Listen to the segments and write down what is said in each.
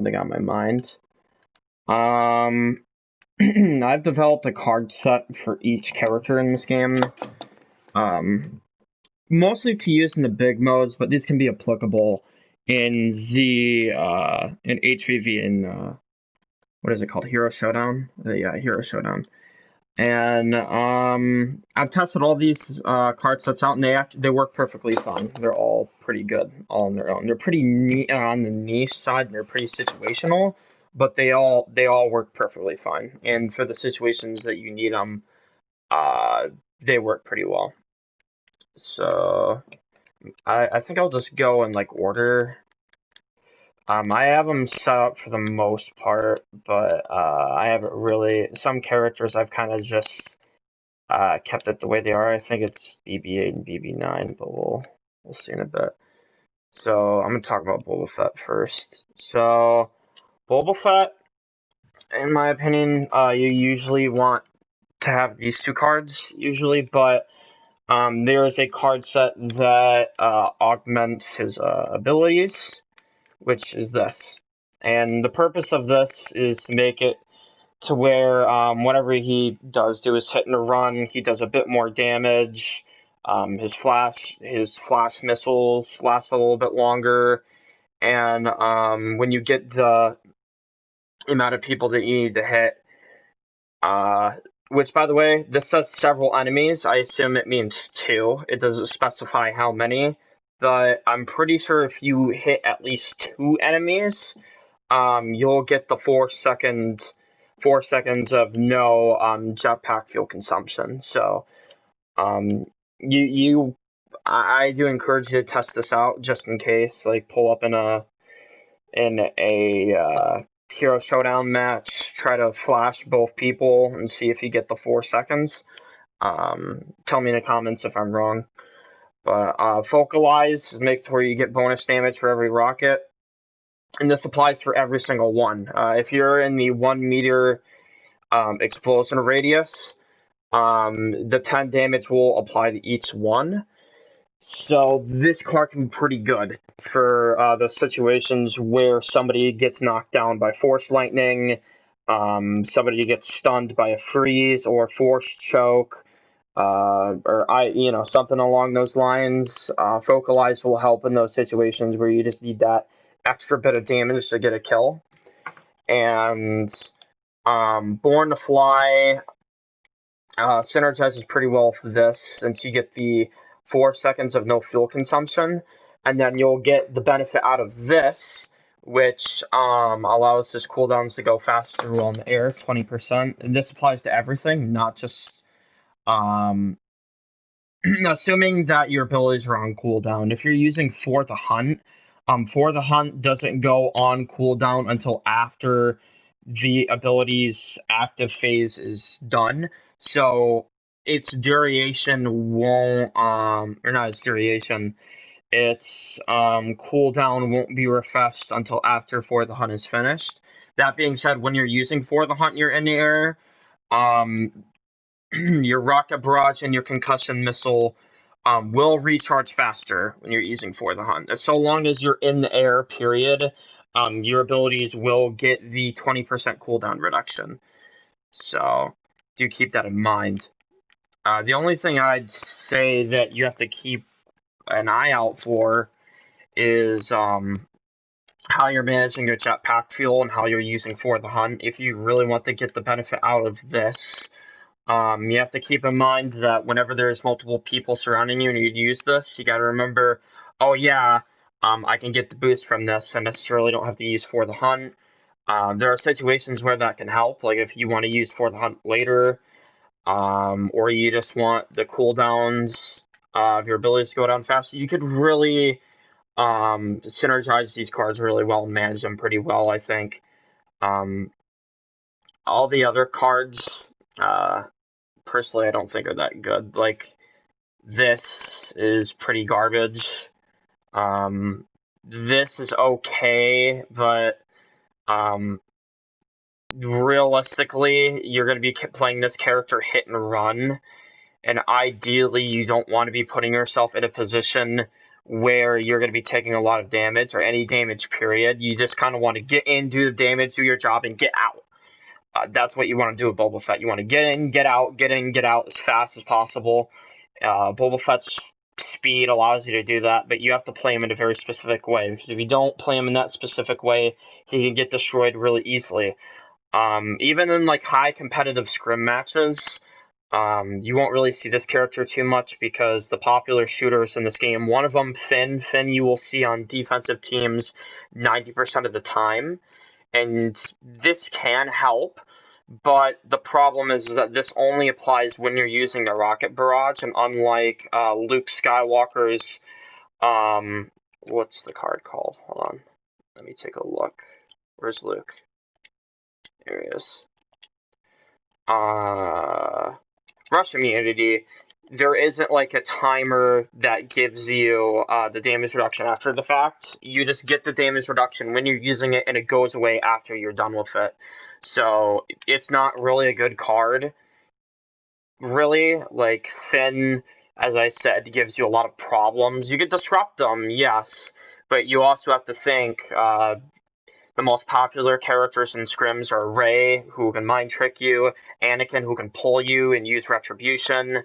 something on my mind. Um, I've developed a card set for each character in this game. Um, Mostly to use in the big modes, but these can be applicable in the in HVV and what is it called? Hero Showdown? Yeah, Hero Showdown. And I've tested all these card sets out, and they work perfectly fine. They're all pretty good, all on their own. They're pretty on the niche side, and they're pretty situational, but they all work perfectly fine. And for the situations that you need them, uh, they work pretty well. So I think I'll just go in like order. I have them set up for the most part, but I haven't really. Some characters I've kind of just kept it the way they are. I think it's BB-8 and BB-9, but we'll see in a bit. So I'm gonna talk about Boba Fett first. So Boba Fett, in my opinion, you usually want to have these two cards usually, but there is a card set that augments his abilities, which is this. And the purpose of this is to make it to where whenever he does do his hit and run, he does a bit more damage. His flash missiles last a little bit longer, and when you get the amount of people that you need to hit, uh, which by the way, this says several enemies. I assume it means two. It doesn't specify how many, but I'm pretty sure if you hit at least two enemies, you'll get the 4 seconds of no jetpack fuel consumption. So um, I do encourage you to test this out just in case. Like pull up in a hero showdown match, try to flash both people and see if you get the 4 seconds. Tell me in the comments if I'm wrong. But focalize is make to where you get bonus damage for every rocket. And this applies for every single one. If you're in the 1 meter explosion radius, the 10 damage will apply to each one. So this card can be pretty good for the situations where somebody gets knocked down by force lightning, somebody gets stunned by a freeze or force choke, or something along those lines. Focalize will help in those situations where you just need that extra bit of damage to get a kill. And Born to Fly synergizes pretty well for this, since you get the 4 seconds of no fuel consumption, and then you'll get the benefit out of this, which allows his cooldowns to go faster while in the air, 20%. And this applies to everything, not just um, assuming that your abilities are on cooldown. If you're using For the Hunt, For the Hunt doesn't go on cooldown until after the ability's active phase is done. So its duration won't, or not its duration, its cooldown won't be refreshed until after For the Hunt is finished. That being said, when you're using For the Hunt, you're in the air. Um, your rocket barrage and your concussion missile will recharge faster when you're using For the Hunt. So long as you're in the air, period, your abilities will get the 20% cooldown reduction. So do keep that in mind. The only thing I'd say that you have to keep an eye out for is how you're managing your jetpack fuel and how you're using For the Hunt. If you really want to get the benefit out of this, you have to keep in mind that whenever there's multiple people surrounding you and you use this, you gotta remember, oh yeah, I can get the boost from this and necessarily don't have to use For the Hunt. There are situations where that can help, like if you want to use For the Hunt later, or you just want the cooldowns of your abilities to go down faster. You could really synergize these cards really well and manage them pretty well, I think. All the other cards, personally, I don't think are that good. Like, this is pretty garbage. This is okay, but realistically, you're going to be playing this character hit and run, and ideally, you don't want to be putting yourself in a position where you're going to be taking a lot of damage or any damage period. You just kind of want to get in, do the damage, do your job, and get out. That's what you want to do with Boba Fett. You want to get in, get out, get in, get out as fast as possible. Boba Fett's speed allows you to do that, but you have to play him in a very specific way, because if you don't play him in that specific way, he can get destroyed really easily. Even in like high competitive scrim matches, you won't really see this character too much because the popular shooters in this game, one of them, Finn you will see on defensive teams 90% of the time, and this can help, but the problem is that this only applies when you're using the rocket barrage, and unlike Luke Skywalker's, what's the card called? Hold on, let me take a look. Where's Luke? There he is. Rush immunity, there isn't like a timer that gives you the damage reduction after the fact. You just get the damage reduction when you're using it, and it goes away after you're done with it. So it's not really a good card. Really, like Finn, as I said, gives you a lot of problems. You can disrupt them, yes, but you also have to think the most popular characters in scrims are Rey, who can mind trick you, Anakin, who can pull you and use retribution,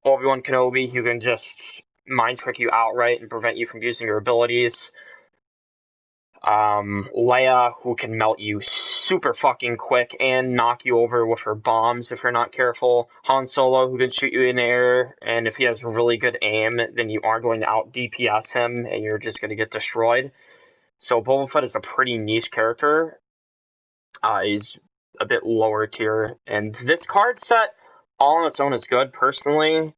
Obi-Wan Kenobi, who can just mind trick you outright and prevent you from using your abilities, Leia, who can melt you super fucking quick and knock you over with her bombs if you're not careful, Han Solo, who can shoot you in the air, and if he has really good aim, then you are going to out DPS him, and you're just going to get destroyed. So Boba Fett is a pretty niche character. He's a bit lower tier. And this card set, all on its own, is good. Personally,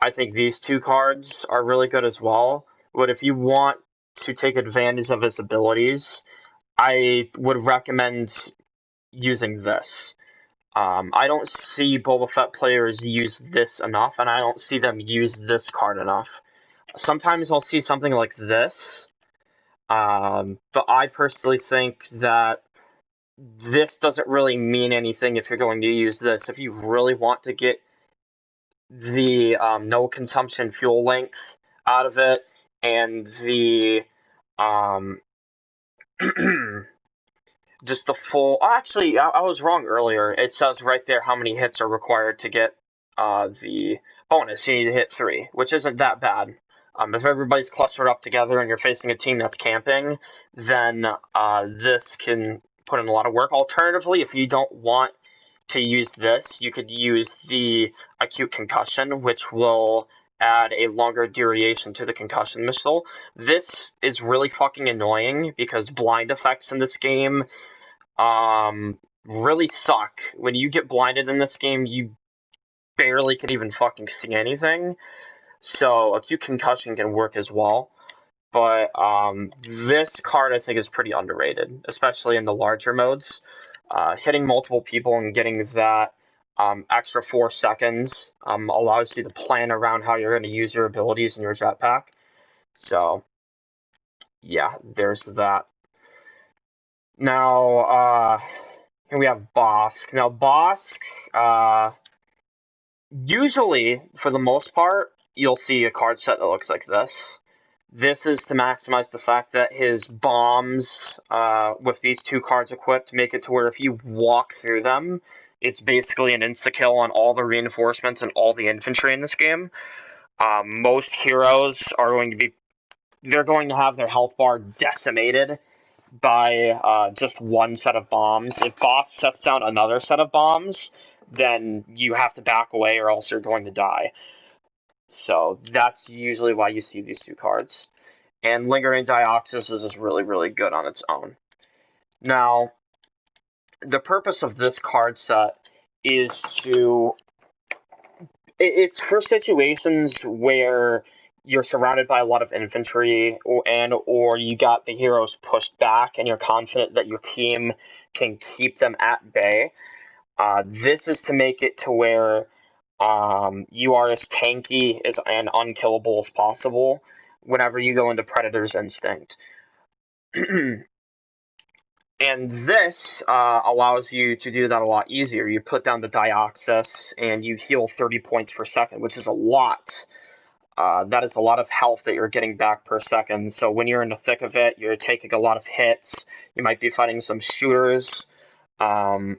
I think these two cards are really good as well. But if you want to take advantage of his abilities, I would recommend using this. I don't see Boba Fett players use this enough, and I don't see them use this card enough. Sometimes I'll see something like this, but I personally think that this doesn't really mean anything if you're going to use this. If you really want to get the no consumption fuel length out of it, and the just the full. Actually, I was wrong earlier. It says right there how many hits are required to get the bonus. You need to hit 3, which isn't that bad. If everybody's clustered up together and you're facing a team that's camping, then this can put in a lot of work. Alternatively, if you don't want to use this, you could use the acute concussion, which will add a longer duration to the concussion missile. This is really fucking annoying because blind effects in this game really suck. When you get blinded in this game, you barely can even fucking see anything. So acute concussion can work as well. But this card I think is pretty underrated, especially in the larger modes. Hitting multiple people and getting that extra 4 seconds allows you to plan around how you're going to use your abilities in your jetpack. So, yeah, there's that. Now, here we have Bosk. Now, Bosk, usually, for the most part, you'll see a card set that looks like this. This is to maximize the fact that his bombs, with these 2 cards equipped, make it to where if you walk through them, it's basically an insta-kill on all the reinforcements and all the infantry in this game. Most heroes are going to be, they're going to have their health bar decimated by just 1 set of bombs. If Boss sets down another set of bombs, then you have to back away or else you're going to die. So that's usually why you see these 2 cards. And Lingering Dioxis is really, really good on its own. Now, the purpose of this card set is to... It's for situations where you're surrounded by a lot of infantry, or you got the heroes pushed back and you're confident that your team can keep them at bay. This is to make it to where you are as tanky and unkillable as possible whenever you go into Predator's Instinct. And this allows you to do that a lot easier. You put down the Dioxis and you heal 30 points per second, which is a lot. That is a lot of health that you're getting back per second. So when you're in the thick of it, you're taking a lot of hits. You might be fighting some shooters. Um,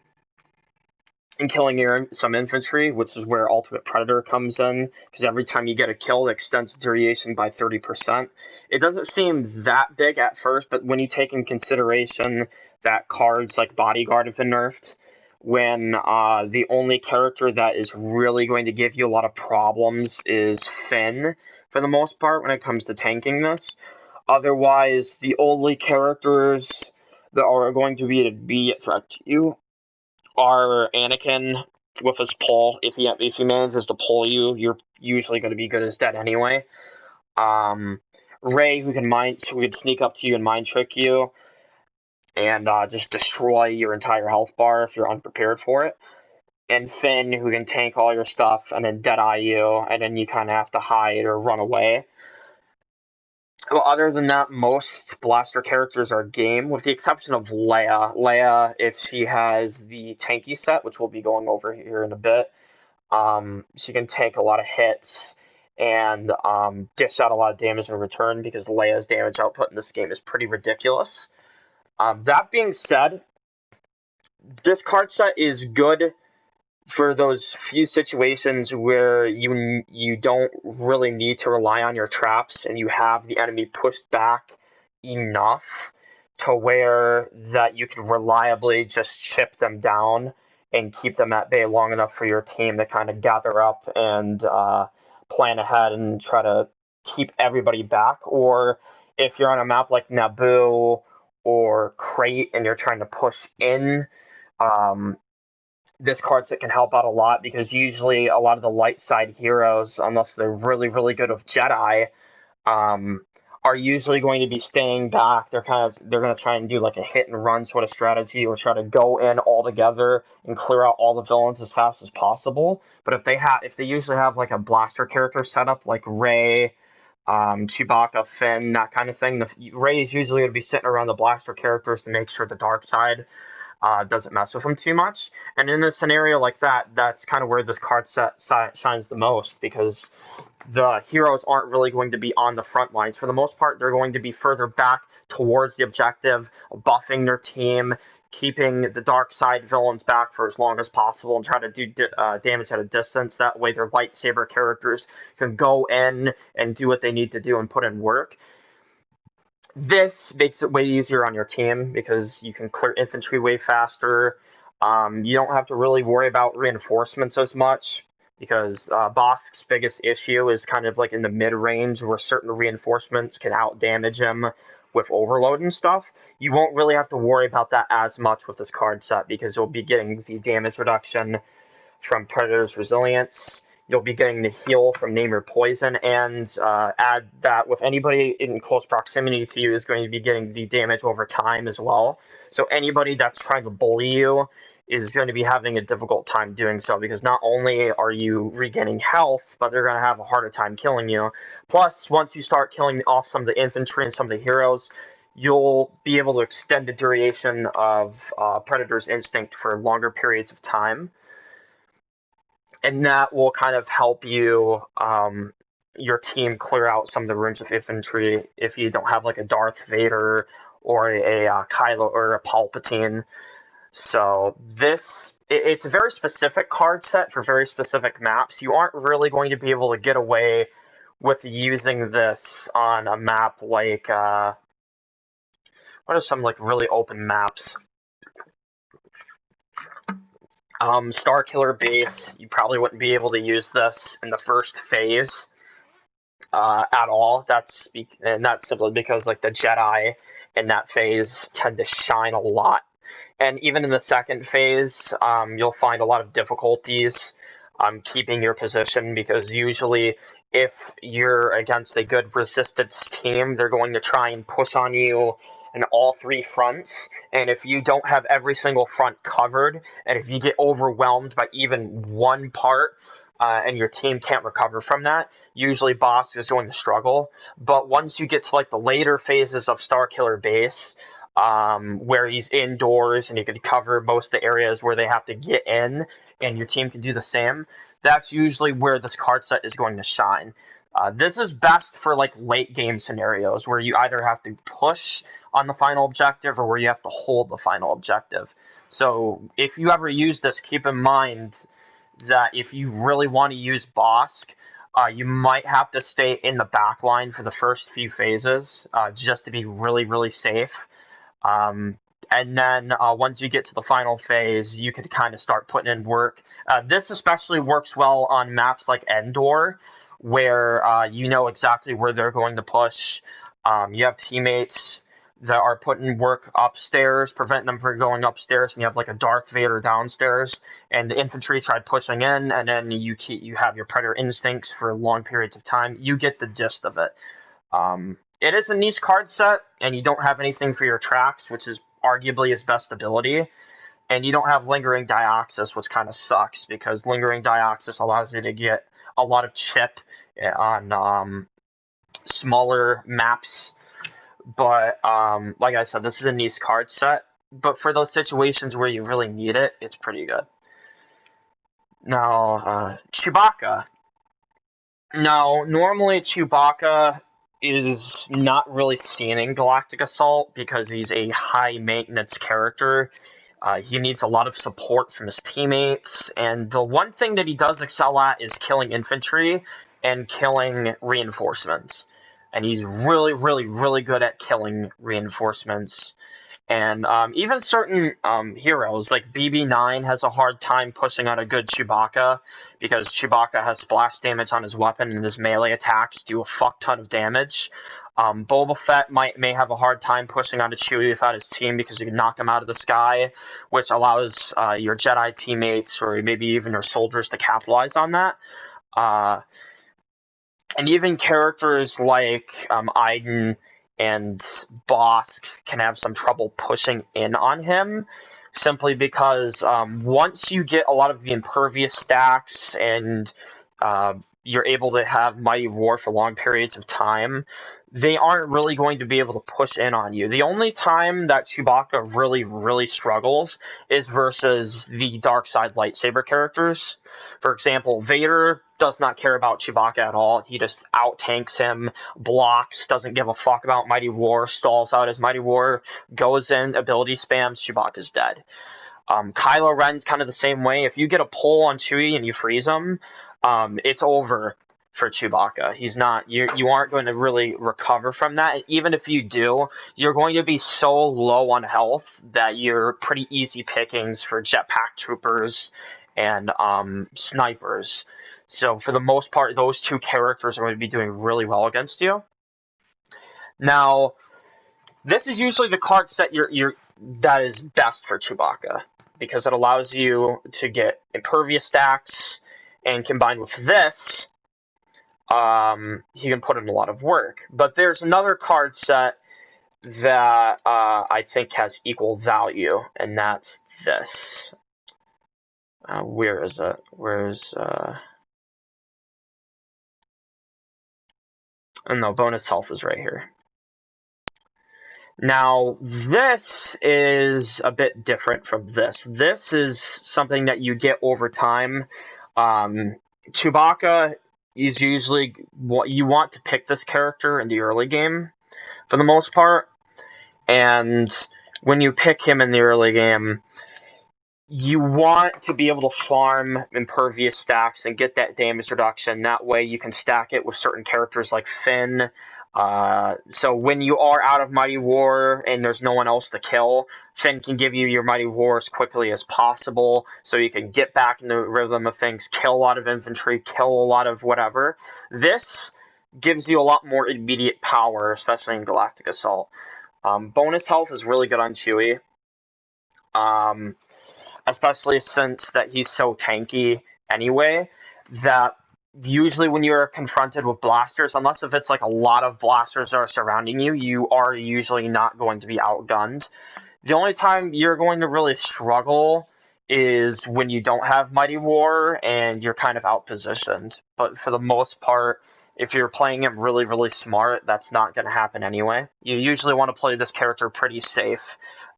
and killing some infantry, which is where Ultimate Predator comes in, because every time you get a kill, it extends the duration by 30%. It doesn't seem that big at first, but when you take in consideration that cards like Bodyguard have been nerfed, when the only character that is really going to give you a lot of problems is Finn, for the most part, when it comes to tanking this. Otherwise, the only characters that are going to be a threat to you are Anakin with his pull. If he manages to pull you, you're usually going to be good as dead anyway. Rey, who can sneak up to you and mind trick you, and just destroy your entire health bar if you're unprepared for it. And Finn, who can tank all your stuff and then deadeye you, and then you kind of have to hide or run away. Well, other than that, most blaster characters are game, with the exception of Leia. Leia, if she has the tanky set, which we'll be going over here in a bit, she can take a lot of hits and dish out a lot of damage in return, because Leia's damage output in this game is pretty ridiculous. That being said, this card set is good for those few situations where you don't really need to rely on your traps, and you have the enemy pushed back enough to where that you can reliably just chip them down and keep them at bay long enough for your team to kind of gather up and plan ahead and try to keep everybody back. Or if you're on a map like Naboo or Crate and you're trying to push in, this card set can help out a lot, because usually a lot of the light side heroes, unless they're really, really good with Jedi, are usually going to be staying back. They're going to try and do like a hit and run sort of strategy, or try to go in all together and clear out all the villains as fast as possible. But if they usually have like a blaster character set up, like Rey, Chewbacca, Finn, that kind of thing, Rey is usually going to be sitting around the blaster characters to make sure the dark side doesn't mess with them too much. And in a scenario like that, that's kind of where this card set shines the most, because the heroes aren't really going to be on the front lines. For the most part, they're going to be further back towards the objective, buffing their team, keeping the dark side villains back for as long as possible, and try to do damage at a distance. That way their lightsaber characters can go in and do what they need to do and put in work. This makes it way easier on your team, because you can clear infantry way faster. You don't have to really worry about reinforcements as much, because Bosk's biggest issue is kind of like in the mid-range, where certain reinforcements can out-damage him with overload and stuff. You won't really have to worry about that as much with this card set, because you'll be getting the damage reduction from Predator's Resilience. You'll be getting the heal from Name Your Poison, and add that with anybody in close proximity to you is going to be getting the damage over time as well. So anybody that's trying to bully you is going to be having a difficult time doing so, because not only are you regaining health, but they're going to have a harder time killing you. Plus, once you start killing off some of the infantry and some of the heroes, you'll be able to extend the duration of Predator's Instinct for longer periods of time. And that will kind of help you, your team, clear out some of the rooms of infantry if you don't have like a Darth Vader or a Kylo or a Palpatine. So it's a very specific card set for very specific maps. You aren't really going to be able to get away with using this on a map like, what are some like really open maps? Starkiller Base, you probably wouldn't be able to use this in the first phase at all. That's simply because like the Jedi in that phase tend to shine a lot. And even in the second phase, you'll find a lot of difficulties keeping your position, because usually if you're against a good resistance team, they're going to try and push on you in all three fronts. And if you don't have every single front covered, and if you get overwhelmed by even one part, and your team can't recover from that, usually Bosk is going to struggle. But once you get to like the later phases of Starkiller Base, where he's indoors and you can cover most of the areas where they have to get in, and your team can do the same, that's usually where this card set is going to shine. This is best for like late game scenarios where you either have to push on the final objective or where you have to hold the final objective. So if you ever use this, keep in mind that if you really want to use Bosk, you might have to stay in the back line for the first few phases, just to be really, really safe. And then once you get to the final phase, you can kind of start putting in work. This especially works well on maps like Endor, where you know exactly where they're going to push. You have teammates that are putting work upstairs, preventing them from going upstairs, and you have like a Darth Vader downstairs, and the infantry tried pushing in, and then you have your Predator instincts for long periods of time. You get the gist of it. It is a niche card set, and you don't have anything for your tracks, which is arguably his best ability. And you don't have Lingering Dioxis, which kind of sucks, because Lingering Dioxis allows you to get a lot of chip on smaller maps. But like I said, this is a niche card set. But for those situations where you really need it, it's pretty good. Now, Chewbacca. Now, normally Chewbacca is not really seen in Galactic Assault because he's a high maintenance character. He needs a lot of support from his teammates, and the one thing that he does excel at is killing infantry and killing reinforcements. And he's really, really, really good at killing reinforcements. And even certain heroes, like BB9 has a hard time pushing on a good Chewbacca, because Chewbacca has splash damage on his weapon and his melee attacks do a fuck ton of damage. Boba Fett may have a hard time pushing onto Chewie without his team because you can knock him out of the sky, which allows your Jedi teammates or maybe even your soldiers to capitalize on that. And even characters like Iden and Bosk can have some trouble pushing in on him, simply because once you get a lot of the impervious stacks and you're able to have Mighty War for long periods of time, they aren't really going to be able to push in on you. The only time that Chewbacca really, really struggles is versus the dark side lightsaber characters. For example, Vader does not care about Chewbacca at all. He just out-tanks him, blocks, doesn't give a fuck about Mighty War, stalls out his Mighty War, goes in, ability spams, Chewbacca's dead. Kylo Ren's kind of the same way. If you get a pull on Chewie and you freeze him, it's over for Chewbacca. You aren't going to really recover from that. Even if you do, you're going to be so low on health that you're pretty easy pickings for jetpack troopers and snipers. So for the most part, those two characters are going to be doing really well against you. Now, this is usually the card set that is best for Chewbacca, because it allows you to get impervious stacks, and combined with this, he can put in a lot of work. But there's another card set that I think has equal value, and that's this. Where is it? Oh no, bonus health is right here. Now, this is a bit different from this. This is something that you get over time. Chewbacca is usually what you want to pick this character in the early game, for the most part. And when you pick him in the early game, you want to be able to farm impervious stacks and get that damage reduction. That way you can stack it with certain characters like Finn. So when you are out of Mighty War and there's no one else to kill, Finn can give you your Mighty War as quickly as possible, so you can get back in the rhythm of things, kill a lot of infantry, kill a lot of whatever. This gives you a lot more immediate power, especially in Galactic Assault. Bonus health is really good on Chewie. Especially since that he's so tanky anyway, that usually when you're confronted with blasters, unless if it's like a lot of blasters are surrounding you, you are usually not going to be outgunned. The only time you're going to really struggle is when you don't have Mighty War and you're kind of outpositioned. But for the most part, if you're playing him really, really smart, that's not going to happen anyway. You usually want to play this character pretty safe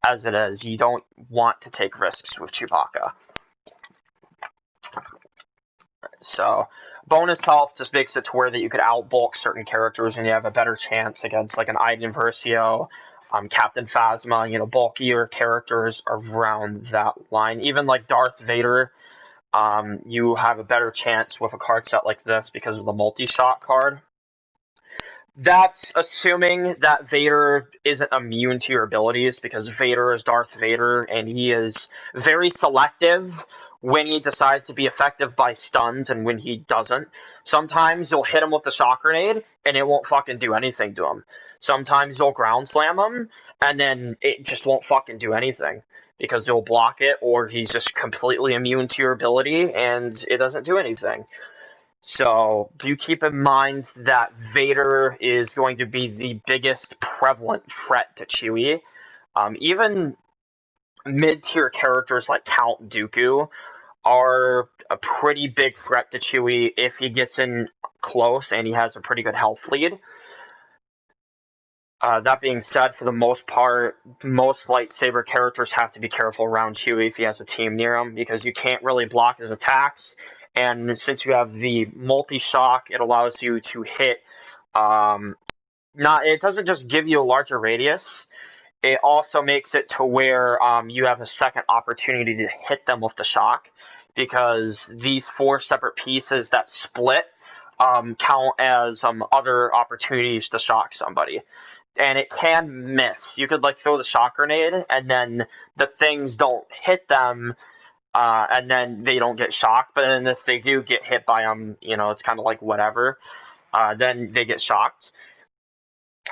as it is. You don't want to take risks with Chewbacca. So, Bonus health just makes it to where that you could outbulk certain characters and you have a better chance against like an Iden Versio, Captain Phasma, bulkier characters around that line. Even like Darth Vader, you have a better chance with a card set like this because of the multi-shot card. That's assuming that Vader isn't immune to your abilities, because Vader is Darth Vader, and he is very selective when he decides to be effective by stuns and when he doesn't. Sometimes you'll hit him with the shock grenade, and it won't fucking do anything to him. Sometimes you'll ground slam him, and then it just won't fucking do anything, because you'll block it, or he's just completely immune to your ability, and it doesn't do anything. So, do keep in mind that Vader is going to be the biggest prevalent threat to Chewie. Even mid-tier characters like Count Dooku are a pretty big threat to Chewie if he gets in close and he has a pretty good health lead. That being said, for the most part, most lightsaber characters have to be careful around Chewie if he has a team near him, because you can't really block his attacks. And since you have the multi-shock, it allows you to hit. It doesn't just give you a larger radius. It also makes it to where you have a second opportunity to hit them with the shock, because these 4 separate pieces that split count as other opportunities to shock somebody. And it can miss. You could throw the shock grenade, and then the things don't hit them, and then they don't get shocked. But then if they do get hit by them, it's kind of like whatever. Then they get shocked.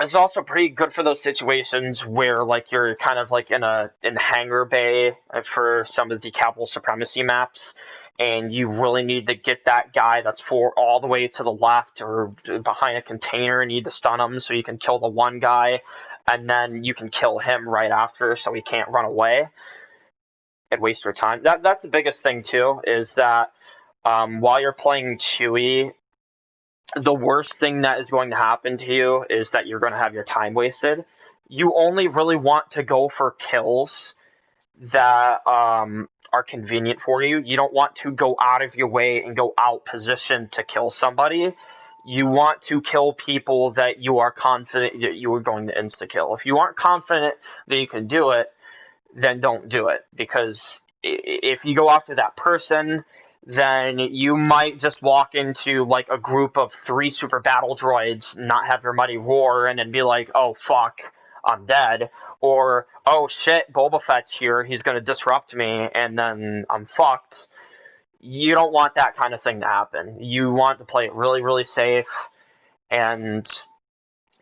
It's also pretty good for those situations where you're kind of in hangar bay for some of the Capital Supremacy maps, and you really need to get that guy that's all the way to the left or behind a container, and you need to stun him so you can kill the one guy, and then you can kill him right after so he can't run away and waste your time. That's the biggest thing too, is that while you're playing Chewie, the worst thing that is going to happen to you is that you're going to have your time wasted. You only really want to go for kills that are convenient for you. You don't want to go out of your way and go out position to kill somebody. You want to kill people that you are confident that you are going to insta-kill. If you aren't confident that you can do it, then don't do it. Because if you go after that person, then you might just walk into a group of 3 super battle droids, not have your mighty roar, and then be like, oh fuck, I'm dead. Or, oh shit, Boba Fett's here, he's gonna disrupt me, and then I'm fucked. You don't want that kind of thing to happen. You want to play it really, really safe, and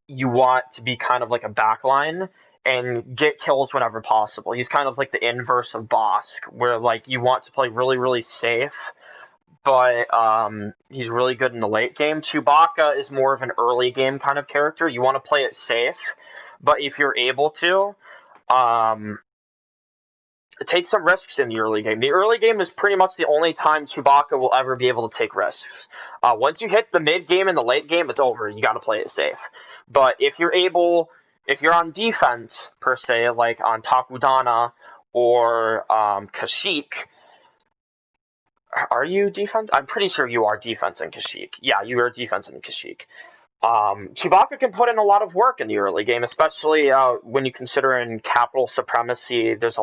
you want to be kind of like a backline and get kills whenever possible. He's kind of like the inverse of Bosk, where you want to play really, really safe, but he's really good in the late game. Chewbacca is more of an early game kind of character. You want to play it safe, but if you're able to, take some risks in the early game. The early game is pretty much the only time Chewbacca will ever be able to take risks. Once you hit the mid game and the late game, it's over. You got to play it safe. But if you're on defense, per se, like on Takudana or Kashyyyk, are you defense? I'm pretty sure you are defense in Kashyyyk. Yeah, you are defense in Kashyyyk. Chewbacca can put in a lot of work in the early game, especially when you consider in Capital Supremacy, there's a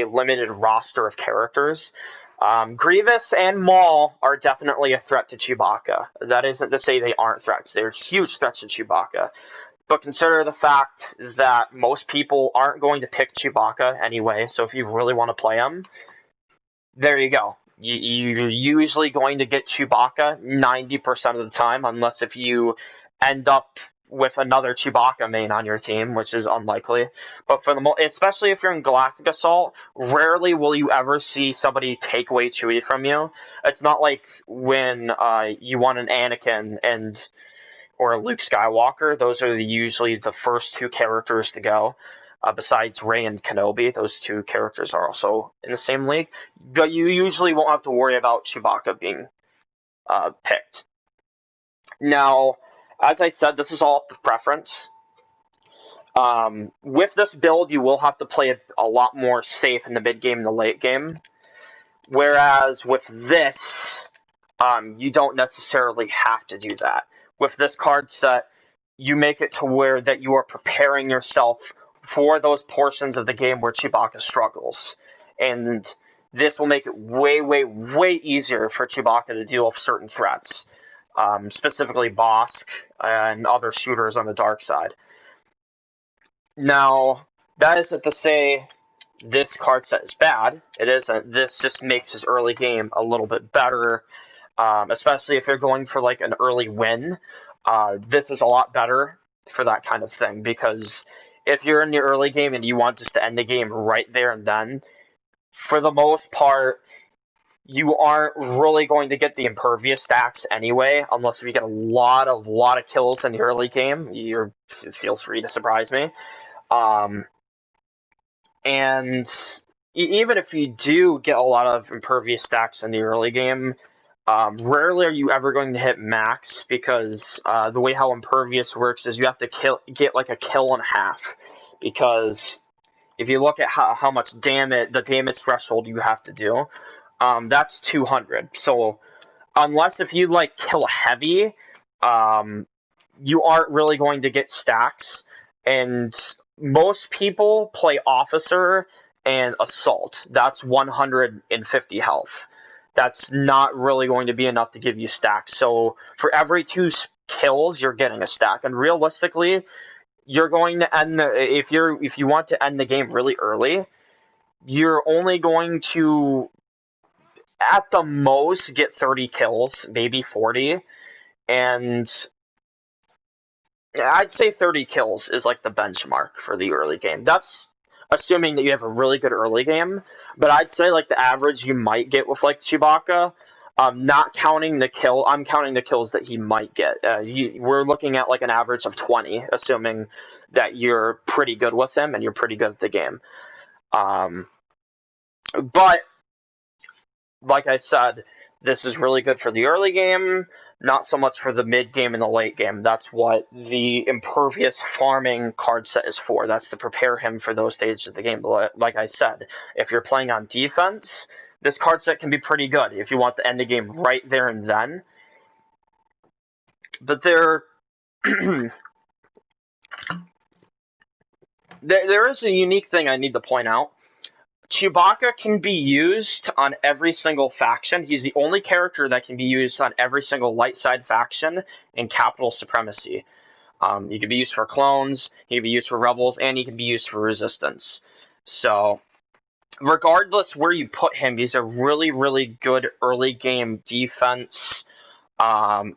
limited roster of characters. Grievous and Maul are definitely a threat to Chewbacca. That isn't to say they aren't threats. They're huge threats to Chewbacca. But consider the fact that most people aren't going to pick Chewbacca anyway, so if you really want to play him, there you go. You're usually going to get Chewbacca 90% of the time, unless if you end up with another Chewbacca main on your team, which is unlikely. But especially if you're in Galactic Assault, rarely will you ever see somebody take away Chewie from you. It's not like when you want an Anakin or a Luke Skywalker. Those are usually the first 2 characters to go. Besides Rey and Kenobi, those 2 characters are also in the same league. But you usually won't have to worry about Chewbacca being picked. Now, as I said, this is all up to preference. With this build, you will have to play a lot more safe in the mid game and the late game. Whereas with this, you don't necessarily have to do that. With this card set, you make it to where that you are preparing yourself for those portions of the game where Chewbacca struggles. And this will make it way, way, way easier for Chewbacca to deal with certain threats, specifically Bosk and other shooters on the dark side. Now, that isn't to say this card set is bad. It isn't. This just makes his early game a little bit better, especially if you're going for like an early win. This is a lot better for that kind of thing, because if you're in the early game and you want just to end the game right there and then, for the most part, you aren't really going to get the impervious stacks anyway, unless if you get a lot of kills in the early game. Feel free to surprise me. And even if you do get a lot of impervious stacks in the early game, rarely are you ever going to hit max, because the way how impervious works is you have to get like a kill and a half. Because if you look at how much the damage threshold you have to do, that's 200. So unless if you like kill heavy, you aren't really going to get stacks. And most people play officer and assault. That's 150 health. That's not really going to be enough to give you stacks. So for every 2 kills, you're getting a stack. And realistically, you're going to end if you want to end the game really early, you're only going to at the most get 30 kills, maybe 40, and I'd say 30 kills is like the benchmark for the early game. That's assuming that you have a really good early game, but I'd say like the average you might get with like Chewbacca, not counting the kill, I'm counting the kills that he might get. We're looking at like an average of 20, assuming that you're pretty good with him and you're pretty good at the game. But like I said, this is really good for the early game, not so much for the mid game and the late game. That's what the impervious farming card set is for. That's to prepare him for those stages of the game. Like I said, if you're playing on defense, this card set can be pretty good if you want to end the game right there and then. But there is a unique thing I need to point out. Chewbacca can be used on every single faction. He's the only character that can be used on every single light side faction in Capital Supremacy. He can be used for clones, he can be used for rebels, and he can be used for resistance. So, regardless where you put him, he's a really, really good early game defense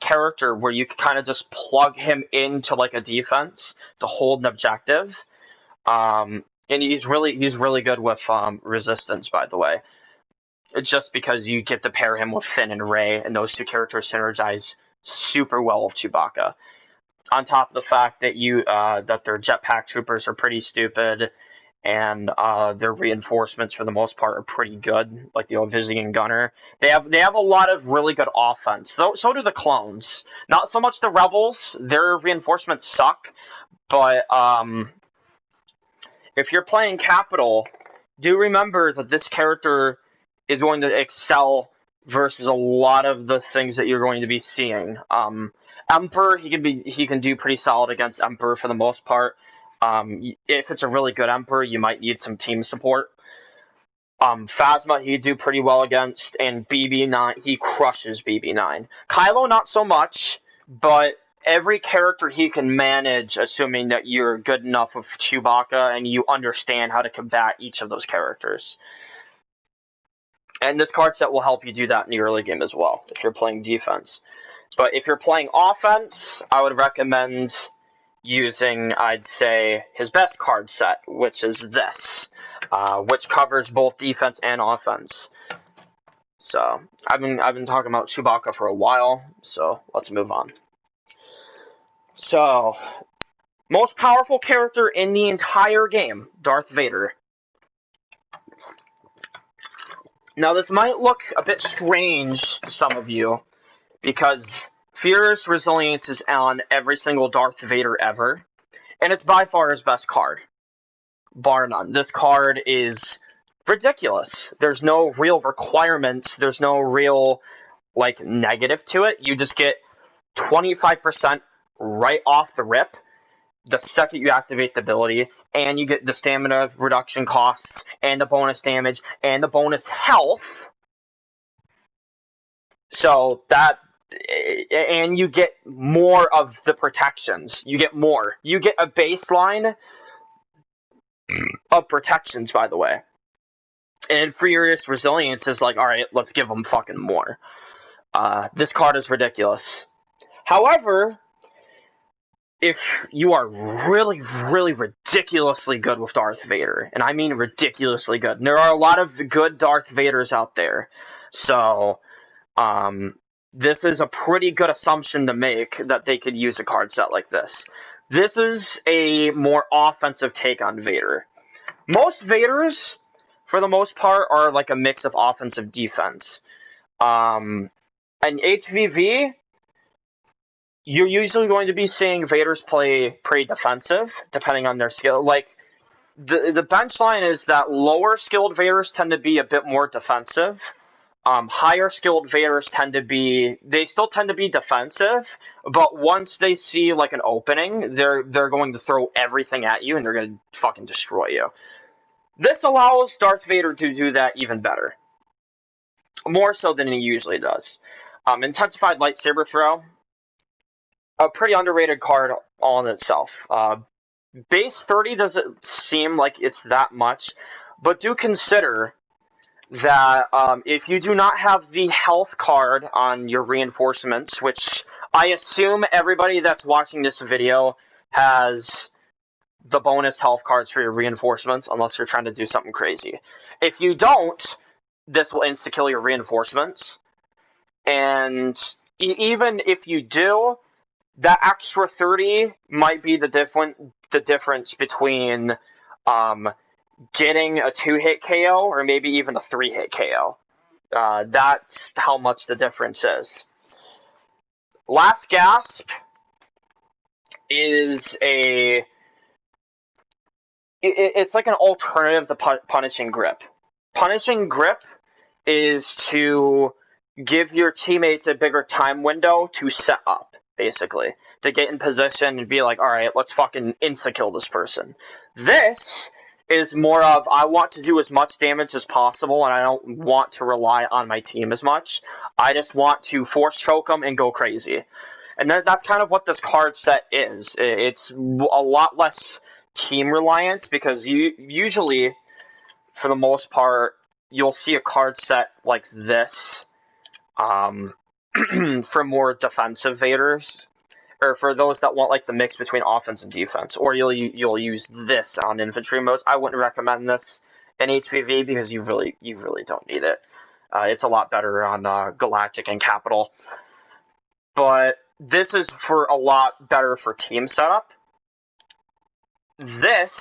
character where you can kind of just plug him into like a defense to hold an objective. And he's really good with resistance, by the way. It's just because you get to pair him with Finn and Rey, and those 2 characters synergize super well with Chewbacca. On top of the fact that that their jetpack troopers are pretty stupid, and their reinforcements for the most part are pretty good, like the Ovisian Gunner. They have a lot of really good offense. So do the clones. Not so much the rebels. Their reinforcements suck, but if you're playing Capital, do remember that this character is going to excel versus a lot of the things that you're going to be seeing. Emperor, he can do pretty solid against Emperor for the most part. If it's a really good Emperor, you might need some team support. Phasma, he'd do pretty well against, and BB9, he crushes BB9. Kylo, not so much, but every character he can manage, assuming that you're good enough with Chewbacca and you understand how to combat each of those characters. And this card set will help you do that in the early game as well, if you're playing defense. But if you're playing offense, I would recommend using, I'd say, his best card set, which is this, which covers both defense and offense. So, I've been talking about Chewbacca for a while, so let's move on. So, most powerful character in the entire game, Darth Vader. Now, this might look a bit strange to some of you, because Fierce Resilience is on every single Darth Vader ever, and it's by far his best card. Bar none. This card is ridiculous. There's no real requirements, there's no real like, negative to it. You just get 25% right off the rip the second you activate the ability, and you get the stamina reduction costs, and the bonus damage, and the bonus health. So that, and you get more of the protections. You get more. You get a baseline of protections, by the way. And Furious Resilience is like, alright, let's give them fucking more. This card is ridiculous. However, if you are really, really ridiculously good with Darth Vader, and I mean ridiculously good, and there are a lot of good Darth Vaders out there, so this is a pretty good assumption to make that they could use a card set like this. This is a more offensive take on Vader. Most Vaders, for the most part, are like a mix of offensive defense. And HVV, you're usually going to be seeing Vaders play pretty defensive, depending on their skill. Like, the bench line is that lower skilled Vaders tend to be a bit more defensive. Higher skilled Vaders they still tend to be defensive, but once they see like an opening, they're going to throw everything at you and they're going to fucking destroy you. This allows Darth Vader to do that even better. More so than he usually does. Intensified Lightsaber Throw, a pretty underrated card all in itself. Base 30 doesn't seem like it's that much, but do consider that if you do not have the health card on your reinforcements, which I assume everybody that's watching this video has the bonus health cards for your reinforcements, unless you're trying to do something crazy. If you don't, this will insta-kill your reinforcements. And even if you do, that extra 30 might be the difference between getting a 2-hit KO or maybe even a 3-hit KO. That's how much the difference is. Last Gasp is it's like an alternative to Punishing Grip. Punishing Grip is to give your teammates a bigger time window to set up, basically. To get in position and be like, alright, let's fucking insta-kill this person. This is more of, I want to do as much damage as possible, and I don't want to rely on my team as much. I just want to force choke them and go crazy. And that's kind of what this card set is. It's a lot less team reliant, because usually, for the most part, you'll see a card set like this for more defensive Vaders, or for those that want like the mix between offense and defense, or you'll use this on infantry modes. I wouldn't recommend this in HVV because you really don't need it. It's a lot better on Galactic and Capital, but this is for a lot better for team setup. This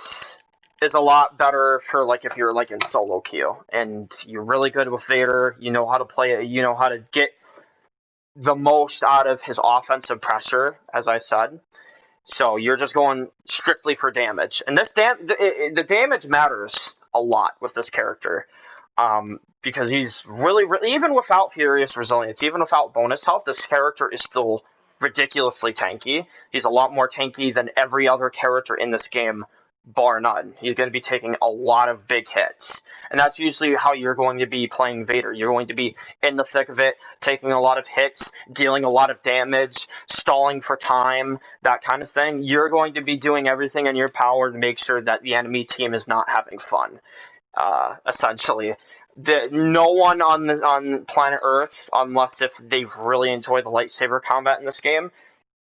is a lot better for like if you're like in solo queue and you're really good with Vader, you know how to play it, you know how to get the most out of his offensive pressure, as I said. So you're just going strictly for damage, and the damage matters a lot with this character, because he's really, even without Furious Resilience, even without bonus health, this character is still ridiculously tanky. He's a lot more tanky than every other character in this game, bar none. He's going to be taking a lot of big hits. And that's usually how you're going to be playing Vader. You're going to be in the thick of it, taking a lot of hits, dealing a lot of damage, stalling for time, that kind of thing. You're going to be doing everything in your power to make sure that the enemy team is not having fun, essentially. No one on planet Earth, unless if they've really enjoyed the lightsaber combat in this game,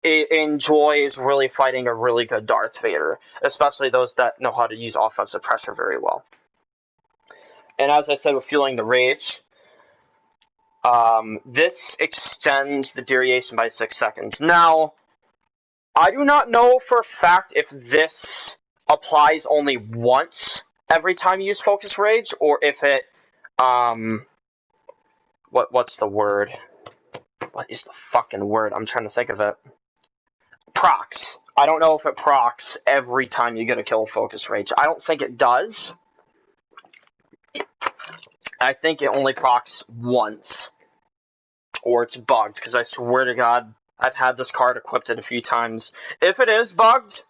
enjoys really fighting a really good Darth Vader, especially those that know how to use offensive pressure very well. And as I said with Fueling the Rage, this extends the duration by 6 seconds. Now, I do not know for a fact if this applies only once every time you use Focus Rage, or if it, what's the word? What is the fucking word? I'm trying to think of it. Procs. I don't know if it procs every time you get a kill Focus Rage. I don't think it does. I think it only procs once. or it's bugged, because I swear to God, I've had this card equipped a few times. If it is bugged,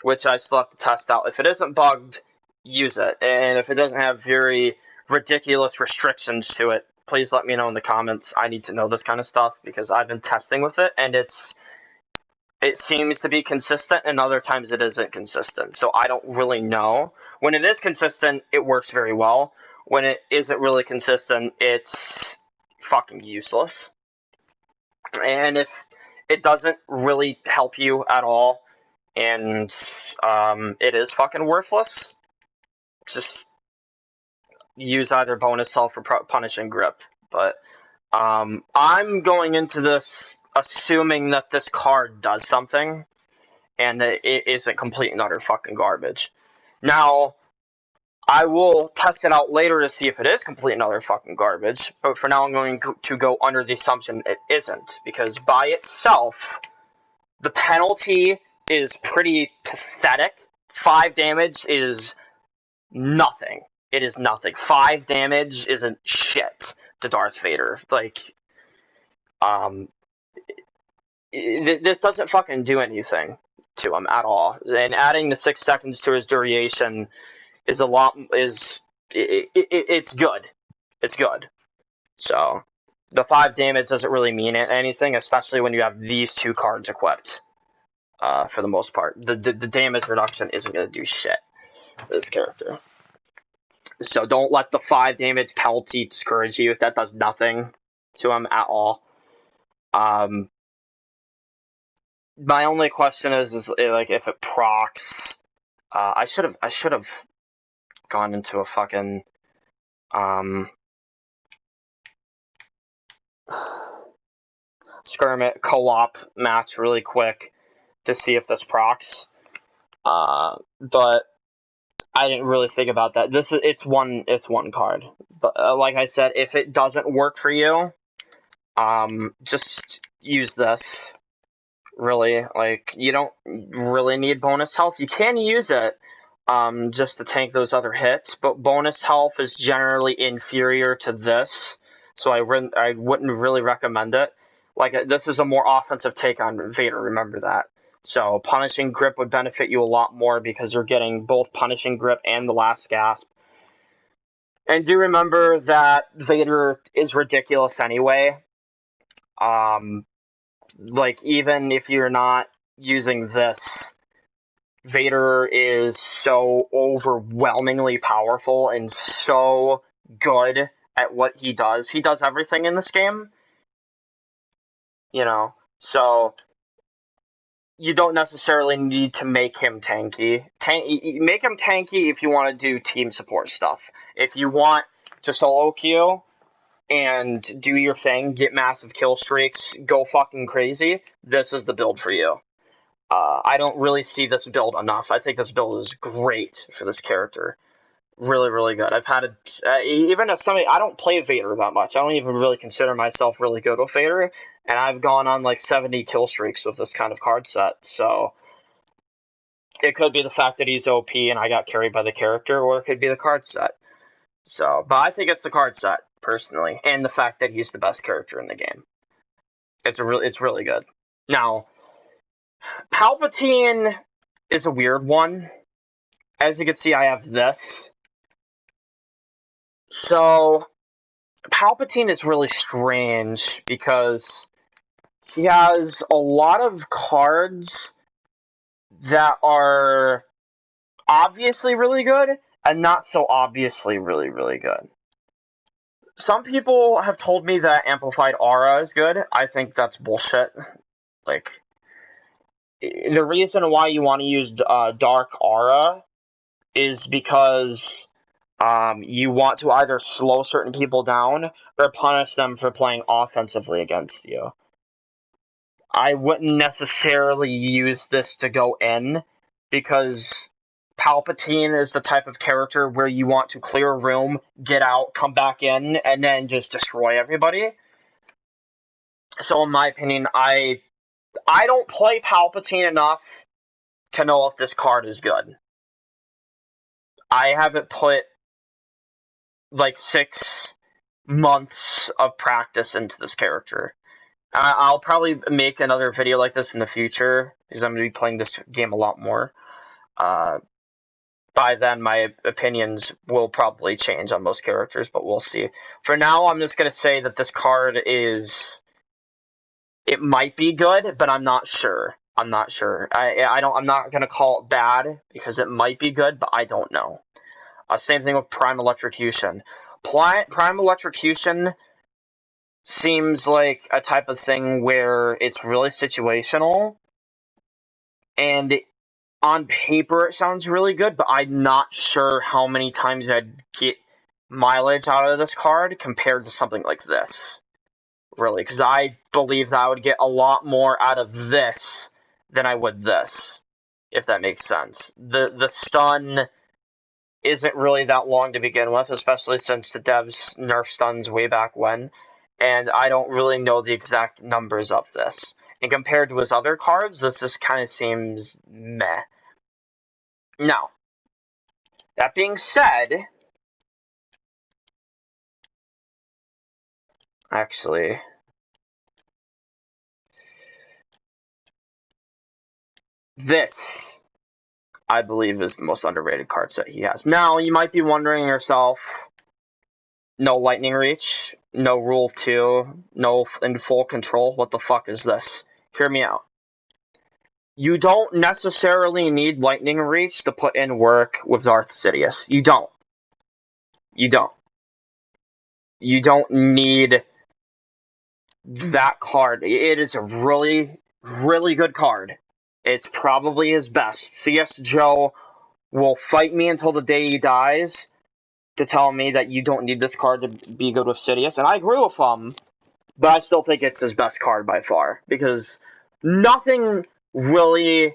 which I still have to test out, if it isn't bugged, use it. And if it doesn't have very ridiculous restrictions to it, please let me know in the comments. I need to know this kind of stuff, because I've been testing with it, and it seems to be consistent, and other times it isn't consistent. So I don't really know. When it is consistent, it works very well. When it isn't really consistent, it's fucking useless. And if it doesn't really help you at all, and it is fucking worthless, just use either bonus health or punishing grip. But I'm going into this assuming that this card does something, and that it isn't complete and utter fucking garbage. Now, I will test it out later to see if it is complete and utter fucking garbage, but for now I'm going to go under the assumption it isn't, because by itself, the penalty is pretty pathetic. 5 damage is nothing. It is nothing. 5 damage isn't shit to Darth Vader. Like, this doesn't fucking do anything to him at all. And adding the 6 seconds to his duration is it's good. It's good. So, the 5 damage doesn't really mean anything, especially when you have these 2 cards equipped. For the most part. The damage reduction isn't going to do shit for this character. So don't let the 5 damage penalty discourage you. That does nothing to him at all. My only question is like if it procs. I should have gone into a fucking skirmish co-op match really quick to see if this procs. But I didn't really think about that. It's one card. But like I said, if it doesn't work for you, just use this. Really, like, you don't really need bonus health. You can use it just to tank those other hits, but bonus health is generally inferior to this, so I wouldn't really recommend it. Like, this is a more offensive take on Vader, remember that. So, Punishing Grip would benefit you a lot more because you're getting both Punishing Grip and the Last Gasp. And do remember that Vader is ridiculous anyway. Like, even if you're not using this, Vader is so overwhelmingly powerful and so good at what he does. He does everything in this game. You know, so you don't necessarily need to make him tanky. Make him tanky if you want to do team support stuff. If you want to solo queue and do your thing, get massive kill streaks, go fucking crazy, this is the build for you. I don't really see this build enough. I think this build is great for this character. Really, really good. I've had even as somebody, I don't play Vader that much. I don't even really consider myself really good with Vader, and I've gone on like 70 kill streaks with this kind of card set. So it could be the fact that he's OP and I got carried by the character, or it could be the card set. So, but I think it's the card set personally, and the fact that he's the best character in the game. It's really good. Now, Palpatine is a weird one. As you can see, I have this. So, Palpatine is really strange because he has a lot of cards that are obviously really good and not so obviously really, really good. Some people have told me that Amplified Aura is good. I think that's bullshit. Like, the reason why you want to use Dark Aura is because you want to either slow certain people down or punish them for playing offensively against you. I wouldn't necessarily use this to go in, because Palpatine is the type of character where you want to clear a room, get out, come back in, and then just destroy everybody. So in my opinion, I don't play Palpatine enough to know if this card is good. I haven't put like 6 months of practice into this character. I'll probably make another video like this in the future, because I'm going to be playing this game a lot more. By then, my opinions will probably change on most characters, but we'll see. For now, I'm just going to say that this card is... It might be good, but I'm not sure. I'm not sure. I'm not going to call it bad, because it might be good, but I don't know. Same thing with Prime Electrocution. Prime Electrocution seems like a type of thing where it's really situational, and on paper it sounds really good, but I'm not sure how many times I'd get mileage out of this card compared to something like this. Really, because I believe that I would get a lot more out of this than I would this, if that makes sense. The stun isn't really that long to begin with, especially since the devs nerfed stuns way back when, and I don't really know the exact numbers of this. And compared to his other cards, this just kind of seems meh. Now, that being said, actually, this, I believe, is the most underrated card set he has. Now, you might be wondering yourself, no Lightning Reach, no Rule 2, no in full control, what the fuck is this? Hear me out. You don't necessarily need Lightning Reach to put in work with Darth Sidious. You don't. You don't. You don't need that card. It is a really, really good card. It's probably his best. CS Joe will fight me until the day he dies to tell me that you don't need this card to be good with Sidious, and I agree with him, but I still think it's his best card by far, because nothing really,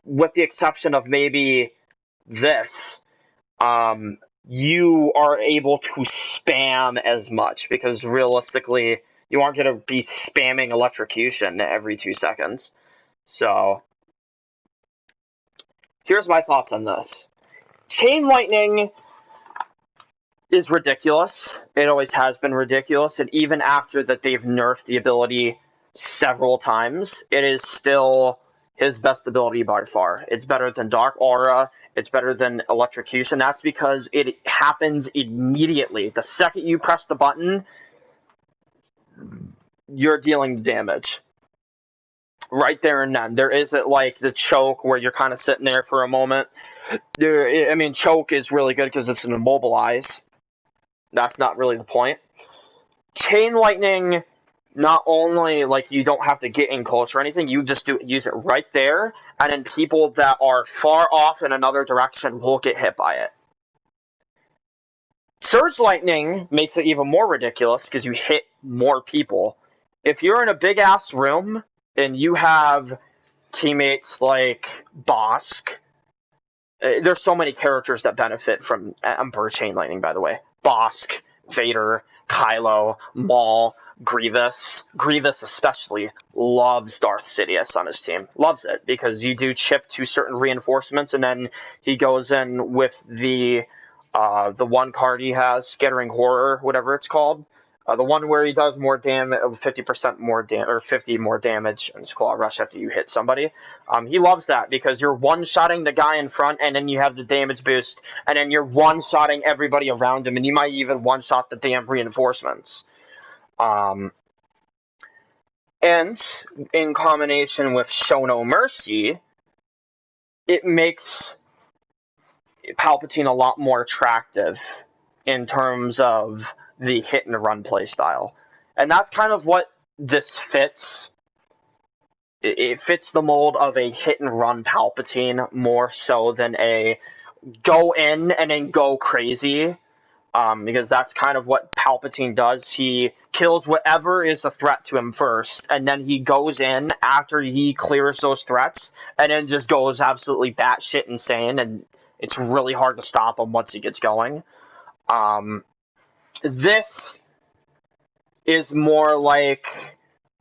with the exception of maybe this, you are able to spam as much, because realistically, you aren't going to be spamming electrocution every 2 seconds. So, here's my thoughts on this. Chain Lightning is ridiculous. It always has been ridiculous, and even after that they've nerfed the ability several times, it is still his best ability by far. It's better than Dark Aura, it's better than Electrocution. That's because it happens immediately. The second you press the button, you're dealing damage. Right there and then. There isn't like the choke where you're kind of sitting there for a moment. Choke is really good because it's an immobilize. That's not really the point. Chain Lightning, not only, like, you don't have to get in close or anything, you just use it right there, and then people that are far off in another direction will get hit by it. Surge Lightning makes it even more ridiculous, because you hit more people. If you're in a big-ass room, and you have teammates like Bosk, there's so many characters that benefit from Emperor Chain Lightning, by the way. Bosk, Vader, Kylo, Maul, Grievous. Grievous especially loves Darth Sidious on his team. Loves it, because you do chip to certain reinforcements, and then he goes in with the one card he has, Scattering Horror, whatever it's called. The one where he does more damage, 50% more damage, or 50 more damage in his Claw Rush after you hit somebody. He loves that, because you're one-shotting the guy in front, and then you have the damage boost, and then you're one-shotting everybody around him, and you might even one-shot the damn reinforcements. And in combination with Show No Mercy, it makes Palpatine a lot more attractive in terms of the hit-and-run playstyle. And that's kind of what this fits. It fits the mold of a hit-and-run Palpatine more so than a go in and then go crazy. Because that's kind of what Palpatine does. He kills whatever is a threat to him first, and then he goes in after he clears those threats, and then just goes absolutely batshit insane, and it's really hard to stop him once he gets going. This is more like,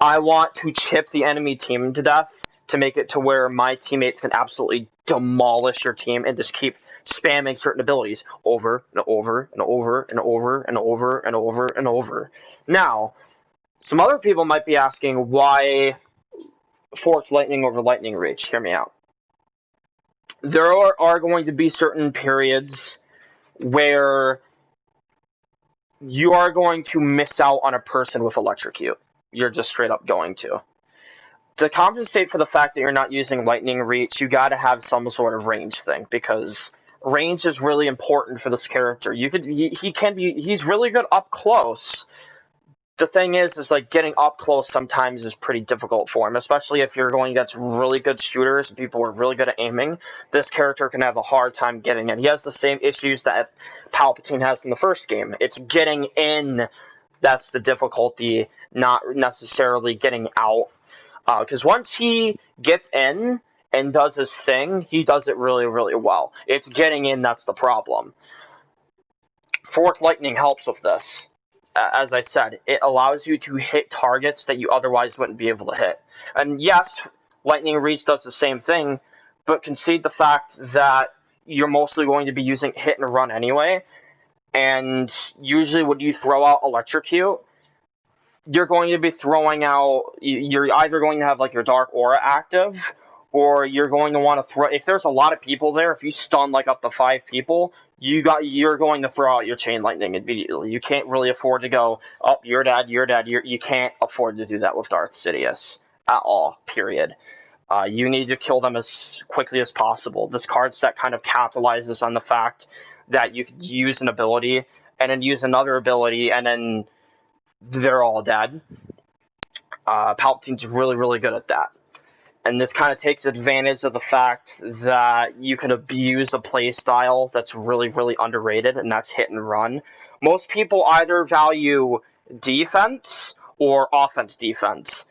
I want to chip the enemy team to death to make it to where my teammates can absolutely demolish your team and just keep spamming certain abilities over and over and over and over and over and over and over. Now, some other people might be asking why forked lightning over lightning reach. Hear me out. There are going to be certain periods where you are going to miss out on a person with electrocute. You're just straight up going to. To compensate for the fact that you're not using lightning reach, you gotta have some sort of range thing, because range is really important for this character. He's really good up close. The thing is like getting up close sometimes is pretty difficult for him, especially if you're going against really good shooters and people are really good at aiming. This character can have a hard time getting in. He has the same issues that Palpatine has in the first game. It's getting in that's the difficulty, not necessarily getting out. Because once he gets in and does his thing, he does it really, really well. It's getting in that's the problem. Forked lightning helps with this. As I said, it allows you to hit targets that you otherwise wouldn't be able to hit. And yes, lightning reach does the same thing, but concede the fact that you're mostly going to be using hit and run anyway, and usually when you throw out electrocute, you're going to be throwing out, you're either going to have like your dark aura active, or you're going to want to throw, if there's a lot of people there, if you stun like up to 5 people, you're going to throw out your chain lightning immediately. You can't really afford to go, oh, you're dead, you can't afford to do that with Darth Sidious at all, period. You need to kill them as quickly as possible. This card set kind of capitalizes on the fact that you could use an ability, and then use another ability, and then they're all dead. Palpatine's really, really good at that. And this kind of takes advantage of the fact that you can abuse a playstyle that's really, really underrated, and that's hit and run. Most people either value defense or offense defense.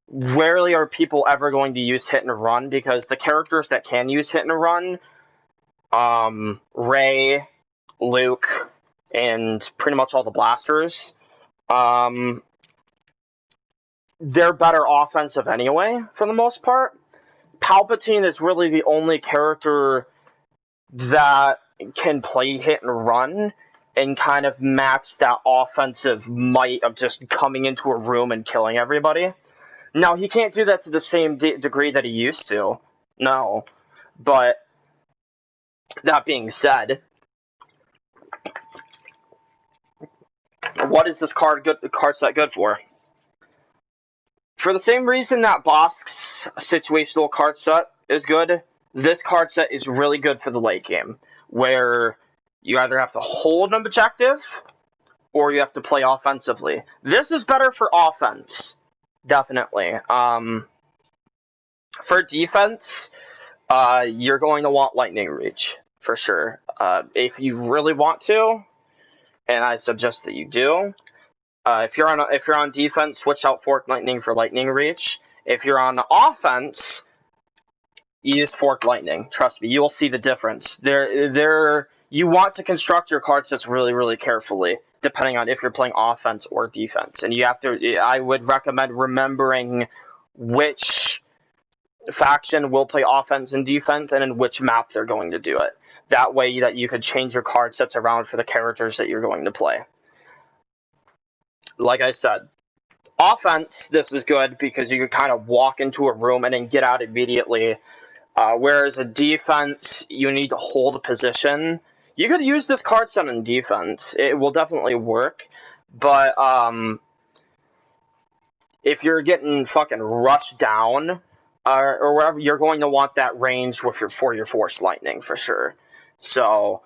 Rarely are people ever going to use hit and run, because the characters that can use hit and run, Rey, Luke, and pretty much all the blasters, they're better offensive anyway, for the most part. Palpatine is really the only character that can play hit and run and kind of match that offensive might of just coming into a room and killing everybody. Now, he can't do that to the same degree that he used to. No. But, that being said, what is this card set good for? For the same reason that Bosk's situational card set is good, this card set is really good for the late game, where you either have to hold an objective, or you have to play offensively. This is better for offense, definitely. For defense, you're going to want Lightning Reach, for sure. If you really want to, and I suggest that you do, if you're on defense, switch out Forked Lightning for Lightning Reach. If you're on offense, use Forked Lightning. Trust me, you will see the difference. You want to construct your card sets really, really carefully, depending on if you're playing offense or defense. And I would recommend remembering which faction will play offense and defense, and in which map they're going to do it. That way that you could change your card sets around for the characters that you're going to play. Like I said, offense, this is good because you can kind of walk into a room and then get out immediately. Whereas a defense, you need to hold a position. You could use this card set in defense. It will definitely work. But if you're getting fucking rushed down or whatever, you're going to want that range for your Force Lightning for sure. So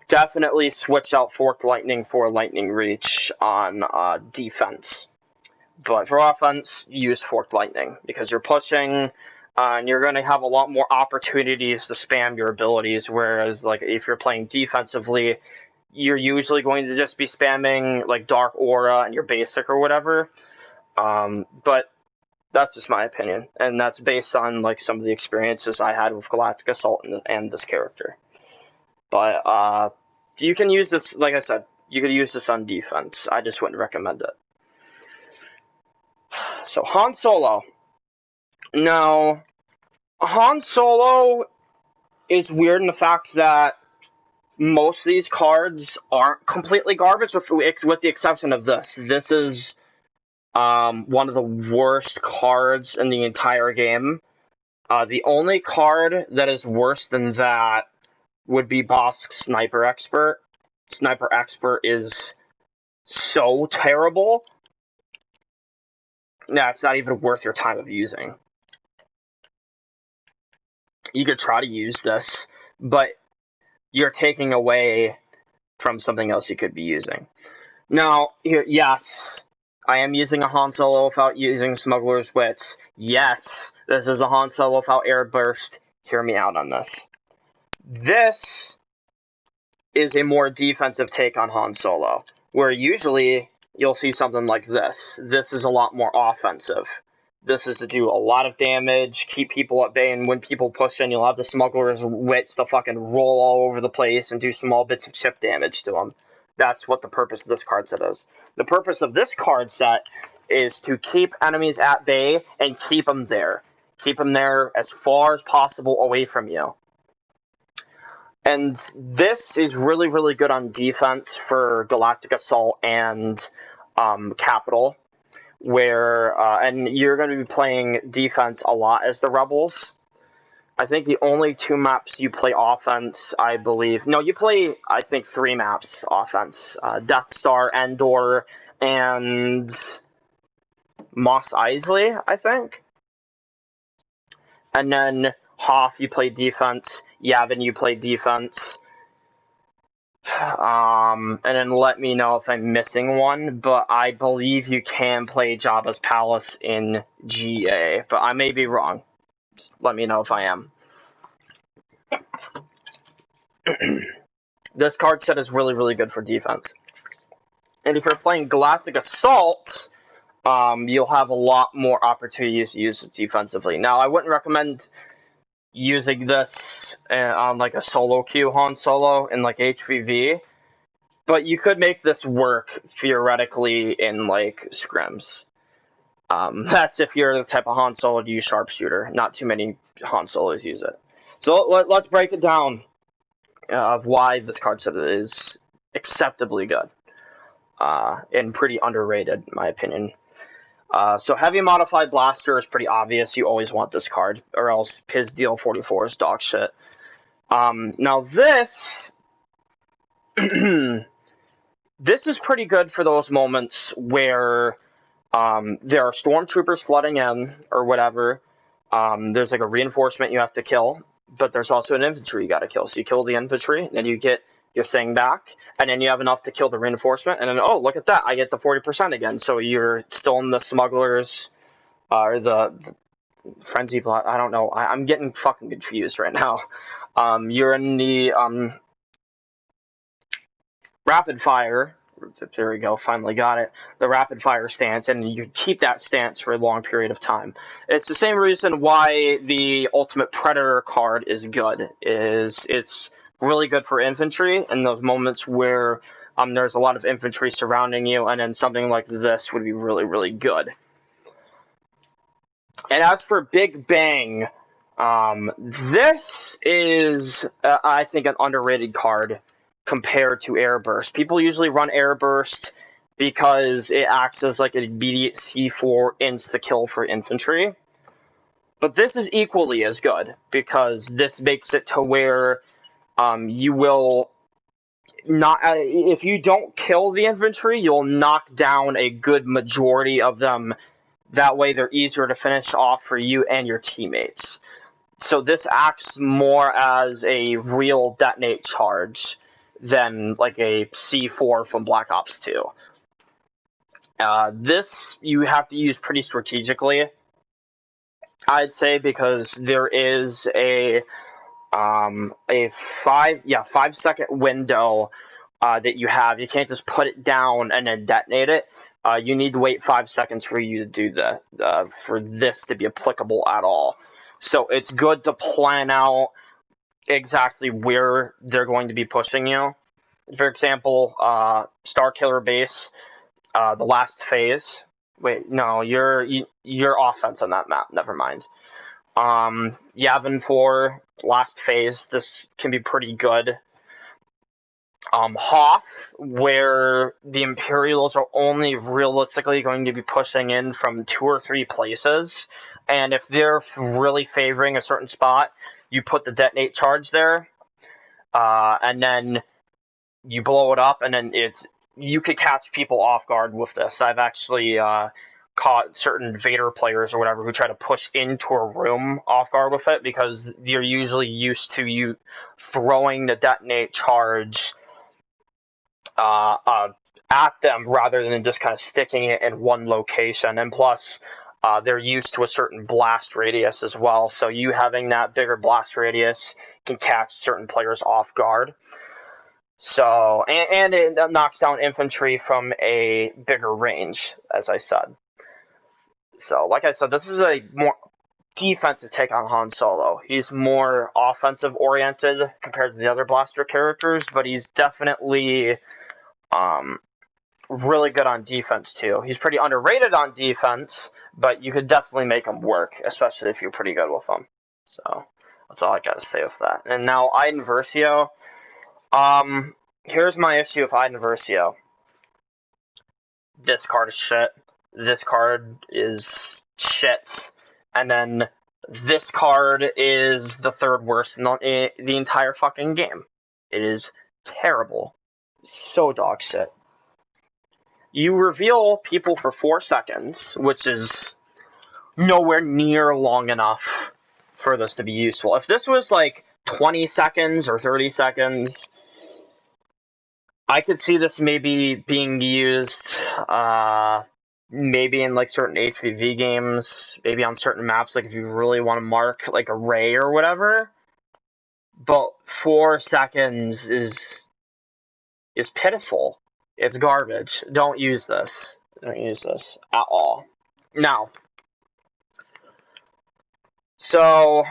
definitely switch out Forked Lightning for Lightning Reach on defense. But for offense, use Forked Lightning, because you're pushing, and you're going to have a lot more opportunities to spam your abilities, whereas like if you're playing defensively, you're usually going to just be spamming like Dark Aura and your basic or whatever. But that's just my opinion, and that's based on like some of the experiences I had with Galactic Assault and this character. But you can use this, like I said, you could use this on defense. I just wouldn't recommend it. So, Han Solo. Now, Han Solo is weird in the fact that most of these cards aren't completely garbage, with the exception of this. This is one of the worst cards in the entire game. The only card that is worse than that would be Bosk's Sniper Expert. Sniper Expert is so terrible. Nah, it's not even worth your time of using. You could try to use this, but you're taking away from something else you could be using. Now, here, yes, I am using a Han Solo without using Smuggler's Wits. Yes, this is a Han Solo without Air Burst. Hear me out on this. This is a more defensive take on Han Solo, where usually you'll see something like this. This is a lot more offensive. This is to do a lot of damage, keep people at bay, and when people push in, you'll have the Smuggler's Wits to fucking roll all over the place and do small bits of chip damage to them. That's what the purpose of this card set is. The purpose of this card set is to keep enemies at bay and keep them there. Keep them there as far as possible away from you. And this is really, really good on defense for Galactic Assault and Capital, where and you're going to be playing defense a lot as the Rebels. I think the only 2 maps you play offense, I believe. No, you play, I think, 3 maps offense. Death Star, Endor, and Mos Eisley, I think. And then Hoth, you play defense. Yavin, you play defense. And then let me know if I'm missing one, but I believe you can play Jabba's Palace in GA, but I may be wrong. Just let me know if I am. This card set is really, really good for defense. And if you're playing Galactic Assault, you'll have a lot more opportunities to use it defensively. Now, I wouldn't recommend using this on like a solo queue Han Solo in like HVV, but you could make this work theoretically in like scrims. That's if you're the type of Han Solo to use sharpshooter. Not too many Han Solos use it. So let's break it down of why this card set is acceptably good and pretty underrated, in my opinion. So Heavy Modified Blaster is pretty obvious. You always want this card, or else his DL44 is dog shit. Now this... this is pretty good for those moments where there are stormtroopers flooding in, or whatever. There's like a reinforcement you have to kill, but there's also an infantry you gotta kill. So you kill the infantry, then you get your thing back, and then you have enough to kill the reinforcement, and then, oh, look at that, I get the 40% again. So you're still in the smugglers, or the frenzy plot, I don't know, I'm getting fucking confused right now. You're in the, rapid fire, there we go, finally got it, the rapid fire stance, and you keep that stance for a long period of time. It's the same reason why the Ultimate Predator card is good, it's really good for infantry in those moments where there's a lot of infantry surrounding you, and then something like this would be really, really good. And as for Big Bang, this is, I think, an underrated card compared to Airburst. People usually run Airburst because it acts as like an immediate C4 insta-kill for infantry. But this is equally as good, because this makes it to where you will not, if you don't kill the infantry, you'll knock down a good majority of them. That way they're easier to finish off for you and your teammates. So this acts more as a real detonate charge than like a C4 from Black Ops 2. This you have to use pretty strategically, I'd say, because there is a 5-second window that you have. You can't just put it down and then detonate it. You need to wait 5 seconds for you to do for this to be applicable at all. So it's good to plan out exactly where they're going to be pushing you. For example, Starkiller Base, the last phase. Wait, no, you're offense on that map. Never mind. Yavin 4, last phase, this can be pretty good. Hoth, where the Imperials are only realistically going to be pushing in from 2 or 3 places, and if they're really favoring a certain spot, you put the detonate charge there, and then you blow it up, and then you could catch people off guard with this. I've actually caught certain Vader players or whatever who try to push into a room off guard with it, because you're usually used to you throwing the detonate charge at them rather than just kind of sticking it in one location. And plus, they're used to a certain blast radius as well, so you having that bigger blast radius can catch certain players off guard. So, and it knocks down infantry from a bigger range, as I said. So, like I said, this is a more defensive take on Han Solo. He's more offensive oriented compared to the other blaster characters, but he's definitely really good on defense too. He's pretty underrated on defense, but you could definitely make him work, especially if you're pretty good with him. So that's all I gotta say with that. And now Iden Versio. Here's my issue with Iden Versio. This card is shit. This card is shit. And then this card is the third worst in the entire fucking game. It is terrible. So dog shit. You reveal people for 4 seconds, which is nowhere near long enough for this to be useful. If this was like 20 seconds or 30 seconds, I could see this maybe being used, maybe in like certain HVV games, maybe on certain maps, like if you really want to mark like a ray or whatever. But 4 seconds is pitiful. It's garbage. Don't use this. Don't use this at all. Now, so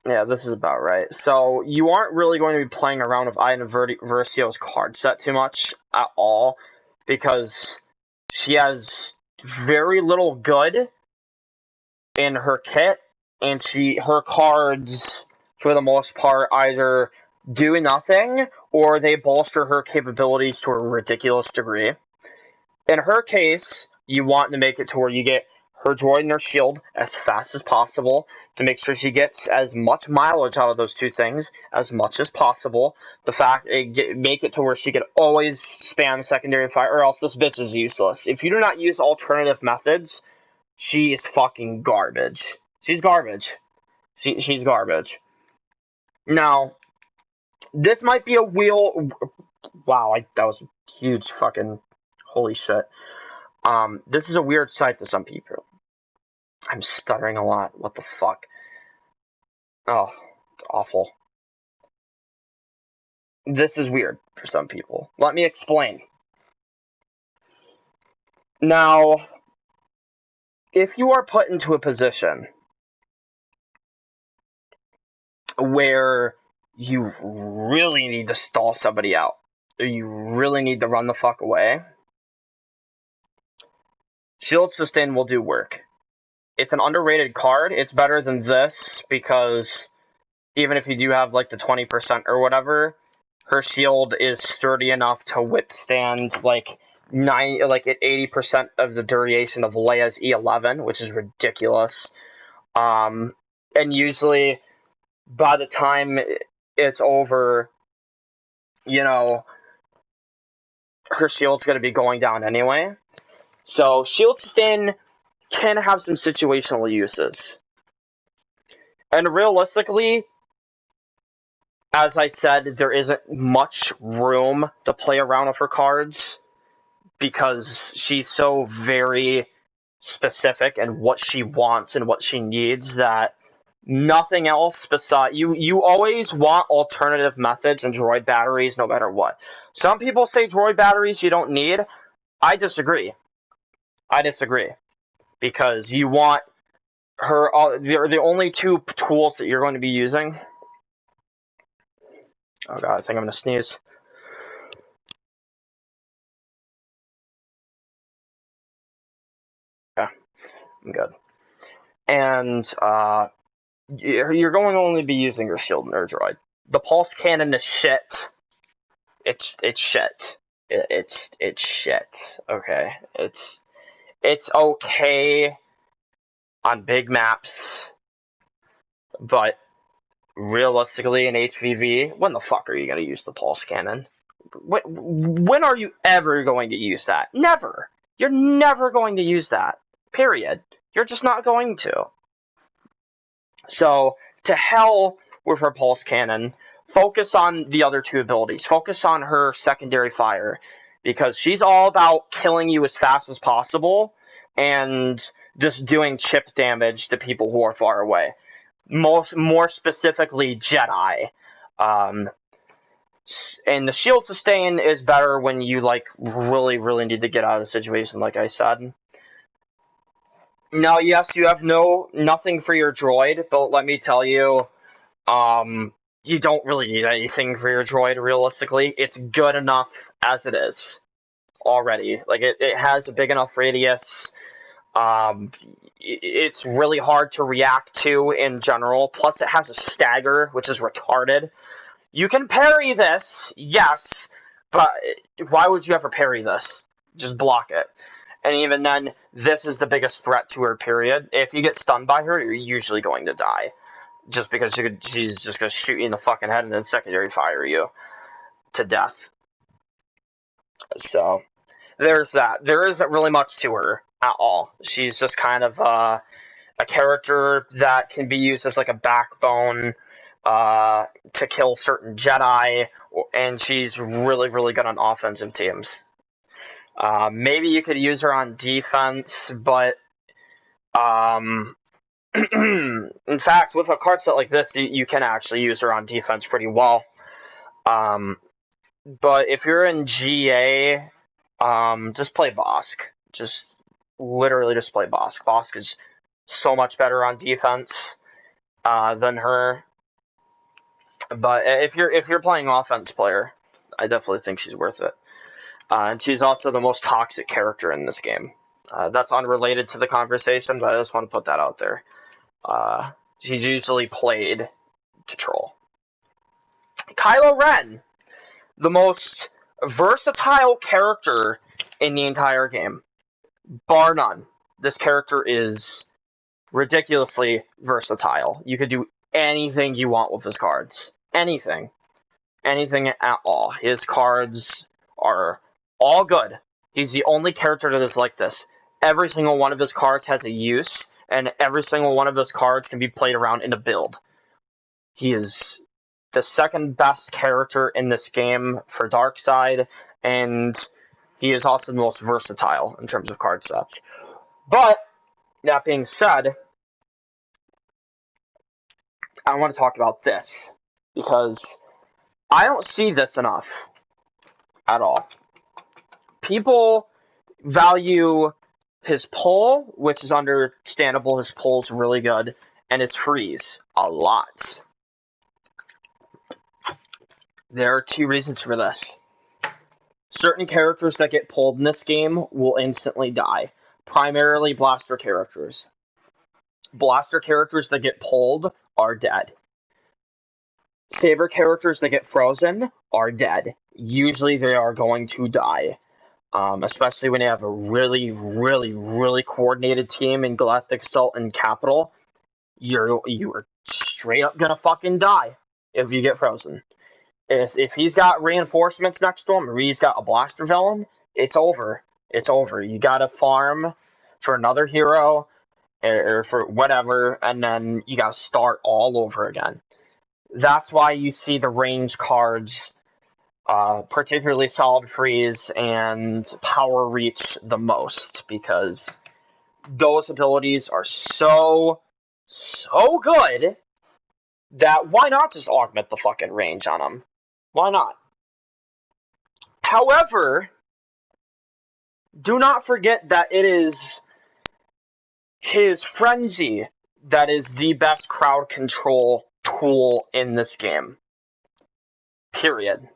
yeah, this is about right. So you aren't really going to be playing around with Iden Versio's card set too much at all, because she has very little good in her kit, and her cards, for the most part, either do nothing or they bolster her capabilities to a ridiculous degree. In her case, you want to make it to where you get her droid and her shield as fast as possible to make sure she gets as much mileage out of those two things as much as possible. Make it to where she could always spam secondary fire, or else this bitch is useless. If you do not use alternative methods, she is fucking garbage. She's garbage. She's garbage. Now, this might be a wheel. Wow, that was huge fucking. Holy shit. This is a weird sight to some people. I'm stuttering a lot. What the fuck? Oh, it's awful. This is weird for some people. Let me explain. Now, if you are put into a position where you really need to stall somebody out, or you really need to run the fuck away, Shield Sustain will do work. It's an underrated card. It's better than this, because even if you do have like the 20% or whatever, her shield is sturdy enough to withstand like 80% of the duration of Leia's E11, which is ridiculous. And usually by the time it's over, her shield's going to be going down anyway. So shield sustain can have some situational uses. And realistically, as I said, there isn't much room to play around with her cards, because she's so very specific in what she wants and what she needs that nothing else besides you always want alternative methods and droid batteries no matter what. Some people say droid batteries you don't need. I disagree. Because you want her. They're the only two tools that you're going to be using. Oh god, I think I'm gonna sneeze. I'm good. And you're going to only be using your shield and droid. The pulse cannon is shit. It's shit. It's shit. Okay, it's okay on big maps, but realistically in HVV, when the fuck are you gonna use the pulse cannon? When are you ever going to use that? Never. You're never going to use that. Period. You're just not going to. So, to hell with her pulse cannon. Focus on the other two abilities. Focus on her secondary fire. Because she's all about killing you as fast as possible and just doing chip damage to people who are far away. More specifically, Jedi. And the shield sustain is better when you, like, really, really need to get out of the situation, like I said. Now, yes, you have nothing for your droid, but let me tell you, you don't really need anything for your droid, realistically. It's good enough as it is already. Like, it has a big enough radius. It's really hard to react to in general. Plus, it has a stagger, which is retarded. You can parry this, yes, but why would you ever parry this? Just block it. And even then, this is the biggest threat to her, period. If you get stunned by her, you're usually going to die. Just because she's just going to shoot you in the fucking head and then secondary fire you to death. So, there's that. There isn't really much to her at all. She's just kind of a character that can be used as like a backbone to kill certain Jedi, and she's really, really good on offensive teams. Maybe you could use her on defense, but in fact, with a card set like this, you can actually use her on defense pretty well. But if you're in GA, just play Bosk. Just literally just play Bosk. Bosk is so much better on defense than her. But if you're playing offense player, I definitely think she's worth it. And she's also the most toxic character in this game. That's unrelated to the conversation, but I just want to put that out there. She's usually played to troll. Kylo Ren, the most versatile character in the entire game. Bar none. This character is ridiculously versatile. You could do anything you want with his cards. Anything. Anything at all. His cards are all good. He's the only character that is like this. Every single one of his cards has a use, and every single one of his cards can be played around in a build. He is the second best character in this game for Darkside, and he is also the most versatile in terms of card sets. But, that being said, I want to talk about this, because I don't see this enough at all. People value his pull, which is understandable. His pull's really good, and his freeze a lot. There are two reasons for this. Certain characters that get pulled in this game will instantly die. Primarily blaster characters. Blaster characters that get pulled are dead. Saber characters that get frozen are dead. Usually they are going to die. Especially when you have a really, really, really coordinated team in Galactic Assault and Capital. You are straight up gonna fucking die if you get frozen. If he's got reinforcements next to him, or he's got a blaster villain, it's over. It's over. You gotta farm for another hero, or for whatever, and then you gotta start all over again. That's why you see the range cards, particularly Solid Freeze and Power Reach the most, because those abilities are so good that why not just augment the fucking range on them? Why not? However, do not forget that it is his Frenzy that is the best crowd control tool in this game. Period.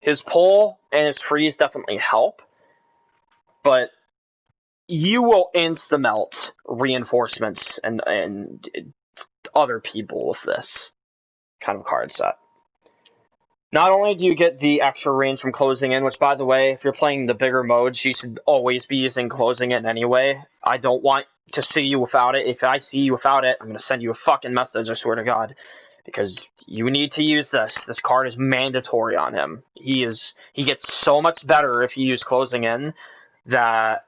His pull and his freeze definitely help, but you will insta-melt reinforcements and other people with this kind of card set. Not only do you get the extra range from closing in, which, by the way, if you're playing the bigger modes, you should always be using closing in anyway. I don't want to see you without it. If I see you without it, I'm going to send you a fucking message, I swear to God. Because you need to use this. This card is mandatory on him. He gets so much better if you use closing in that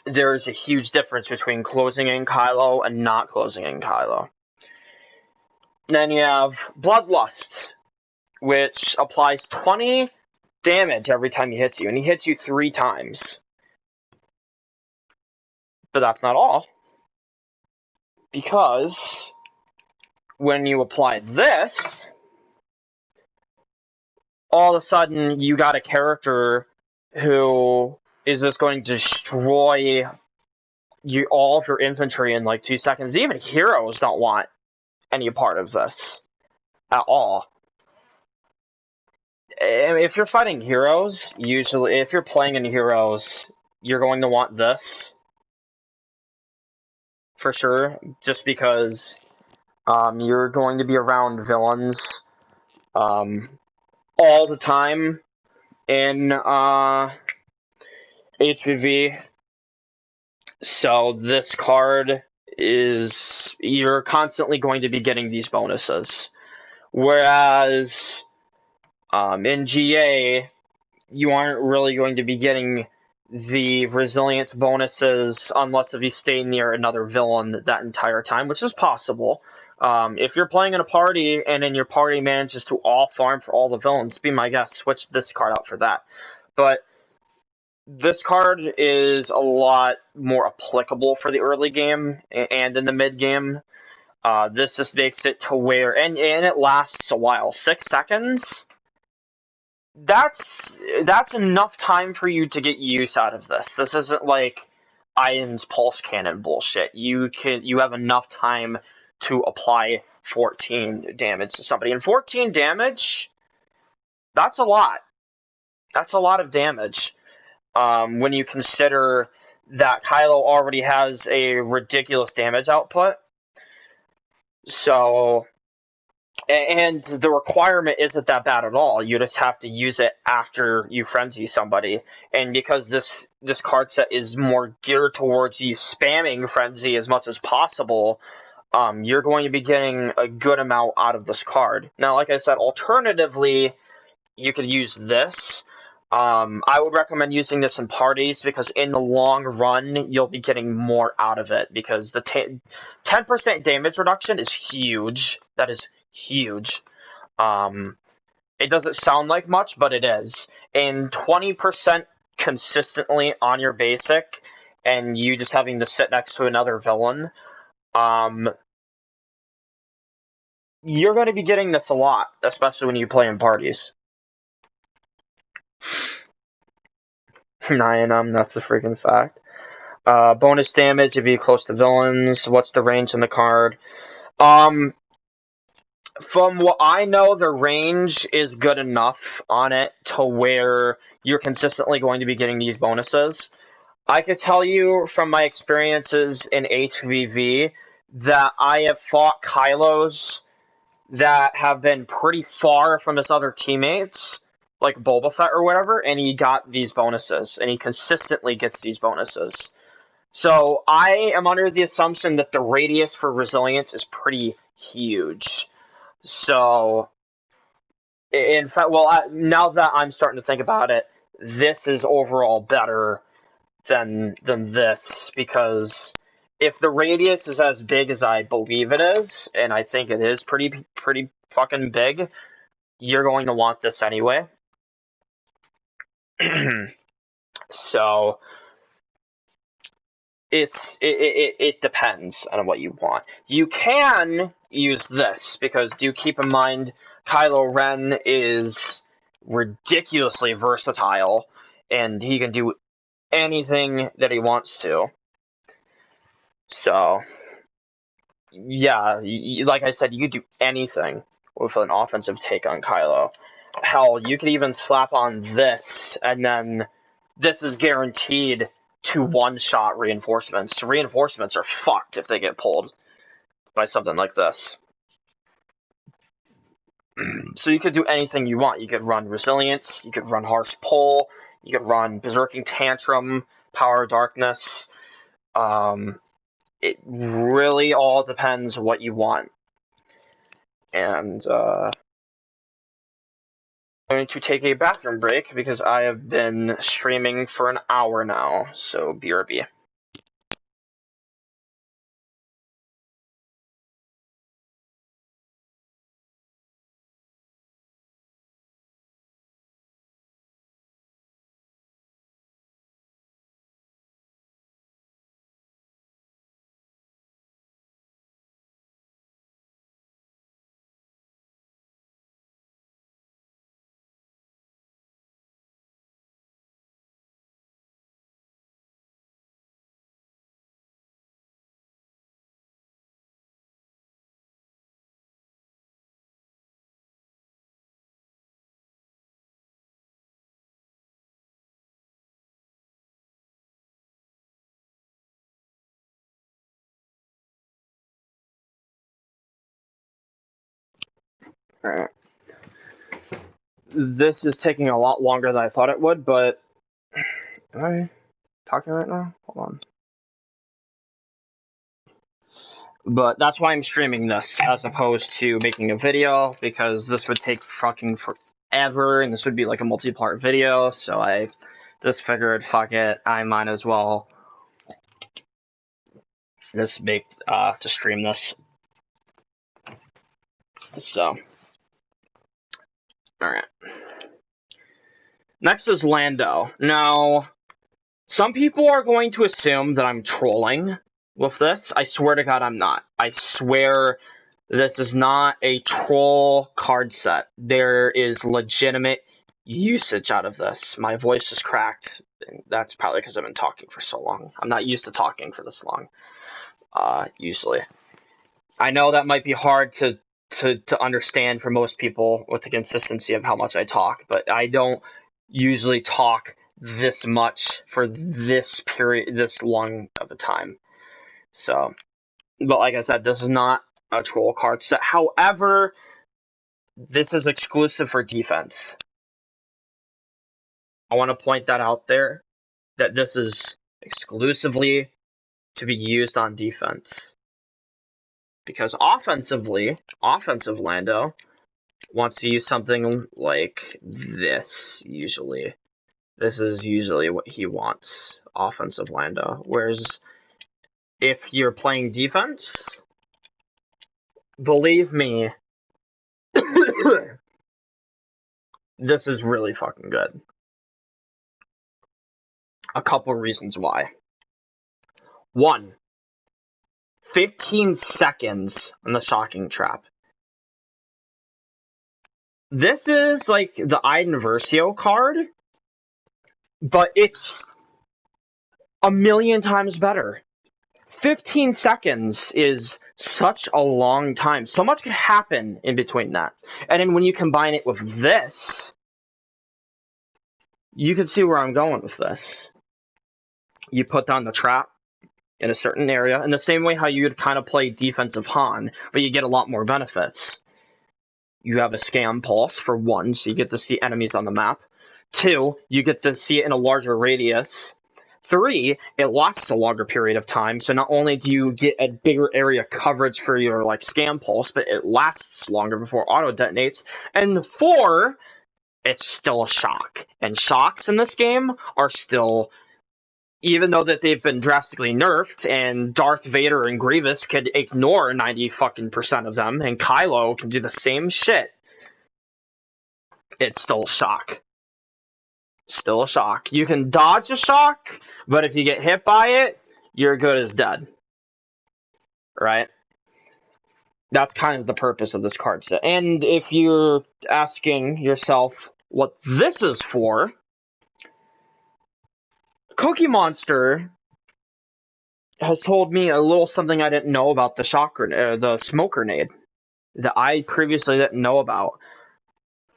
there's a huge difference between closing in Kylo and not closing in Kylo. Then you have Bloodlust, which applies 20 damage every time he hits you, and he hits you 3 times. But that's not all, because when you apply this, all of a sudden you got a character who is just going to destroy all of your infantry in like 2 seconds. Even heroes don't want any part of this at all. If you're fighting heroes, usually, if you're playing in heroes, you're going to want this for sure, just because you're going to be around villains all the time in HVV. So this card is, you're constantly going to be getting these bonuses. Whereas in GA, you aren't really going to be getting the resilience bonuses unless if you stay near another villain that entire time, which is possible. If you're playing in a party and in your party manages to all farm for all the villains, be my guest, switch this card out for that. But this card is a lot more applicable for the early game and in the mid game. This just makes it to where, and it lasts a while, 6 seconds. That's enough time for you to get use out of this. This isn't like Iron's pulse cannon bullshit. You have enough time to apply 14 damage to somebody. And 14 damage, that's a lot. That's a lot of damage. When you consider that Kylo already has a ridiculous damage output. So, and the requirement isn't that bad at all. You just have to use it after you frenzy somebody. And because this card set is more geared towards you spamming frenzy as much as possible, you're going to be getting a good amount out of this card. Now, like I said, alternatively, you could use this. I would recommend using this in parties because in the long run, you'll be getting more out of it because the 10% damage reduction is huge. That is huge. It doesn't sound like much, but it is. And 20% consistently on your basic, and you just having to sit next to another villain, you're going to be getting this a lot, especially when you play in parties. 9, that's a freaking fact. Bonus damage if you close to villains. What's the range in the card? From what I know, the range is good enough on it to where you're consistently going to be getting these bonuses. I could tell you from my experiences in HVV that I have fought Kylos that have been pretty far from his other teammates, like Boba Fett or whatever, and he got these bonuses, and he consistently gets these bonuses. So I am under the assumption that the radius for resilience is pretty huge. So, in fact, well, now that I'm starting to think about it, this is overall better than this, because if the radius is as big as I believe it is, and I think it is pretty fucking big, you're going to want this anyway. So it depends on what you want. You can use this because do keep in mind Kylo Ren is ridiculously versatile and he can do anything that he wants to. So yeah, like I said, you could do anything with an offensive take on Kylo. Hell, you could even slap on this and then this is guaranteed to one-shot reinforcements. Reinforcements are fucked if they get pulled by something like this. So you could do anything you want. You could run Resilience, you could run Harsh Pull, you could run Berserking Tantrum, Power of Darkness. It really all depends what you want. And I'm going to take a bathroom break because I have been streaming for an hour now, so BRB. Alright. This is taking a lot longer than I thought it would, but am I talking right now? Hold on. But that's why I'm streaming this, as opposed to making a video, because this would take fucking forever, and this would be like a multi-part video, so I just figured, fuck it, I might as well just make, to stream this. So. Alright. Next is Lando. Now, some people are going to assume that I'm trolling with this. I swear to God I'm not. I swear this is not a troll card set. There is legitimate usage out of this. My voice is cracked. And that's probably because I've been talking for so long. I'm not used to talking for this long, usually. I know that might be hard to understand for most people with the consistency of how much I talk, but I don't usually talk this much for this period, this long of a time. So, but like I said, this is not a troll card set. However, this is exclusive for defense. I want to point that out there, that this is exclusively to be used on defense. Because offensively, offensive Lando wants to use something like this, usually. This is usually what he wants, offensive Lando. Whereas, if you're playing defense, believe me, this is really fucking good. A couple reasons why. 1, 15 seconds on the shocking trap. This is like the Iden Versio card, but it's a million times better. 15 seconds is such a long time. So much could happen in between that. And then when you combine it with this, you can see where I'm going with this. You put down the trap in a certain area, in the same way how you would kind of play defensive Han, but you get a lot more benefits. You have a scam pulse, for 1, so you get to see enemies on the map. 2, you get to see it in a larger radius. 3, it lasts a longer period of time, so not only do you get a bigger area coverage for your like scam pulse, but it lasts longer before auto detonates. And 4, it's still a shock. And shocks in this game are still, even though that they've been drastically nerfed, and Darth Vader and Grievous could ignore 90% of them, and Kylo can do the same shit, it's still a shock. Still a shock. You can dodge a shock, but if you get hit by it, you're good as dead. Right? That's kind of the purpose of this card set. And if you're asking yourself what this is for, Cookie Monster has told me a little something I didn't know about the the smoke grenade that I previously didn't know about.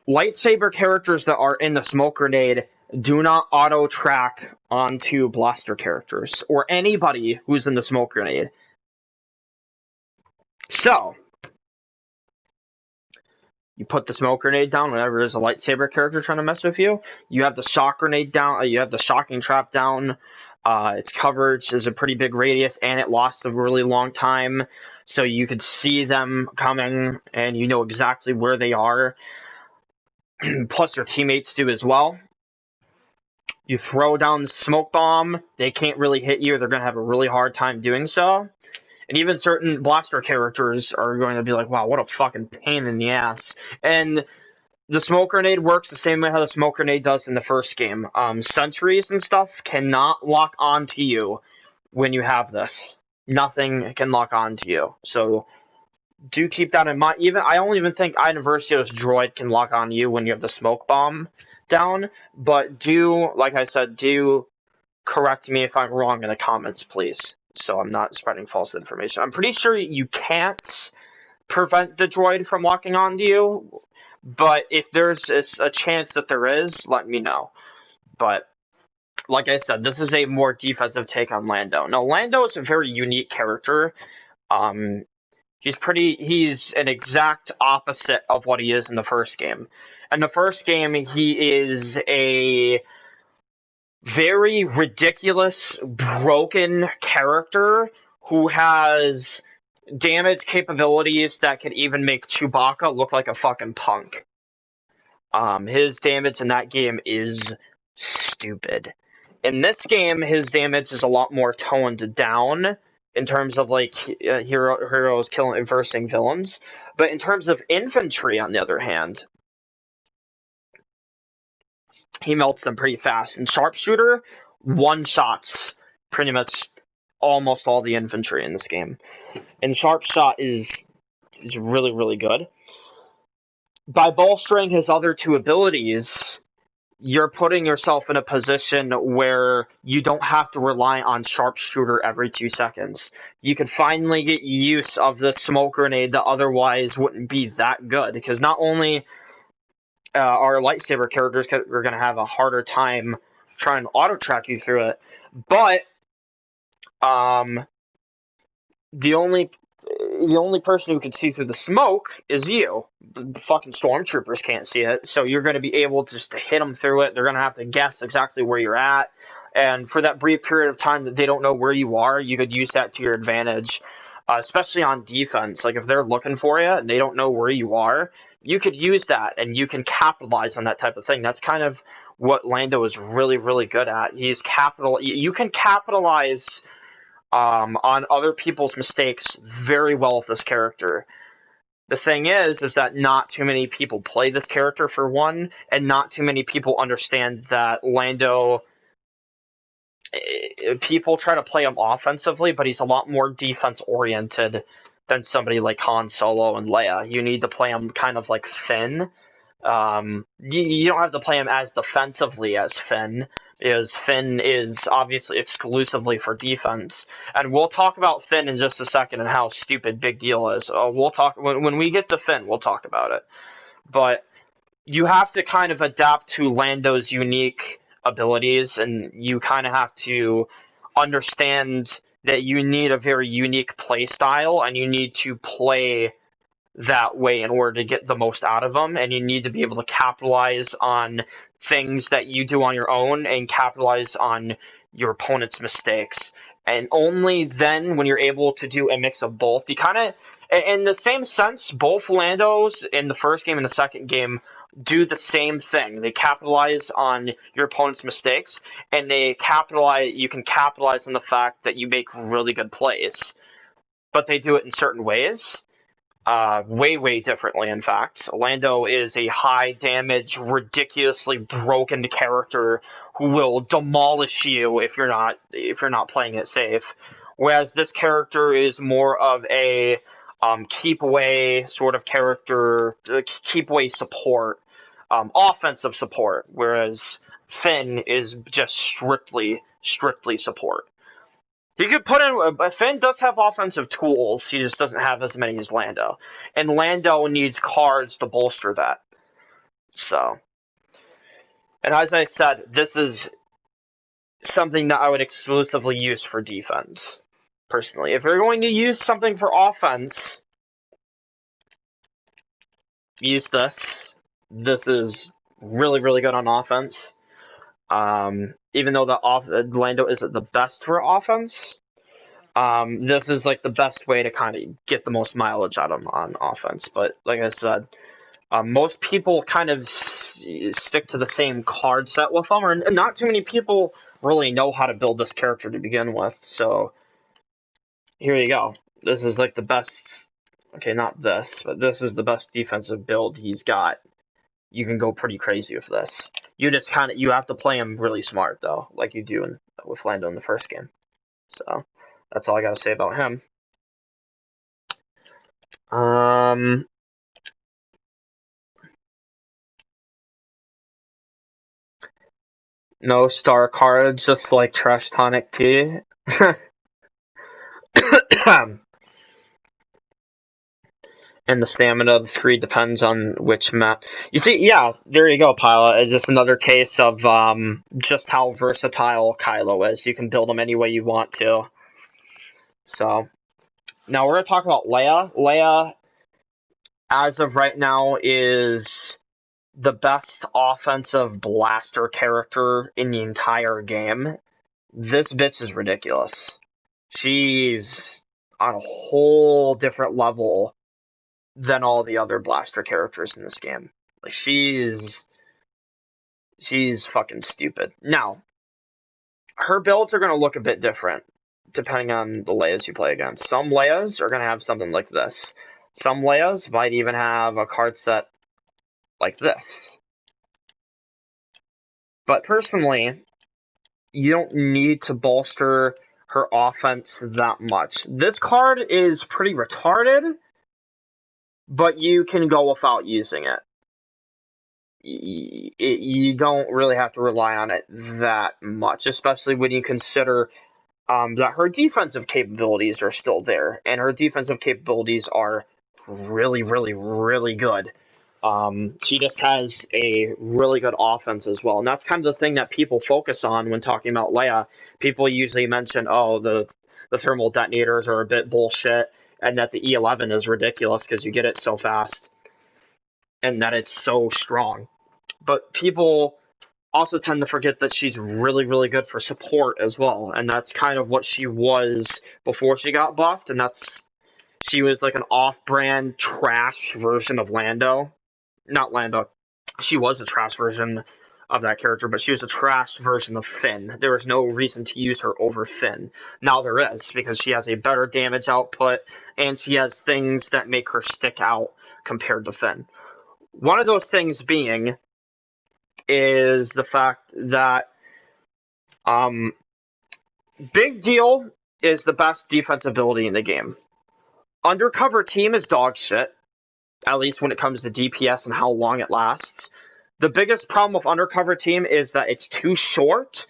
Lightsaber characters that are in the smoke grenade do not auto track onto blaster characters or anybody who's in the smoke grenade. So, you put the smoke grenade down whenever there's a lightsaber character trying to mess with you. You have the shock grenade down. You have the shocking trap down. Its coverage is a pretty big radius, and it lasts a really long time. So you could see them coming, and you know exactly where they are. Plus, your teammates do as well. You throw down the smoke bomb. They can't really hit you. They're going to have a really hard time doing so. And even certain blaster characters are going to be like, wow, what a fucking pain in the ass. And the smoke grenade works the same way how the smoke grenade does in the first game. Sentries and stuff cannot lock onto you when you have this. Nothing can lock onto you. So do keep that in mind. I don't even think Versio's droid can lock on you when you have the smoke bomb down. But like I said, do correct me if I'm wrong in the comments, please. So I'm not spreading false information. I'm pretty sure you can't prevent the droid from locking onto you, but if there's a chance that there is, let me know. But like I said, this is a more defensive take on Lando. Now, Lando is a very unique character. He's an exact opposite of what he is in the first game. In the first game, he is a very ridiculous, broken character who has damage capabilities that could even make Chewbacca look like a fucking punk. His damage in that game is stupid. In this game, his damage is a lot more toned down in terms of like heroes killing versing villains. But in terms of infantry, on the other hand, he melts them pretty fast. And sharpshooter one-shots pretty much almost all the infantry in this game. And sharp shot is really, really good. By bolstering his other two abilities, you're putting yourself in a position where you don't have to rely on sharpshooter every 2 seconds. You could finally get use of the smoke grenade that otherwise wouldn't be that good, because not only our lightsaber characters are going to have a harder time trying to auto-track you through it, but the only person who can see through the smoke is you. The fucking stormtroopers can't see it, so you're going to be able just to hit them through it. They're going to have to guess exactly where you're at, and for that brief period of time that they don't know where you are, you could use that to your advantage, especially on defense. Like, if they're looking for you and they don't know where you are, you could use that, and you can capitalize on that type of thing. That's kind of what Lando is really, really good at. You can capitalize on other people's mistakes very well with this character. The thing is that not too many people play this character, for one, and not too many people understand that Lando, people try to play him offensively, but he's a lot more defense-oriented than somebody like Han Solo and Leia. You need to play him kind of like Finn. You don't have to play him as defensively as Finn, because Finn is obviously exclusively for defense. And we'll talk about Finn in just a second and how stupid Big Deal is. We'll talk when we get to Finn, we'll talk about it. But you have to kind of adapt to Lando's unique abilities, and you kind of have to understand that you need a very unique play style, and you need to play that way in order to get the most out of them, and you need to be able to capitalize on things that you do on your own and capitalize on your opponent's mistakes. And only then, when you're able to do a mix of both, you kind of, in the same sense, both Landos in the first game and the second game do the same thing. They capitalize on your opponent's mistakes, and you can capitalize on the fact that you make really good plays. But they do it in certain ways. Way differently, in fact. Lando is a high-damage, ridiculously broken character who will demolish you if you're not playing it safe. Whereas this character is more of a keep away sort of character, keep away support, offensive support. Whereas Finn is just strictly support. He could put in, but Finn does have offensive tools, he just doesn't have as many as Lando. And Lando needs cards to bolster that. So. And as I said, this is something that I would exclusively use for defense, personally. If you're going to use something for offense, use this. This is really, really good on offense. Even though Lando isn't the best for offense, this is like the best way to kind of get the most mileage out of him on offense. But like I said, most people kind of stick to the same card set with them, or not too many people really know how to build this character to begin with. So here you go. This is like the best. Okay, not this, but this is the best defensive build he's got. You can go pretty crazy with this. You have to play him really smart though, like you do with Lando in the first game. So that's all I gotta say about him. No star cards, just like Trash Tonic T. And the stamina of the 3 depends on which map. You see, yeah, there you go, Pilot. It's just another case of just how versatile Kylo is. You can build him any way you want to. So, now we're going to talk about Leia. Leia, as of right now, is the best offensive blaster character in the entire game. This bitch is ridiculous. She's on a whole different level than all the other blaster characters in this game. Like, she's fucking stupid. Now, her builds are going to look a bit different depending on the Leias you play against. Some Leias are going to have something like this. Some Leias might even have a card set like this. But personally, you don't need to bolster her offense that much. This card is pretty retarded, but you can go without using it. You don't really have to rely on it that much, especially when you consider that her defensive capabilities are still there, and her defensive capabilities are really, really, really good. She just has a really good offense as well, and that's kind of the thing that people focus on when talking about Leia. People usually mention, oh, the thermal detonators are a bit bullshit, and that the E11 is ridiculous because you get it so fast, and that it's so strong. But people also tend to forget that she's really, really good for support as well, and that's kind of what she was before she got buffed, and she was like an off-brand trash version of Lando. Not Lando. She was a trash version of that character, but she was a trash version of Finn. There was no reason to use her over Finn. Now there is, because she has a better damage output, and she has things that make her stick out compared to Finn. One of those things being is the fact that Big Deal is the best defense ability in the game. Undercover Team is dog shit, at least when it comes to DPS and how long it lasts. The biggest problem with Undercover Team is that it's too short,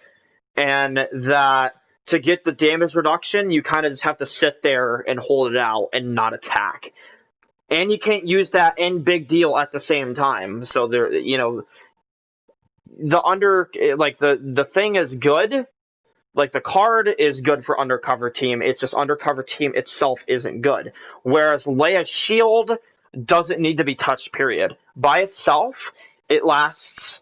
and that to get the damage reduction, you kind of just have to sit there and hold it out and not attack. And you can't use that and Big Deal at the same time. So there, the thing is good. Like, the card is good for Undercover Team, it's just Undercover Team itself isn't good. Whereas Leia's shield doesn't need to be touched, period. By itself, it lasts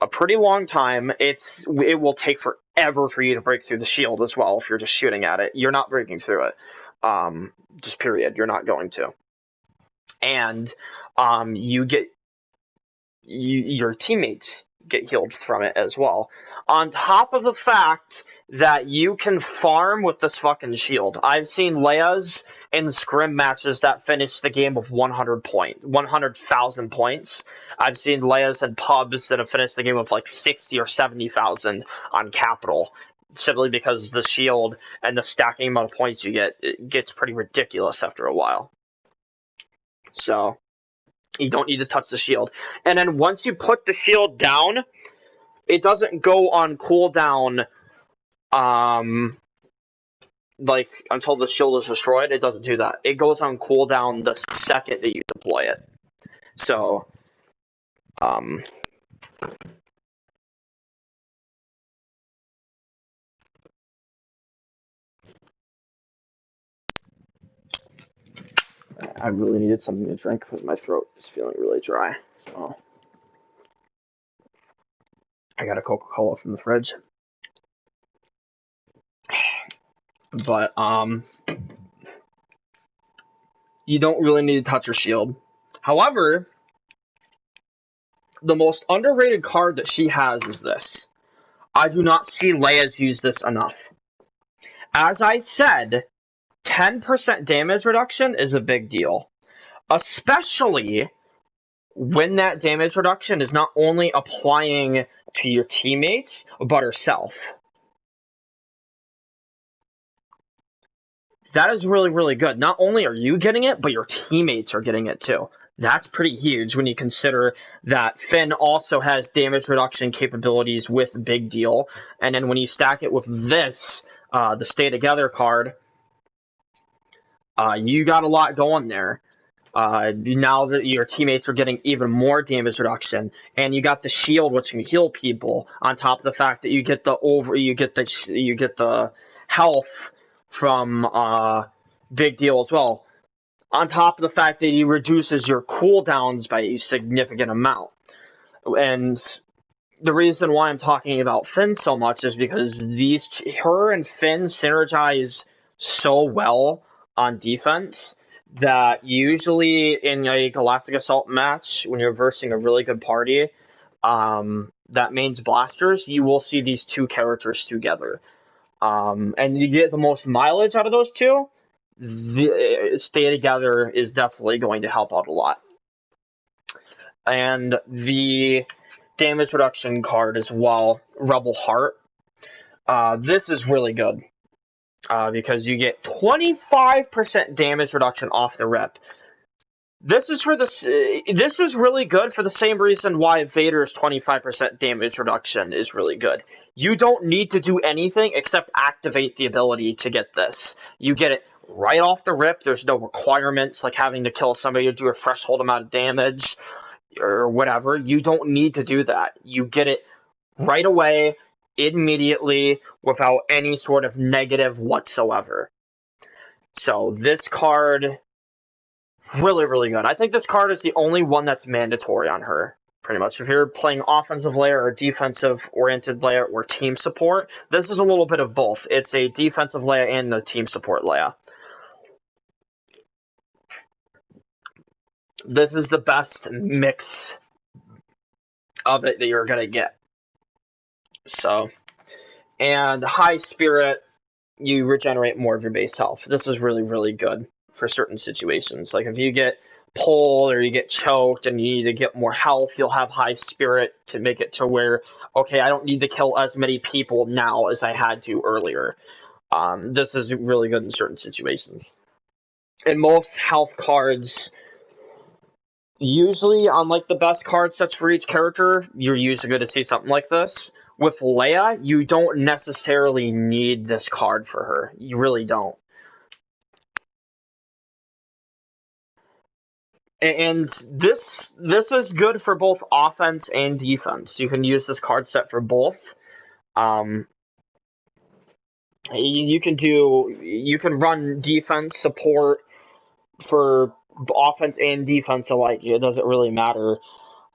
a pretty long time. It will take forever for you to break through the shield as well if you're just shooting at it. You're not breaking through it. Just period. You're not going to. And your teammates get healed from it as well. On top of the fact that you can farm with this fucking shield. I've seen Leia's in scrim matches that finish the game with 100,000 points. I've seen Leia's in pubs that have finished the game with like 60 or 70,000 on Capital. Simply because the shield and the stacking amount of points you get, it gets pretty ridiculous after a while. So you don't need to touch the shield. And then once you put the shield down, it doesn't go on cooldown, like, until the shield is destroyed. It doesn't do that. It goes on cooldown the second that you deploy it. So, I really needed something to drink because my throat is feeling really dry. So I got a Coca-Cola from the fridge. But you don't really need to touch her shield. However, the most underrated card that she has is this. I do not see Leia's use this enough. As I said, 10% damage reduction is a big deal. Especially when that damage reduction is not only applying to your teammates, but herself. That is really, really good. Not only are you getting it, but your teammates are getting it too. That's pretty huge when you consider that Finn also has damage reduction capabilities with Big Deal. And then when you stack it with this, the Stay Together card, you got a lot going there. Now that your teammates are getting even more damage reduction, and you got the shield, which can heal people, on top of the fact that you get the health from Big Deal as well. On top of the fact that he reduces your cooldowns by a significant amount. And the reason why I'm talking about Finn so much is because her and Finn synergize so well on defense that usually in a Galactic Assault match, when you're versing a really good party that mains blasters, you will see these two characters together. And you get the most mileage out of those two. Stay Together is definitely going to help out a lot. And the damage reduction card as well, Rebel Heart. This is really good because you get 25% damage reduction off the rip. This is really good for the same reason why Vader's 25% damage reduction is really good. You don't need to do anything except activate the ability to get this. You get it right off the rip. There's no requirements like having to kill somebody to do a threshold amount of damage or whatever. You don't need to do that. You get it right away, immediately, without any sort of negative whatsoever. So this card, really, really good. I think this card is the only one that's mandatory on her, pretty much. If you're playing offensive layer or defensive-oriented layer or team support, this is a little bit of both. It's a defensive layer and a team support layer. This is the best mix of it that you're going to get. So, and High Spirit, you regenerate more of your base health. This is really, really good for certain situations. Like if you get pulled or you get choked and you need to get more health, you'll have High Spirit to make it to where, okay, I don't need to kill as many people now as I had to earlier. This is really good in certain situations. And most health cards, usually on like the best card sets for each character, you're usually going to see something like this. With Leia, you don't necessarily need this card for her. You really don't. And this is good for both offense and defense. You can use this card set for both. You can run defense support for offense and defense alike. It doesn't really matter.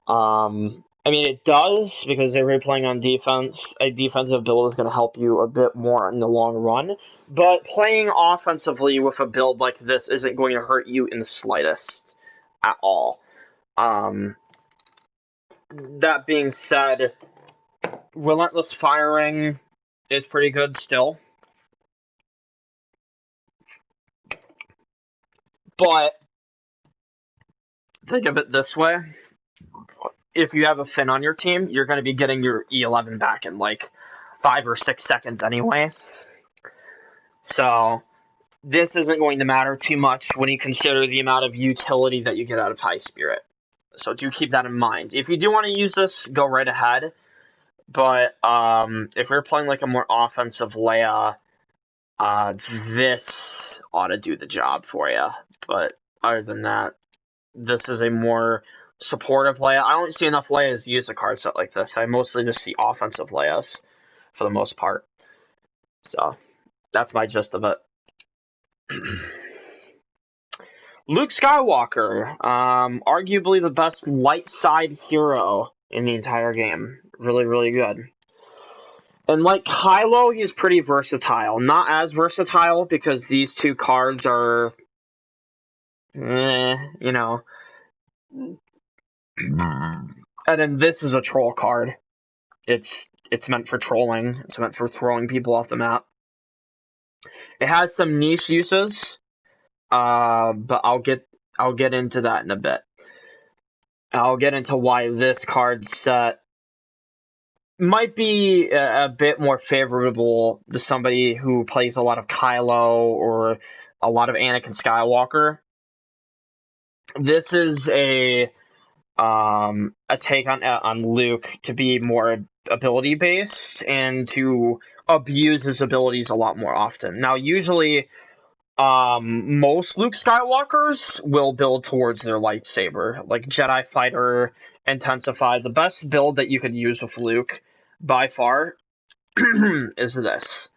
I mean, it does, because if you're playing on defense, a defensive build is going to help you a bit more in the long run. But playing offensively with a build like this isn't going to hurt you in the slightest at all. That being said, Relentless Firing is pretty good still. But think of it this way. If you have a Finn on your team, you're going to be getting your E11 back in like 5 or 6 seconds anyway. So this isn't going to matter too much when you consider the amount of utility that you get out of High Spirit. So do keep that in mind. If you do want to use this, go right ahead. But if you're playing like a more offensive Leia, this ought to do the job for you. But other than that, this is a more supportive Leia. I don't see enough Leias use a card set like this. I mostly just see offensive Leias for the most part. So that's my gist of it. Luke Skywalker, arguably the best light side hero in the entire game. Really, really good. And like Kylo, he's pretty versatile. Not as versatile because these two cards are, you know. And then this is a troll card. It's meant for trolling. It's meant for throwing people off the map. It has some niche uses, but I'll get into that in a bit. I'll get into why this card set might be a bit more favorable to somebody who plays a lot of Kylo or a lot of Anakin Skywalker. This is a take on Luke to be more ability based and to abuse his abilities a lot more often. Now, usually, most Luke Skywalkers will build towards their lightsaber, like Jedi Fighter, Intensify. The best build that you could use with Luke, by far, is this.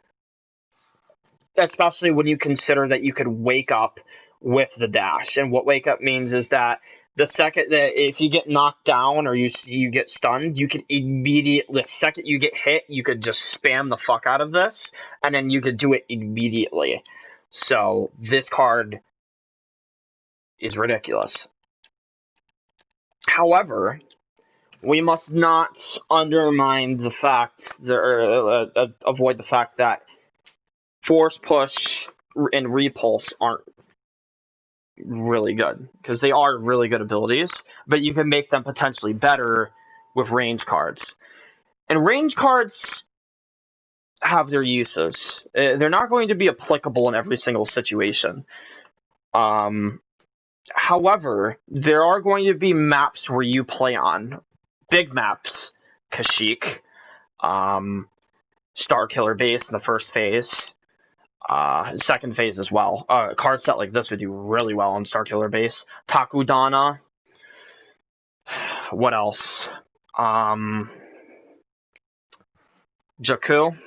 Especially when you consider that you could wake up with the dash. And what wake up means is that the second that if you get knocked down or you get stunned, you can immediately, the second you get hit, you could just spam the fuck out of this, and then you could do it immediately. So this card is ridiculous. However, we must not undermine the fact, or avoid the fact that Force Push and Repulse aren't really good, because they are really good abilities, but you can make them potentially better with range cards. And range cards have their uses. They're not going to be applicable in every single situation. However, there are going to be maps where you play on. Big maps. Kashyyyk. Starkiller Base in the first phase. Second phase as well. A card set like this would do really well on Starkiller Base. Takudana. What else? Jakku.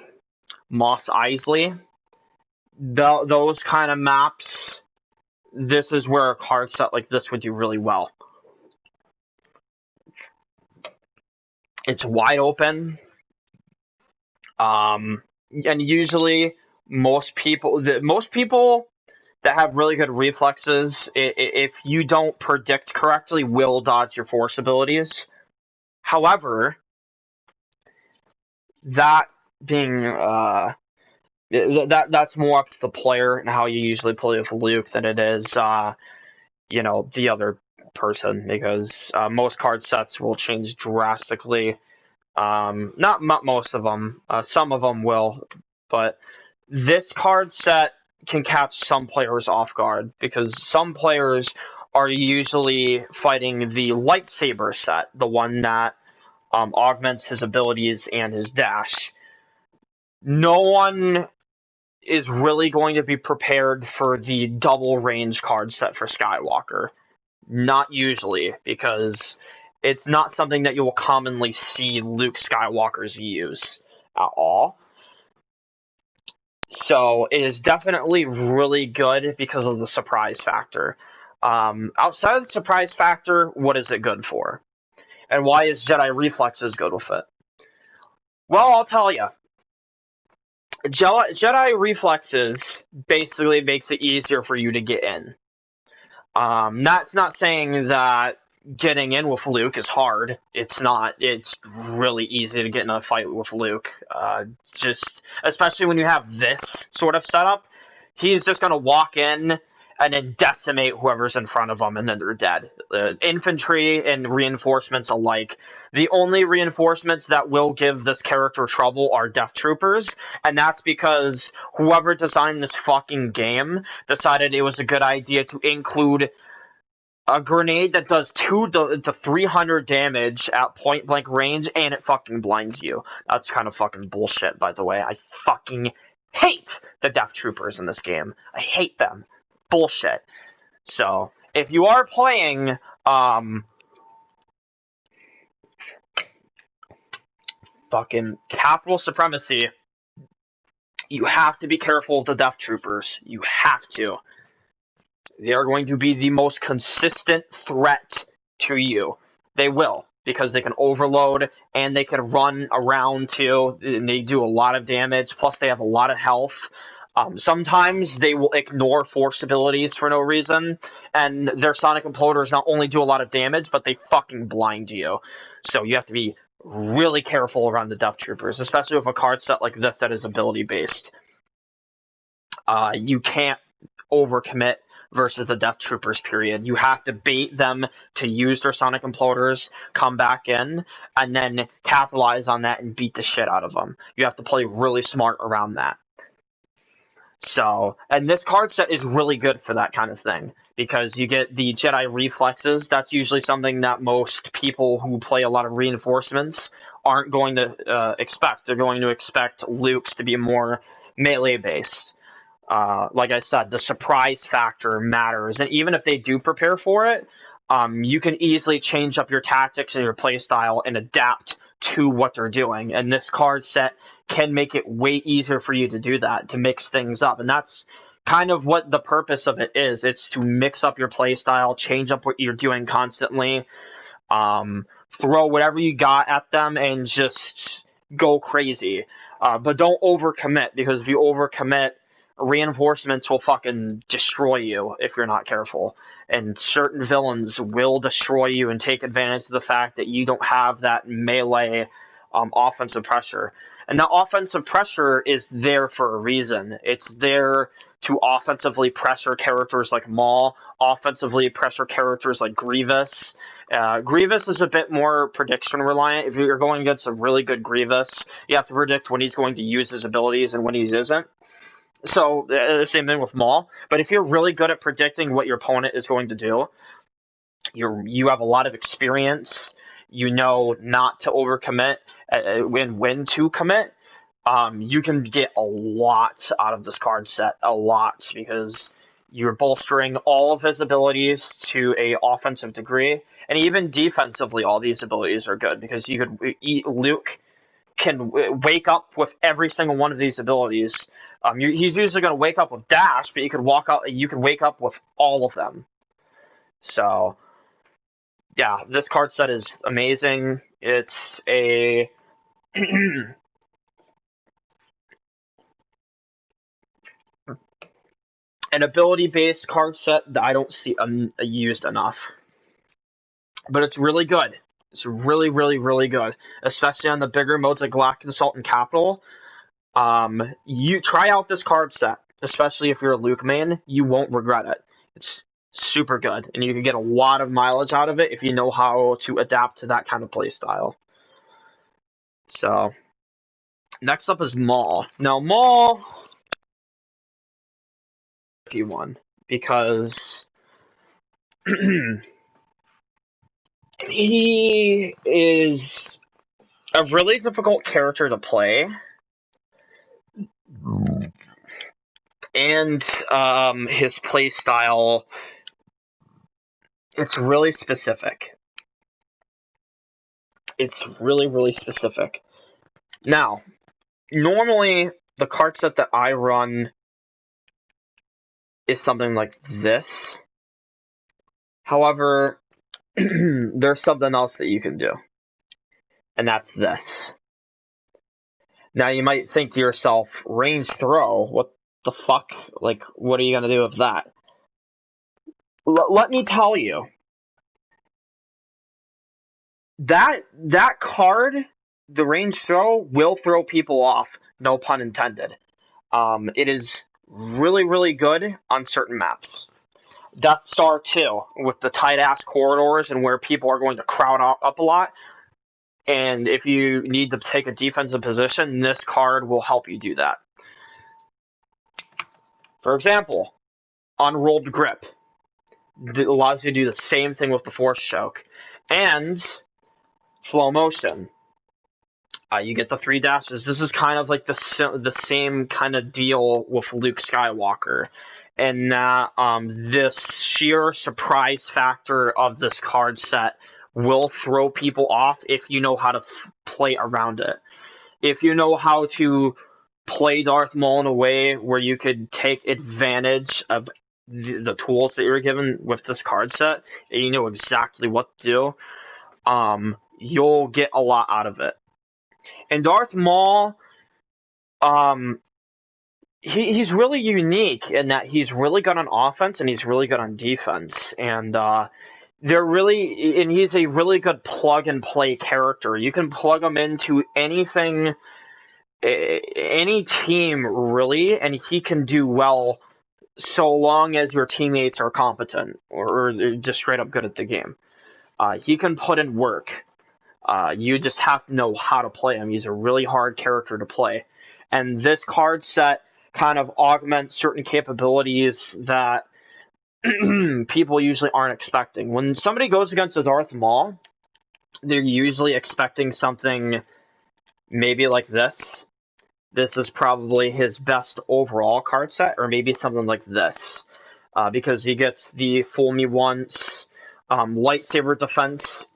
Mos Eisley. Those kind of maps, this is where a card set like this would do really well. It's wide open. And usually most people that have really good reflexes, if you don't predict correctly, will dodge your force abilities. However, that being that's more up to the player and how you usually play with Luke than it is the other person, because most card sets will change drastically. Not most of them. Some of them will, but this card set can catch some players off guard, because some players are usually fighting the lightsaber set, the one that augments his abilities and his dash. No one is really going to be prepared for the double range card set for Skywalker. Not usually, because it's not something that you will commonly see Luke Skywalkers use at all. So it is definitely really good because of the surprise factor. Outside of the surprise factor, what is it good for? And why is Jedi Reflexes good with it? Well, I'll tell you. Jedi Reflexes basically makes it easier for you to get in. That's not saying that getting in with Luke is hard. It's not. It's really easy to get in a fight with Luke. Just especially when you have this sort of setup, he's just gonna walk in and then decimate whoever's in front of them, and then they're dead. Infantry and reinforcements alike. The only reinforcements that will give this character trouble are Death Troopers, and that's because whoever designed this fucking game decided it was a good idea to include a grenade that does 200 to 300 damage at point blank range, and it fucking blinds you. That's kind of fucking bullshit, by the way. I fucking hate the Death Troopers in this game. I hate them. Bullshit. So, if you are playing, fucking Capital Supremacy, you have to be careful of the Death Troopers. You have to. They are going to be the most consistent threat to you. They will, because they can overload and they can run around too, and they do a lot of damage, plus they have a lot of health. Sometimes they will ignore force abilities for no reason, and their sonic imploders not only do a lot of damage, but they fucking blind you. So you have to be really careful around the Death Troopers, especially with a card set like this that is ability based. You can't overcommit versus the Death Troopers, period. You have to bait them to use their sonic imploders, come back in, and then capitalize on that and beat the shit out of them. You have to play really smart around that. So, and this card set is really good for that kind of thing, because you get the Jedi reflexes. That's usually something that most people who play a lot of reinforcements aren't going to expect. They're going to expect Luke's to be more melee based. Like I said, the surprise factor matters, and even if they do prepare for it, you can easily change up your tactics and your playstyle and adapt to what they're doing. And this card set can make it way easier for you to do that, to mix things up. And that's kind of what the purpose of it is. It's to mix up your playstyle, change up what you're doing constantly, throw whatever you got at them, and just go crazy. But don't overcommit, because if you overcommit, reinforcements will fucking destroy you if you're not careful. And certain villains will destroy you and take advantage of the fact that you don't have that melee offensive pressure. And that offensive pressure is there for a reason. It's there to offensively pressure characters like Maul, offensively pressure characters like Grievous. Grievous is a bit more prediction reliant. If you're going against a really good Grievous, you have to predict when he's going to use his abilities and when he isn't. So, the same thing with Maul. But if you're really good at predicting what your opponent is going to do, you have a lot of experience, you know not to overcommit and when to commit, you can get a lot out of this card set. A lot, because you're bolstering all of his abilities to a offensive degree, and even defensively all these abilities are good, because you could Luke can wake up with every single one of these abilities. He's usually going to wake up with dash, but you can wake up with all of them. So, yeah, this card set is amazing. It's a an ability-based card set that I don't see used enough, but it's really good. It's really, really, really good, especially on the bigger modes like Galactic Assault and Capital. You try out this card set, especially if you're a Luke main. You won't regret it. It's super good, and you can get a lot of mileage out of it if you know how to adapt to that kind of playstyle. So, next up is Maul. Now, Maul, tricky one, because he is a really difficult character to play. And his playstyle, it's really specific. It's really, really specific. Now, normally, the card set that I run is something like this. However, there's something else that you can do. And that's this. Now, you might think to yourself, range throw, what the fuck? Like, what are you going to do with that? Let me tell you. That card, the range throw, will throw people off. No pun intended. It is really, really good on certain maps. Death Star 2, with the tight-ass corridors and where people are going to crowd up a lot. And if you need to take a defensive position, this card will help you do that. For example, Unrolled Grip. It allows you to do the same thing with the Force Choke. And Flow Motion. You get the 3 dashes. This is kind of like the same kind of deal with Luke Skywalker. And that this sheer surprise factor of this card set will throw people off if you know how to play around it. If you know how to play Darth Maul in a way where you could take advantage of the tools that you're given with this card set, and you know exactly what to do, you'll get a lot out of it. And Darth Maul, um, he's really unique in that he's really good on offense and he's really good on defense. And he's a really good plug and play character. You can plug him into anything, any team really, and he can do well so long as your teammates are competent or just straight up good at the game. He can put in work. You just have to know how to play him. He's a really hard character to play. And this card set kind of augments certain capabilities that people usually aren't expecting. When somebody goes against a Darth Maul, they're usually expecting something maybe like this. This is probably his best overall card set, or maybe something like this. Because he gets the Fool Me Once lightsaber defense.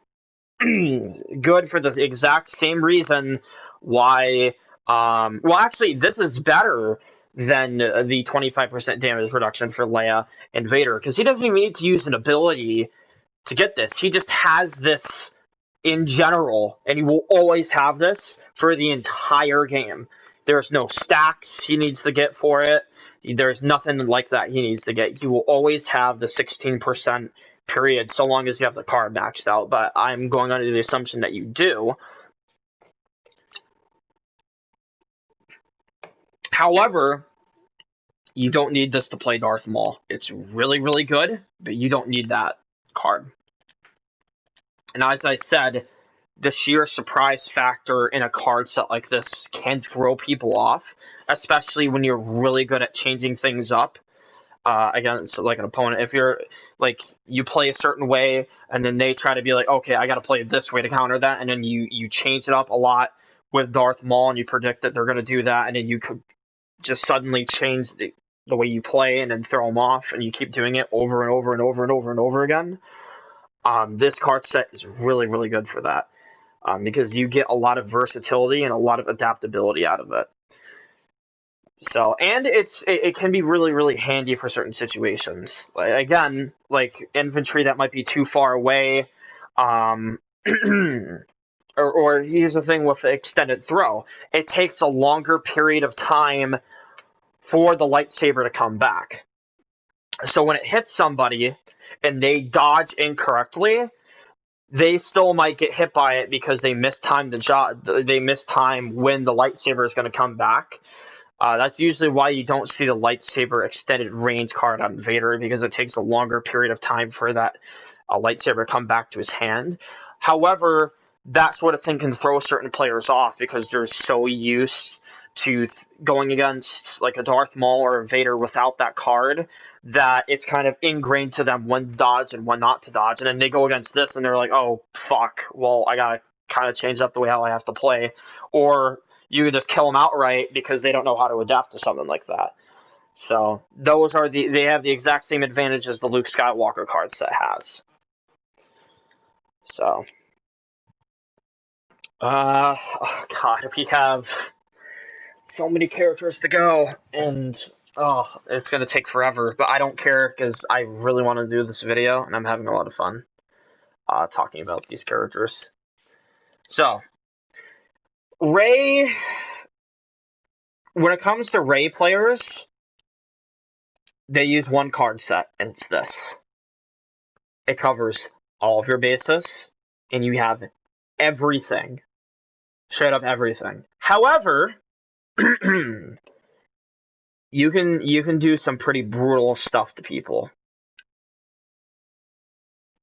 Good for the exact same reason why. Well, actually, this is better than the 25% damage reduction for Leia and Vader, because he doesn't even need to use an ability to get this. He just has this in general, and he will always have this for the entire game. There's no stacks he needs to get for it. There's nothing like that he needs to get. He will always have the 16% period, so long as you have the card maxed out. But I'm going under the assumption that you do. However, you don't need this to play Darth Maul. It's really, really good, but you don't need that card. And as I said, the sheer surprise factor in a card set like this can throw people off, especially when you're really good at changing things up against like an opponent. If you're like, you play a certain way and then they try to be like, okay, I got to play this way to counter that, and then you change it up a lot with Darth Maul and you predict that they're going to do that, and then you could just suddenly change the way you play and then throw them off, and you keep doing it over and over and over and over and over again. This card set is really, really good for that. Because you get a lot of versatility and a lot of adaptability out of it. So, and it can be really, really handy for certain situations. Again, like infantry that might be too far away, or here's the thing with extended throw. It takes a longer period of time for the lightsaber to come back. So when it hits somebody and they dodge incorrectly, they still might get hit by it because they mistimed the shot. They mistime when the lightsaber is going to come back. That's usually why you don't see the lightsaber extended range card on Vader, because it takes a longer period of time for that lightsaber to come back to his hand. However, that sort of thing can throw certain players off because they're so used to going against like a Darth Maul or a Vader without that card that it's kind of ingrained to them when to dodge and when not to dodge. And then they go against this and they're like, oh, fuck, well, I gotta kind of change up the way how I have to play. Or you just kill them outright because they don't know how to adapt to something like that. So those are they have the exact same advantages the Luke Skywalker card set has. So, oh God, we have so many characters to go, and it's gonna take forever. But I don't care because I really want to do this video, and I'm having a lot of fun talking about these characters. So, Rey, when it comes to Rey players, they use one card set, and it's this. It covers all of your bases, and you have everything. Straight up everything. However, you can do some pretty brutal stuff to people.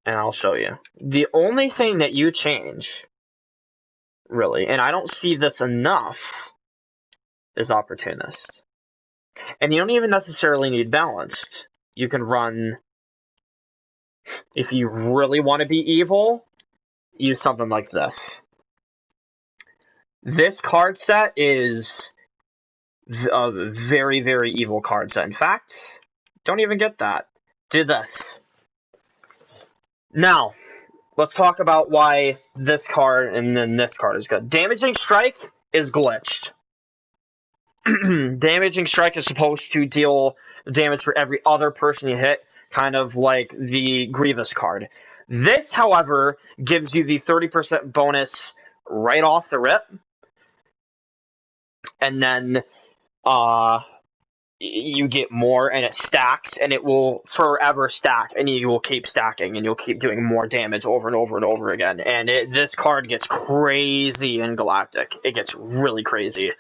And I'll show you. The only thing that you change, really, and I don't see this enough, is Opportunist. And you don't even necessarily need Balanced. You can run, if you really want to be evil, use something like this. This card set is a very, very evil card set. In fact, don't even get that. Do this. Now, let's talk about why this card and then this card is good. Damaging Strike is glitched. Damaging Strike is supposed to deal damage for every other person you hit, kind of like the Grievous card. This, however, gives you the 30% bonus right off the rip, and then you get more, and it stacks, and it will forever stack, and you will keep stacking, and you'll keep doing more damage over and over and over again. And this card gets crazy in Galactic. It gets really crazy.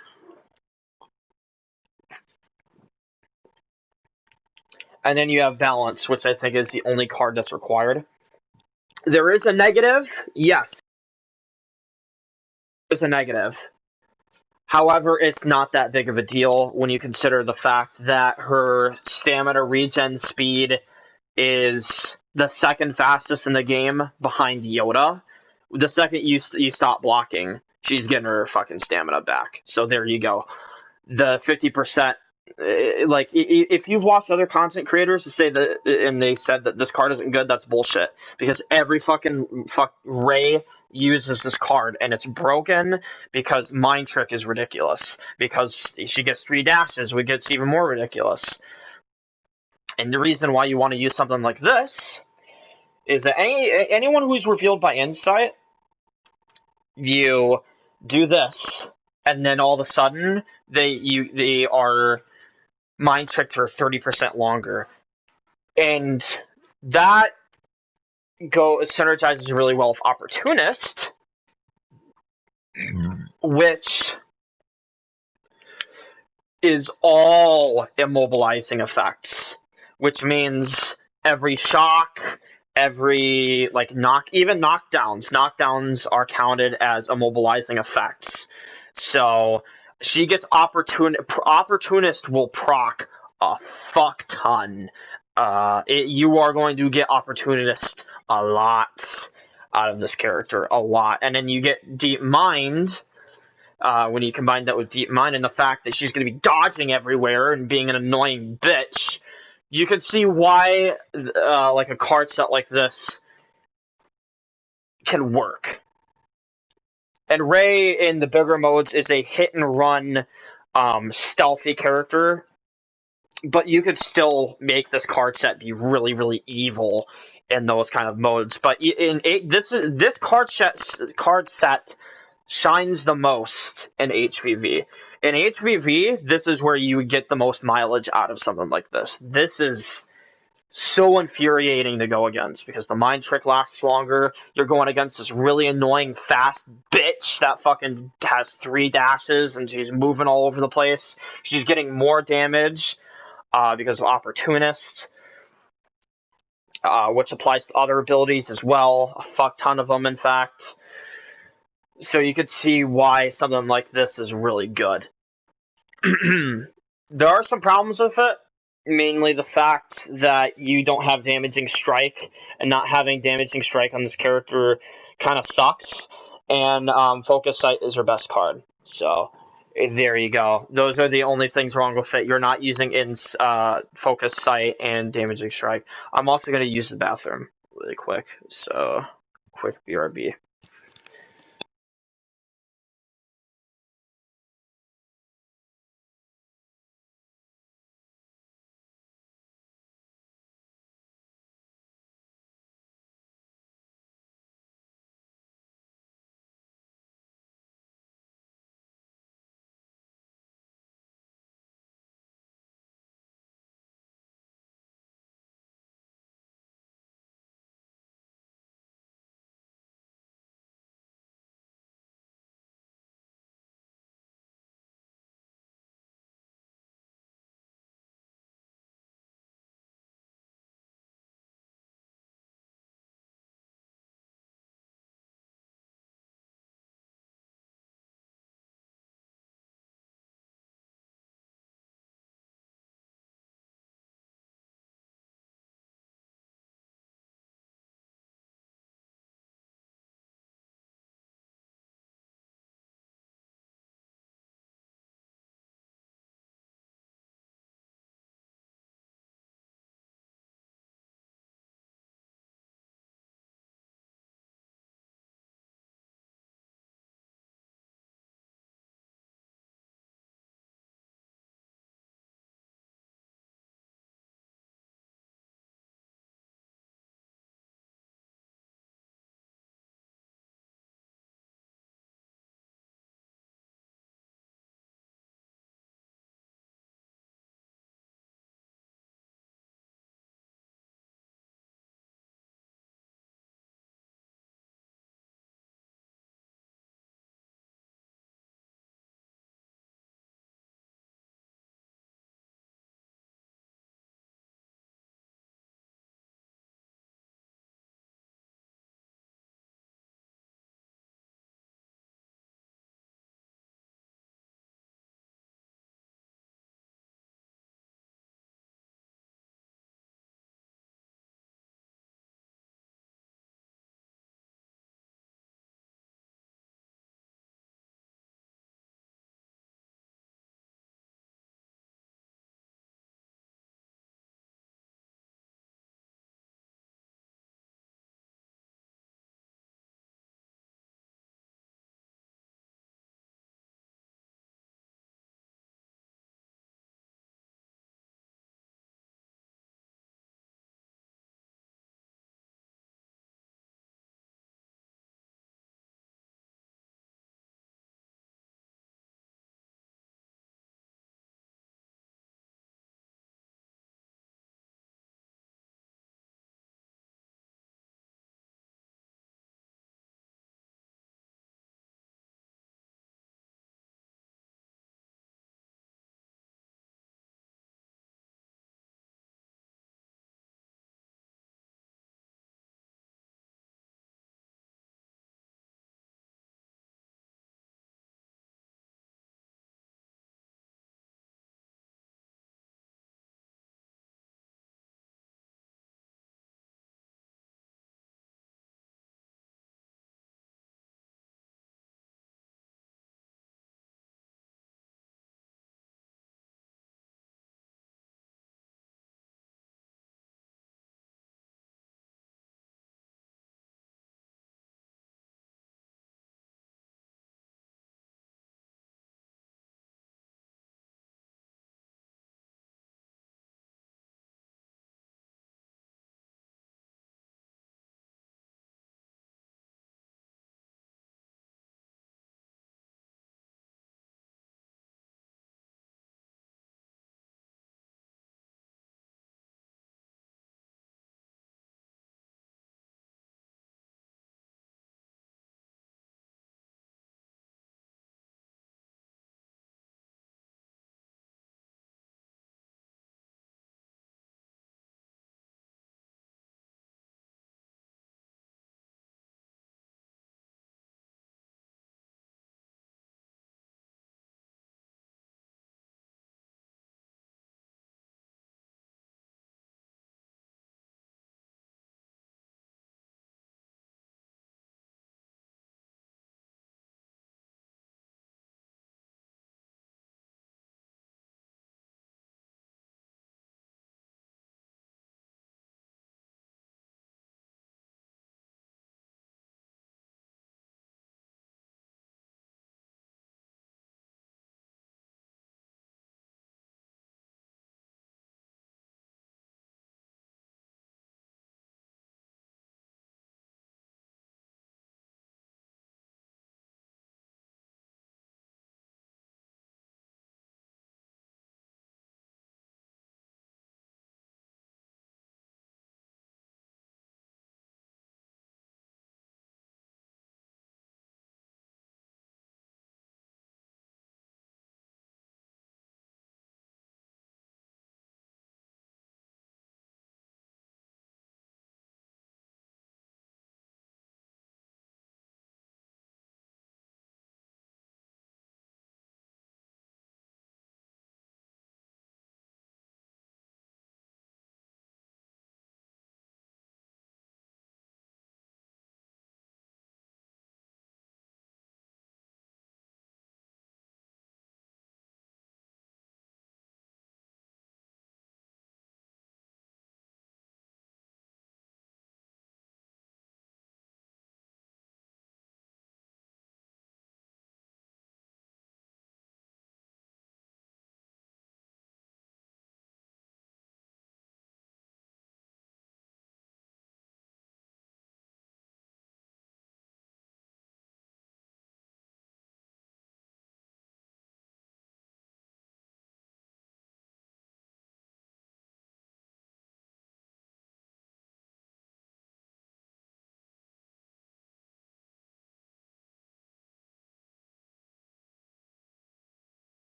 And then you have Balance, which I think is the only card that's required. There is a negative, yes. There's a negative. However, it's not that big of a deal when you consider the fact that her stamina regen speed is the second fastest in the game behind Yoda. The second you stop blocking, she's getting her fucking stamina back. So there you go. The 50%, like, if you've watched other content creators to say that, and they said that this card isn't good, that's bullshit. Because every Ray uses this card, and it's broken because Mind Trick is ridiculous. Because she gets 3 dashes, which gets even more ridiculous. And the reason why you want to use something like this is that anyone who's revealed by Insight, you do this, and then all of a sudden they are mind tricked for 30% longer, and that synergizes really well with Opportunist, which is all immobilizing effects, which means every shock, every even knockdowns are counted as immobilizing effects. So she gets Opportunist will proc a fuck ton. You are going to get Opportunist a lot out of this character, a lot. And then you get Deep Mind, when you combine that with Deep Mind and the fact that she's going to be dodging everywhere and being an annoying bitch, you can see why like a card set like this can work. And Rey in the bigger modes is a hit and run stealthy character, but you could still make this card set be really, really evil in those kind of modes. But this card set shines the most in HVV. In HVV, this is where you would get the most mileage out of something like this. This is so infuriating to go against because the mind trick lasts longer. You're going against this really annoying fast bitch that fucking has 3 dashes and she's moving all over the place. She's getting more damage because of Opportunist, which applies to other abilities as well. A fuck ton of them, in fact. So you could see why something like this is really good. There are some problems with it. Mainly the fact that you don't have Damaging Strike, and not having Damaging Strike on this character kind of sucks. And Focus Sight is her best card. So there you go. Those are the only things wrong with it. You're not using Focus Sight and Damaging Strike. I'm also going to use the bathroom really quick. So, quick BRB.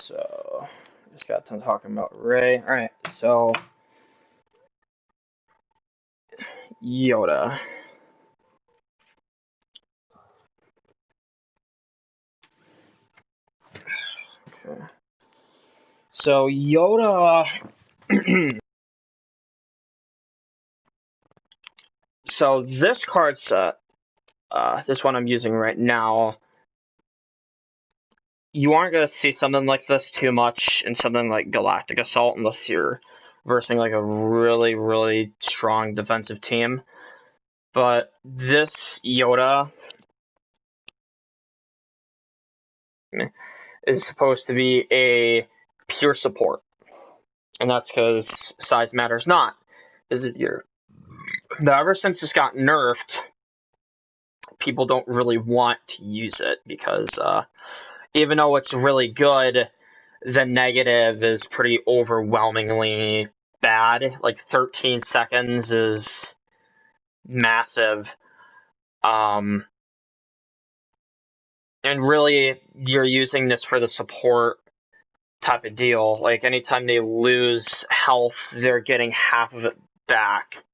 so just got done talking about Ray. Alright, so Yoda. Okay. So Yoda so this card set, this one I'm using right now, you aren't going to see something like this too much in something like Galactic Assault unless you're versing like a really, really strong defensive team. But this Yoda is supposed to be a pure support. And that's because size matters not. Is it your ever since this got nerfed, people don't really want to use it because even though it's really good, the negative is pretty overwhelmingly bad. Like 13 seconds is massive. And really, you're using this for the support type of deal. Like anytime they lose health, they're getting half of it back.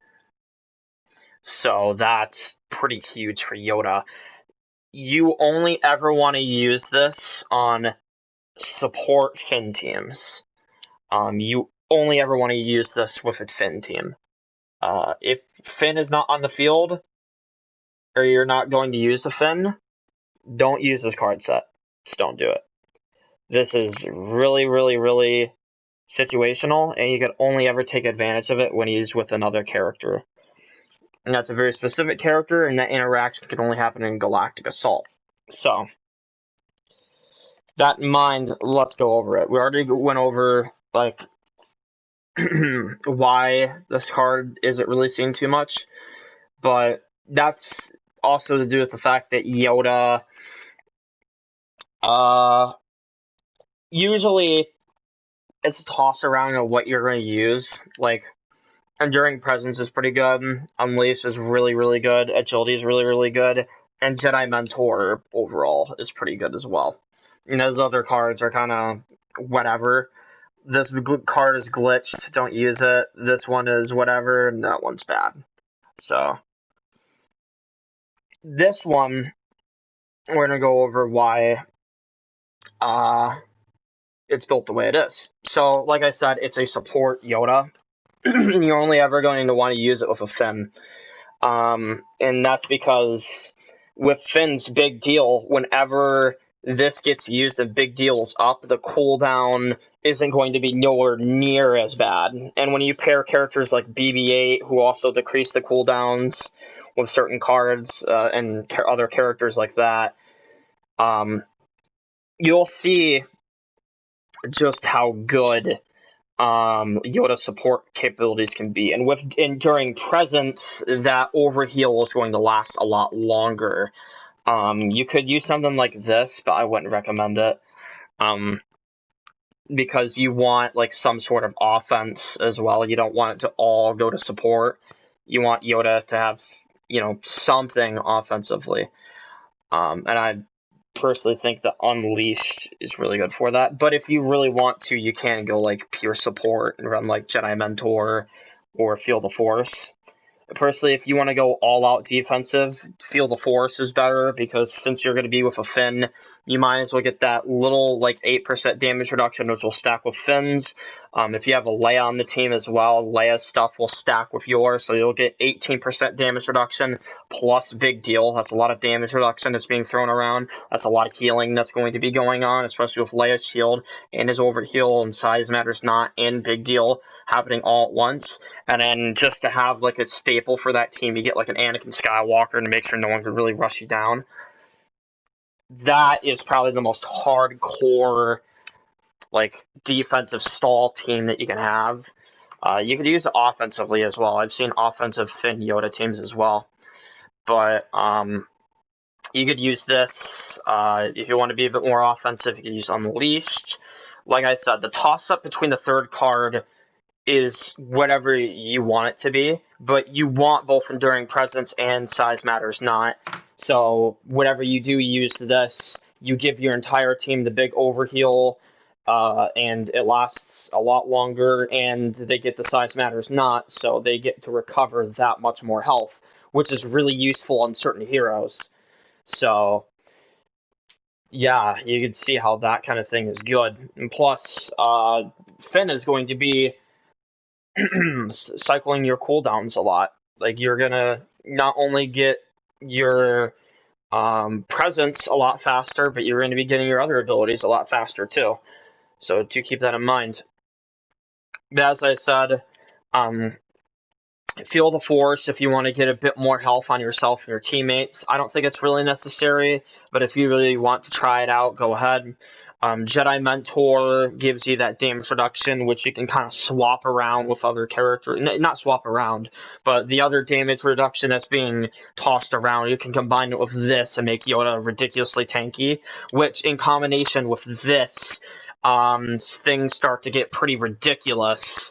So that's pretty huge for Yoda. You only ever want to use this on support Finn teams. You only ever want to use this with a Finn team. If Finn is not on the field, or you're not going to use the Finn, don't use this card set. Just don't do it. This is really, really, really situational, and you can only ever take advantage of it when he's with another character. And that's a very specific character, and that interaction can only happen in Galactic Assault. So, that in mind, let's go over it. We already went over, like, why this card isn't really seen too much, but that's also to do with the fact that Yoda, usually it's a toss around of what you're going to use. Like, Enduring Presence is pretty good, Unleash is really, really good, Agility is really, really good, and Jedi Mentor overall is pretty good as well. And those other cards are kind of whatever. This card is glitched, don't use it. This one is whatever, and that one's bad. So, this one, we're going to go over why it's built the way it is. So, like I said, it's a support Yoda. You're only ever going to want to use it with a Finn. And that's because with Finn's Big Deal, whenever this gets used and Big Deal's up, the cooldown isn't going to be nowhere near as bad. And when you pair characters like BB-8, who also decrease the cooldowns with certain cards, and other characters like that, you'll see just how good Yoda support capabilities can be. And with Enduring Presence, that overheal is going to last a lot longer. You could use something like this, but I wouldn't recommend it. Because you want like some sort of offense as well. You don't want it to all go to support. You want Yoda to have, something offensively. And I personally think that Unleashed is really good for that. But if you really want to, you can go like pure support and run like Jedi Mentor or Feel the Force. Personally, if you want to go all out defensive, Feel the Force is better because since you're going to be with a Finn, you might as well get that little like 8% damage reduction, which will stack with Finn's. If you have a Leia on the team as well, Leia's stuff will stack with yours, so you'll get 18% damage reduction plus Big Deal. That's a lot of damage reduction that's being thrown around. That's a lot of healing that's going to be going on, especially with Leia's shield and his overheal and Size Matters Not and Big Deal happening all at once. And then just to have like a staple for that team, you get like an Anakin Skywalker to make sure no one can really rush you down. That is probably the most hardcore like defensive stall team that you can have. You could use it offensively as well. I've seen offensive Finn Yoda teams as well. But you could use this if you want to be a bit more offensive. You could use Unleashed. Like I said, the toss-up between the third card is whatever you want it to be, but you want both Enduring Presence and Size Matters Not. So whatever you do use this, you give your entire team the big overheal, and it lasts a lot longer, and they get the size matters not, so they get to recover that much more health, which is really useful on certain heroes. So, yeah, you can see how that kind of thing is good. And plus, Finn is going to be cycling your cooldowns a lot. Like, you're gonna not only get your presence a lot faster, but you're going to be getting your other abilities a lot faster too. So do keep that in mind. But as I said, um, feel the Force if you want to get a bit more health on yourself and your teammates. I don't think it's really necessary, but if you really want to try it out, go ahead. Jedi Mentor gives you that damage reduction, which you can kind of swap around with other characters. Not swap around, but the other damage reduction that's being tossed around, you can combine it with this and make Yoda ridiculously tanky, which in combination with this, things start to get pretty ridiculous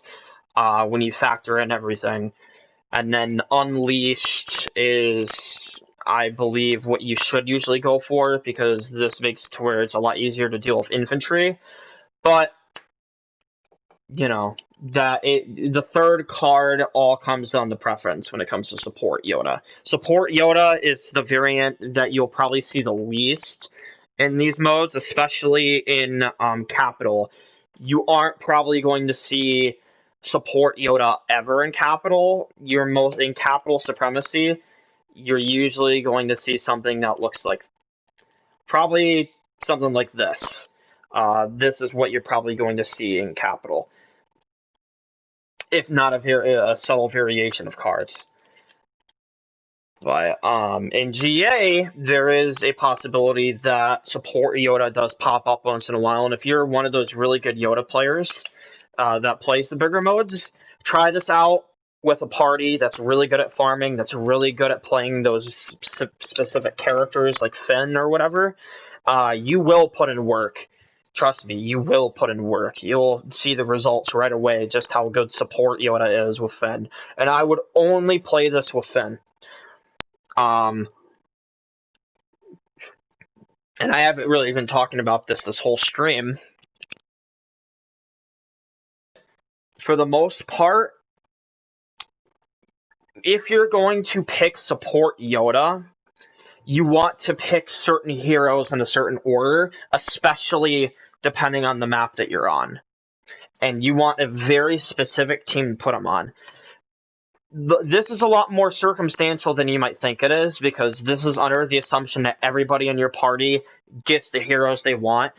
when you factor in everything. And then Unleashed is, I believe, what you should usually go for, because this makes it to where it's a lot easier to deal with infantry. But, you know, the third card all comes down to preference when it comes to Support Yoda. Support Yoda is the variant that you'll probably see the least in these modes, especially in Capital. You aren't probably going to see Support Yoda ever in Capital. You're most in Capital Supremacy. You're usually going to see something that looks like probably something like this. This is what you're probably going to see in Capital, if not a subtle variation of cards. But in GA, there is a possibility that Support Yoda does pop up once in a while, and if you're one of those really good Yoda players that plays the bigger modes, try this out with a party that's really good at farming, that's really good at playing those specific characters like Finn or whatever. You will put in work. Trust me, you will put in work. You'll see the results right away, just how good Support Yoda is with Finn. And I would only play this with Finn. And I haven't really been talking about this whole stream. For the most part, if you're going to pick Support Yoda, you want to pick certain heroes in a certain order, especially depending on the map that you're on. And you want a very specific team to put them on. This is a lot more circumstantial than you might think it is, because this is under the assumption that everybody in your party gets the heroes they want.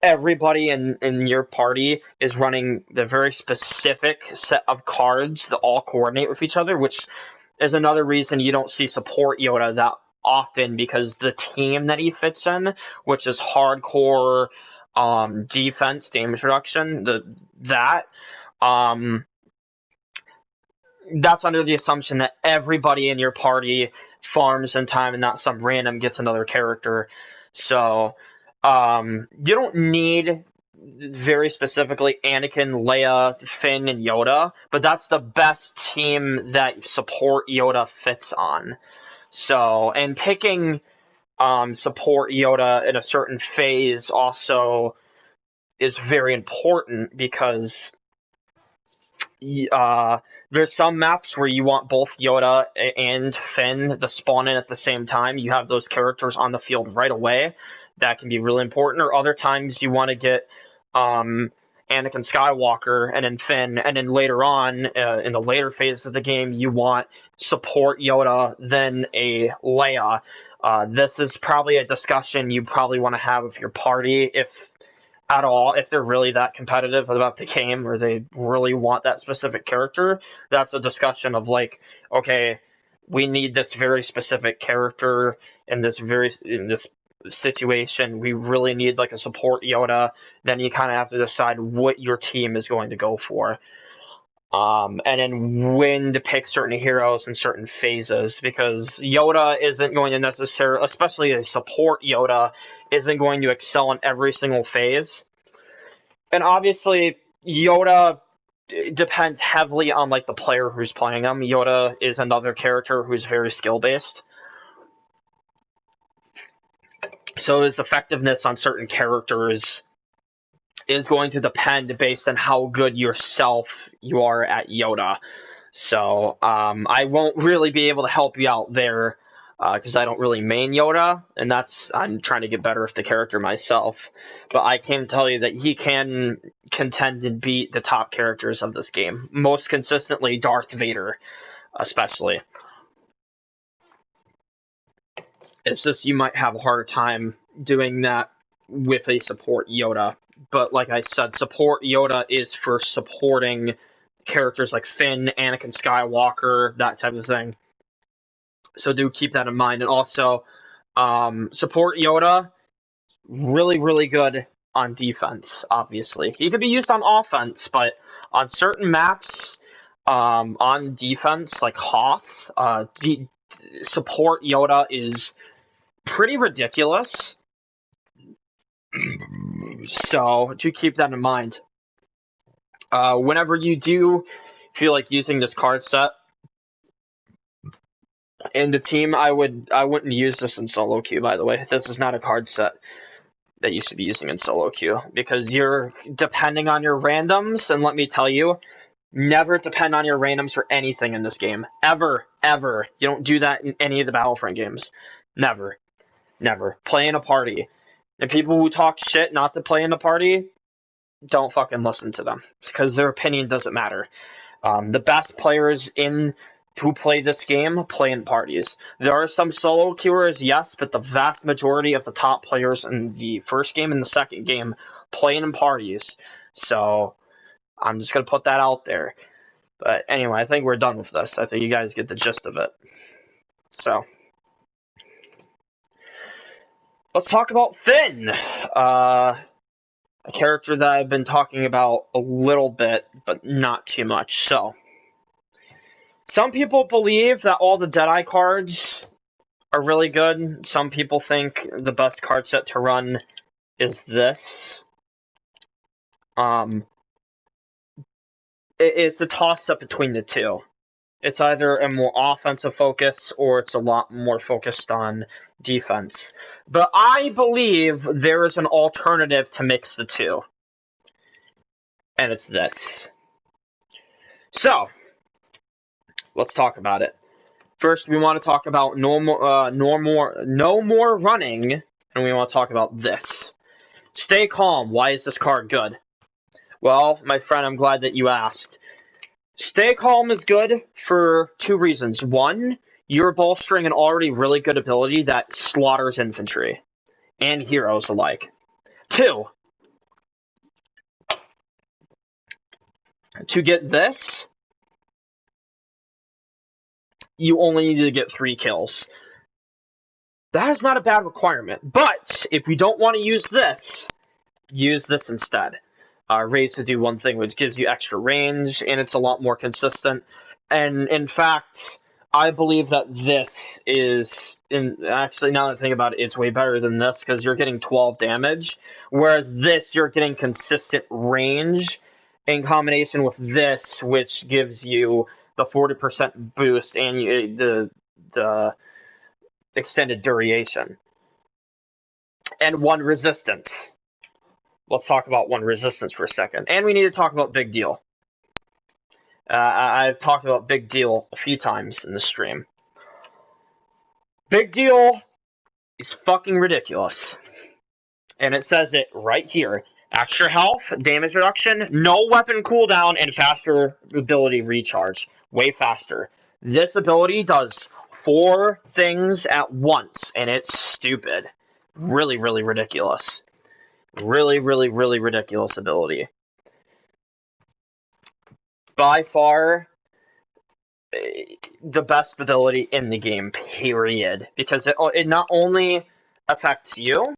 Everybody in your party is running the very specific set of cards that all coordinate with each other, which is another reason you don't see Support Yoda that often, because the team that he fits in, which is hardcore defense damage reduction, that's under the assumption that everybody in your party farms in time and not some random gets another character. So you don't need very specifically Anakin, Leia, Finn, and Yoda, but that's the best team that Support Yoda fits on. So, and picking Support Yoda in a certain phase also is very important, because there's some maps where you want both Yoda and Finn to spawn in at the same time. You have those characters on the field right away. That can be really important. Or other times you want to get Anakin Skywalker and then Finn, and then later on, in the later phases of the game, you want Support Yoda, then a Leia. This is probably a discussion you probably want to have with your party, if at all, if they're really that competitive about the game, or they really want that specific character. That's a discussion of like, okay, we need this very specific character in this situation. We really need like a Support Yoda. Then you kind of have to decide what your team is going to go for. And then when to pick certain heroes in certain phases, because Yoda isn't going to necessarily, especially a Support Yoda, isn't going to excel in every single phase. And obviously, Yoda depends heavily on like the player who's playing him. Yoda is another character who's very skill-based. So his effectiveness on certain characters is going to depend based on how good yourself you are at Yoda. So I won't really be able to help you out there because I don't really main Yoda, and I'm trying to get better with the character myself. But I can tell you that he can contend and beat the top characters of this game, most consistently Darth Vader, especially. It's just you might have a harder time doing that with a support Yoda. But like I said, support Yoda is for supporting characters like Finn, Anakin Skywalker, that type of thing. So do keep that in mind. And also, support Yoda, really, really good on defense, obviously. He could be used on offense, but on certain maps, on defense, like Hoth, support Yoda is pretty ridiculous. So do keep that in mind. Whenever you do feel like using this card set in the team, I wouldn't use this in solo queue, by the way. This is not a card set that you should be using in solo queue because you're depending on your randoms, and let me tell you, never depend on your randoms for anything in this game. Ever. You don't do that in any of the Battlefront games. Never. Play in a party. And people who talk shit not to play in a party, don't fucking listen to them because their opinion doesn't matter. The best players who play this game play in parties. There are some solo queuers, yes, but the vast majority of the top players in the first game and the second game play in parties. So I'm just going to put that out there. But anyway, I think we're done with this. I think you guys get the gist of it. So let's talk about Finn. A character that I've been talking about a little bit, but not too much. So some people believe that all the Deadeye cards are really good. Some people think the best card set to run is this. It's a toss-up between the two. It's either a more offensive focus or it's a lot more focused on defense. But I believe there is an alternative to mix the two. And it's this. So, let's talk about it. First, we want to talk about no more running, and we want to talk about this. Stay calm. Why is this card good? Well, my friend, I'm glad that you asked. Stay calm is good for two reasons. One, you're bolstering an already really good ability that slaughters infantry and heroes alike. Two, to get this, you only need to get 3 kills. That is not a bad requirement. But if you don't want to use this instead. Raise to do one thing, which gives you extra range, and it's a lot more consistent. And in fact, I believe that this is, actually, now that I think about it, it's way better than this, because you're getting 12 damage, whereas this, you're getting consistent range, in combination with this, which gives you the 40% boost and the extended duration. And 1 resistance. Let's talk about 1 resistance for a second. And we need to talk about Big Deal. I've talked about Big Deal a few times in the stream. Big Deal is fucking ridiculous. And it says it right here. Extra health, damage reduction, no weapon cooldown, and faster ability recharge. Way faster. This ability does 4 things at once, and it's stupid. Really, really ridiculous. Really, really, really ridiculous ability. By far, the best ability in the game, period. Because it not only affects you, it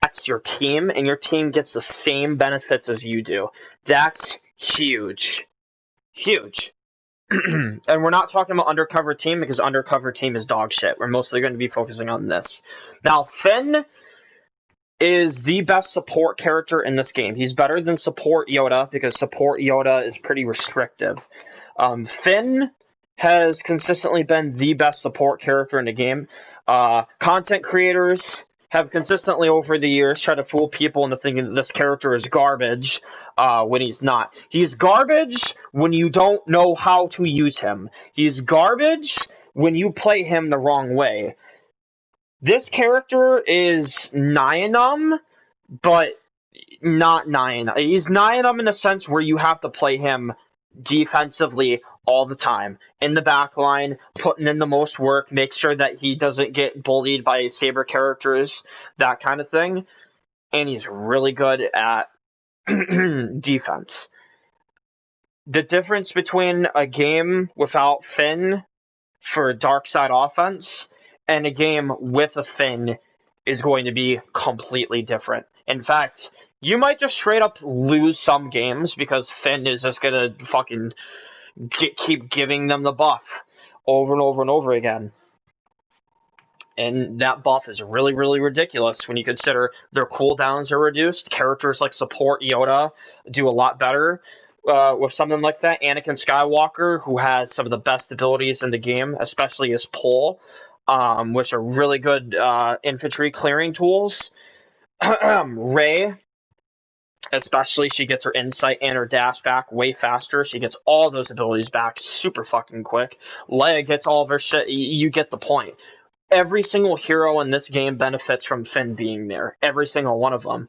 affects your team, and your team gets the same benefits as you do. That's huge. Huge. And we're not talking about Undercover Team, because Undercover Team is dog shit. We're mostly going to be focusing on this. Now, Finn is the best support character in this game. He's better than Support Yoda, because Support Yoda is pretty restrictive. Finn has consistently been the best support character in the game. Content creators have consistently over the years tried to fool people into thinking that this character is garbage when he's not. He's garbage when you don't know how to use him. He's garbage when you play him the wrong way. This character is Nyanum, but not Nyanum. He's Nyanum in the sense where you have to play him defensively all the time. In the back line, putting in the most work, make sure that he doesn't get bullied by Saber characters, that kind of thing. And he's really good at defense. The difference between a game without Finn for dark side offense and a game with a Finn is going to be completely different. In fact, you might just straight up lose some games because Finn is just gonna fucking keep giving them the buff over and over and over again. And that buff is really, really ridiculous when you consider their cooldowns are reduced. Characters like Support Yoda do a lot better with something like that. Anakin Skywalker, who has some of the best abilities in the game, especially his pull, which are really good infantry clearing tools. Rey, especially, she gets her insight and her dash back way faster. She gets all those abilities back super fucking quick. Leia gets all of her shit. You get the point. Every single hero in this game benefits from Finn being there. Every single one of them.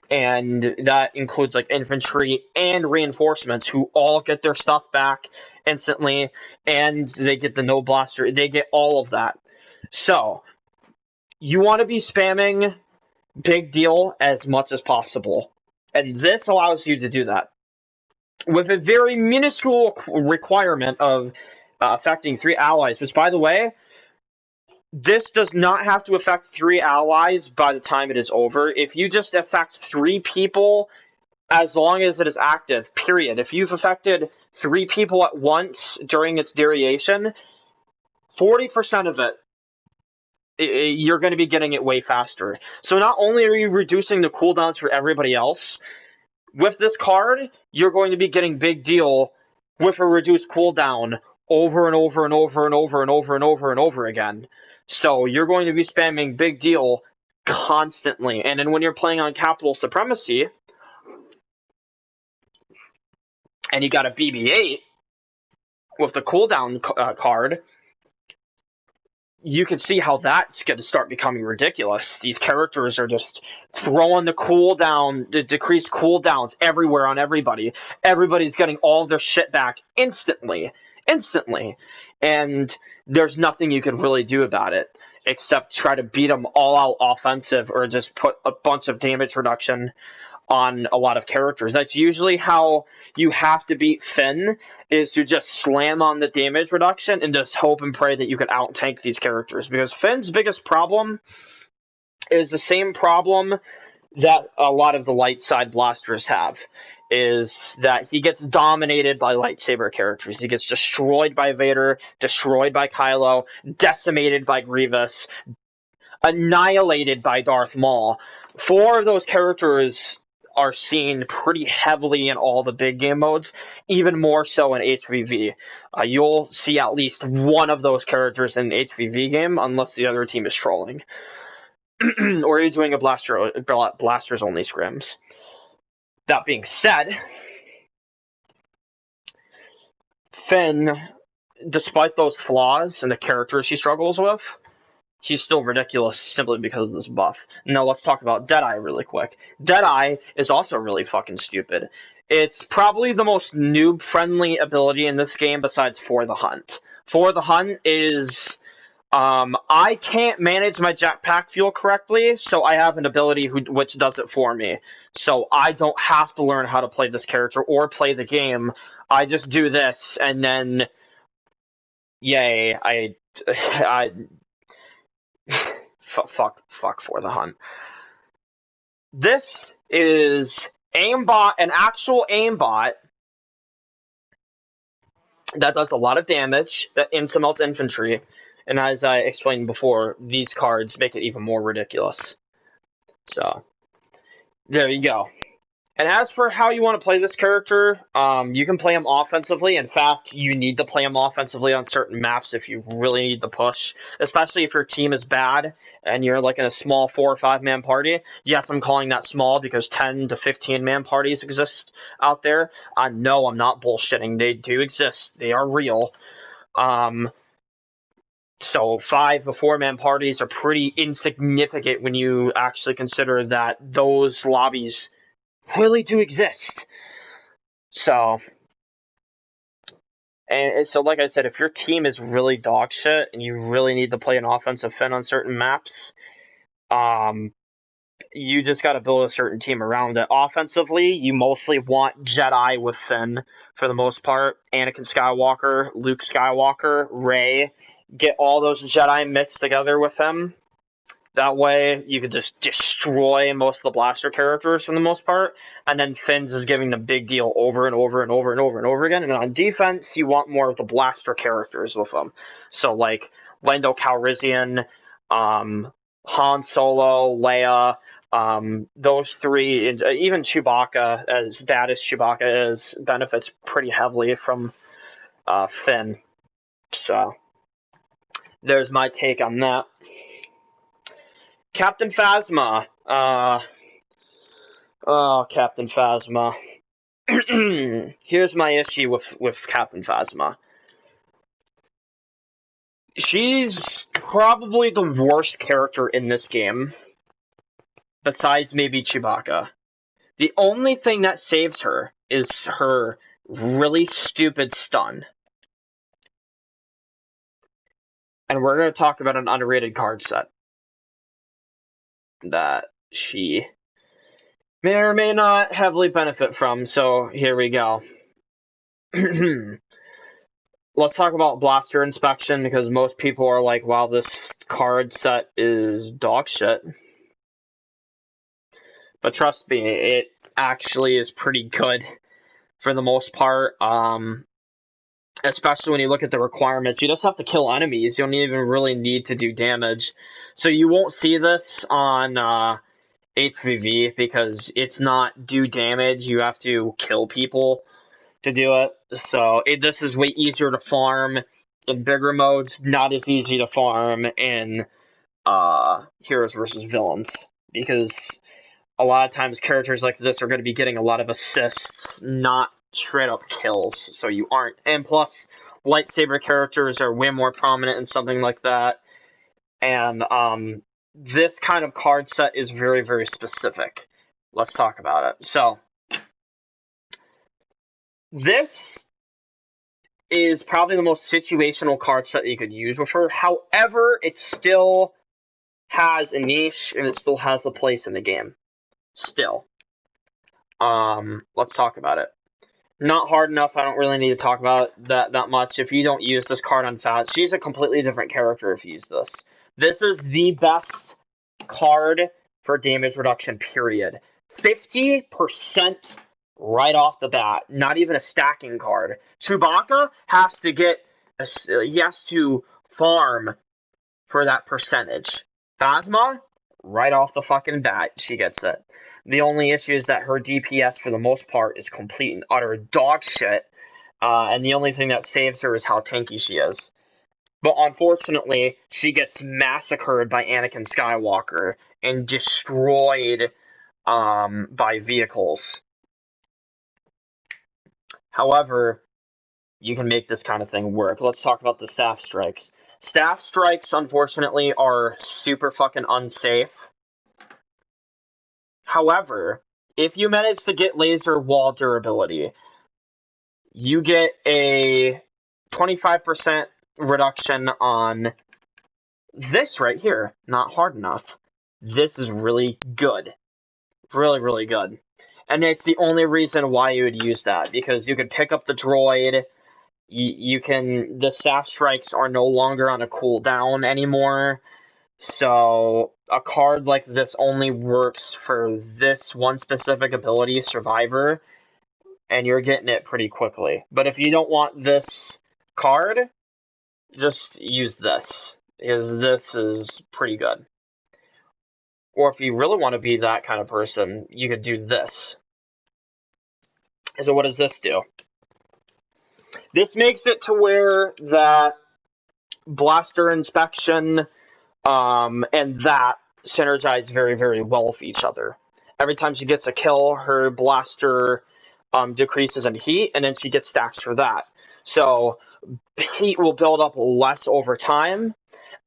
And that includes like infantry and reinforcements who all get their stuff back instantly, and they get the no blaster. They get all of that. So, you want to be spamming big deal as much as possible. And this allows you to do that. With a very minuscule requirement of affecting 3 allies, which, by the way, this does not have to affect 3 allies by the time it is over. If you just affect 3 people, as long as it is active, period. If you've affected 3 people at once during its duration, 40% of it, you're going to be getting it way faster. So not only are you reducing the cooldowns for everybody else, with this card, you're going to be getting big deal with a reduced cooldown over and over and over and over and over and over and over again. So you're going to be spamming big deal constantly. And then when you're playing on Capital Supremacy, and you got a BB-8 with the cooldown card, you can see how that's going to start becoming ridiculous. These characters are just throwing the cooldown, the decreased cooldowns everywhere on everybody. Everybody's getting all their shit back instantly. And there's nothing you can really do about it except try to beat them all out offensive or just put a bunch of damage reduction on a lot of characters. That's usually how you have to beat Finn, is to just slam on the damage reduction and just hope and pray that you can out-tank these characters. Because Finn's biggest problem is the same problem that a lot of the light side blasters have, is that he gets dominated by lightsaber characters. He gets destroyed by Vader, destroyed by Kylo, decimated by Grievous, annihilated by Darth Maul. 4 of those characters are seen pretty heavily in all the big game modes, even more so in HVV. You'll see at least one of those characters in an HVV game, unless the other team is trolling. Or you're doing a blasters only scrims. That being said, Finn, despite those flaws and the characters he struggles with, he's still ridiculous simply because of this buff. Now let's talk about Deadeye really quick. Deadeye is also really fucking stupid. It's probably the most noob-friendly ability in this game besides For the Hunt. For the Hunt is... I can't manage my jetpack fuel correctly, so I have an ability which does it for me. So I don't have to learn how to play this character or play the game. I just do this, and then... Yay, fuck For the Hunt. This is aimbot, an actual aimbot that does a lot of damage, that insta-melts infantry, and as I explained before, these cards make it even more ridiculous. So, there you go. And as for how you want to play this character, you can play him offensively. In fact, you need to play him offensively on certain maps if you really need the push, especially if your team is bad and you're like in a small 4 or 5 man party. Yes, I'm calling that small because 10 to 15 man parties exist out there. No, I'm not bullshitting. They do exist. They are real. So 5 to 4 man parties are pretty insignificant when you actually consider that those lobbies really do exist. So, like I said, if your team is really dog shit and you really need to play an offensive fin on certain maps, you just got to build a certain team around it. Offensively, you mostly want Jedi with Finn for the most part. Anakin Skywalker, Luke Skywalker, Rey. Get all those Jedi mixed together with him. That way, you could just destroy most of the blaster characters for the most part, and then Finn's is giving the big deal over and over and over and over and over again. And on defense, you want more of the blaster characters with them. So like Lando Calrissian, Han Solo, Leia, those 3, and even Chewbacca, as bad as Chewbacca is, benefits pretty heavily from Finn. So there's my take on that. Captain Phasma. Captain Phasma. Here's my issue with Captain Phasma. She's probably the worst character in this game, besides maybe Chewbacca. The only thing that saves her is her really stupid stun. And we're going to talk about an underrated card set that she may or may not heavily benefit from, so here we go. Let's talk about Blaster Inspection, because most people are like, wow, this card set is dog shit. But trust me, it actually is pretty good for the most part. Especially when you look at the requirements. You just have to kill enemies. You don't even really need to do damage. So you won't see this on HVV because it's not do damage. You have to kill people to do it. So this is way easier to farm in bigger modes, not as easy to farm in Heroes versus Villains, because a lot of times characters like this are going to be getting a lot of assists, not straight up kills, so you aren't. And plus, lightsaber characters are way more prominent in something like that, and this kind of card set is very, very specific. Let's talk about it. So, this is probably the most situational card set that you could use with her. However, it still has a niche, and it still has a place in the game. Still. Let's talk about it. Not hard enough, I don't really need to talk about that much. If you don't use this card on Faz, she's a completely different character if you use this. This is the best card for damage reduction, period. 50% right off the bat. Not even a stacking card. Chewbacca has to farm for that percentage. Phasma, right off the fucking bat, she gets it. The only issue is that her DPS, for the most part, is complete and utter dog shit. And the only thing that saves her is how tanky she is. But unfortunately, she gets massacred by Anakin Skywalker and destroyed by vehicles. However, you can make this kind of thing work. Let's talk about the staff strikes. Staff strikes, unfortunately, are super fucking unsafe. However, if you manage to get laser wall durability, you get a 25% reduction on this right here. Not hard enough. This is really good. Really, really good. And it's the only reason why you would use that, because you could pick up the droid. The staff strikes are no longer on a cooldown anymore. So a card like this only works for this one specific ability, Survivor, and you're getting it pretty quickly. But if you don't want this card, just use this, because this is pretty good. Or if you really want to be that kind of person, you could do this. So what does this do? This makes it to where that blaster inspection and that synergize very, very well with each other. Every time she gets a kill, her blaster decreases in heat, and then she gets stacks for that. So heat will build up less over time,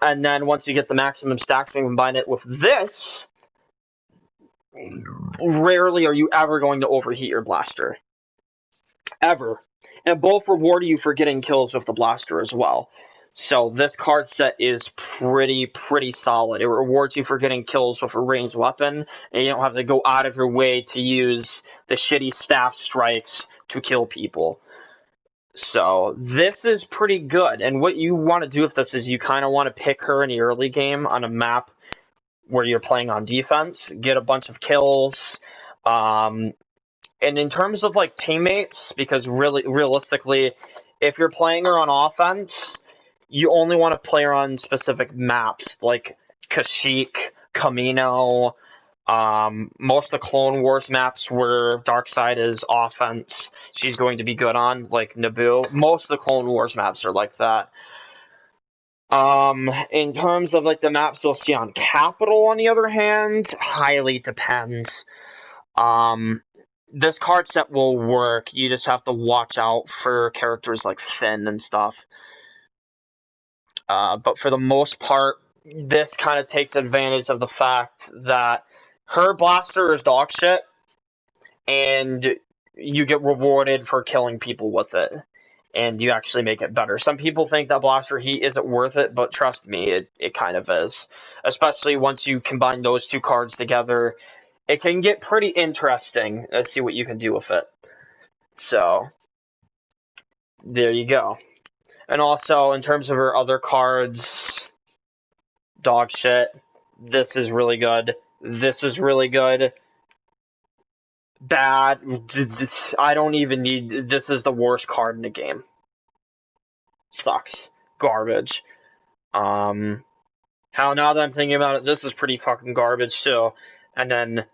and then once you get the maximum stacks and combine it with this, rarely are you ever going to overheat your blaster. Ever. And both reward you for getting kills with the blaster as well. So this card set is pretty solid. It rewards you for getting kills with a ranged weapon, and you don't have to go out of your way to use the shitty staff strikes to kill people. So this is pretty good. And what you want to do with this is you kind of want to pick her in the early game on a map where you're playing on defense, get a bunch of kills, and in terms of like teammates, because really realistically, if you're playing her on offense, you only want to play her on specific maps like Kashyyyk, Camino, most of the Clone Wars maps where Darkseid is offense, she's going to be good on, like Naboo. Most of the Clone Wars maps are like that. In terms of like the maps you'll see on Capital, on the other hand, highly depends. This card set will work. You just have to watch out for characters like Finn and stuff. But for the most part, this kind of takes advantage of the fact that her blaster is dog shit, and you get rewarded for killing people with it. And you actually make it better. Some people think that blaster heat isn't worth it, but trust me, it kind of is. Especially once you combine those two cards together, it can get pretty interesting to see what you can do with it. So, there you go. And also, in terms of her other cards, dog shit, this is really good. This is really good. Bad. I don't even need... This is the worst card in the game. Sucks. Garbage. How now that I'm thinking about it, this is pretty fucking garbage too. And then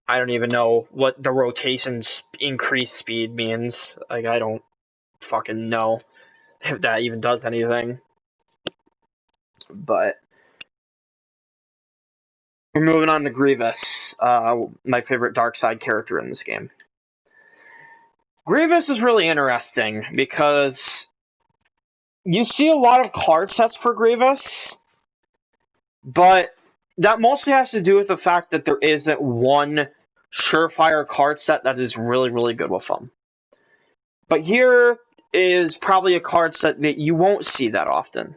I don't even know what the rotations increase speed means. Like, I don't fucking know if that even does anything. But we're moving on to Grievous, my favorite Darkseid character in this game. Grievous is really interesting because you see a lot of card sets for Grievous, but that mostly has to do with the fact that there isn't one surefire card set that is really, really good with them. But here is probably a card set that you won't see that often.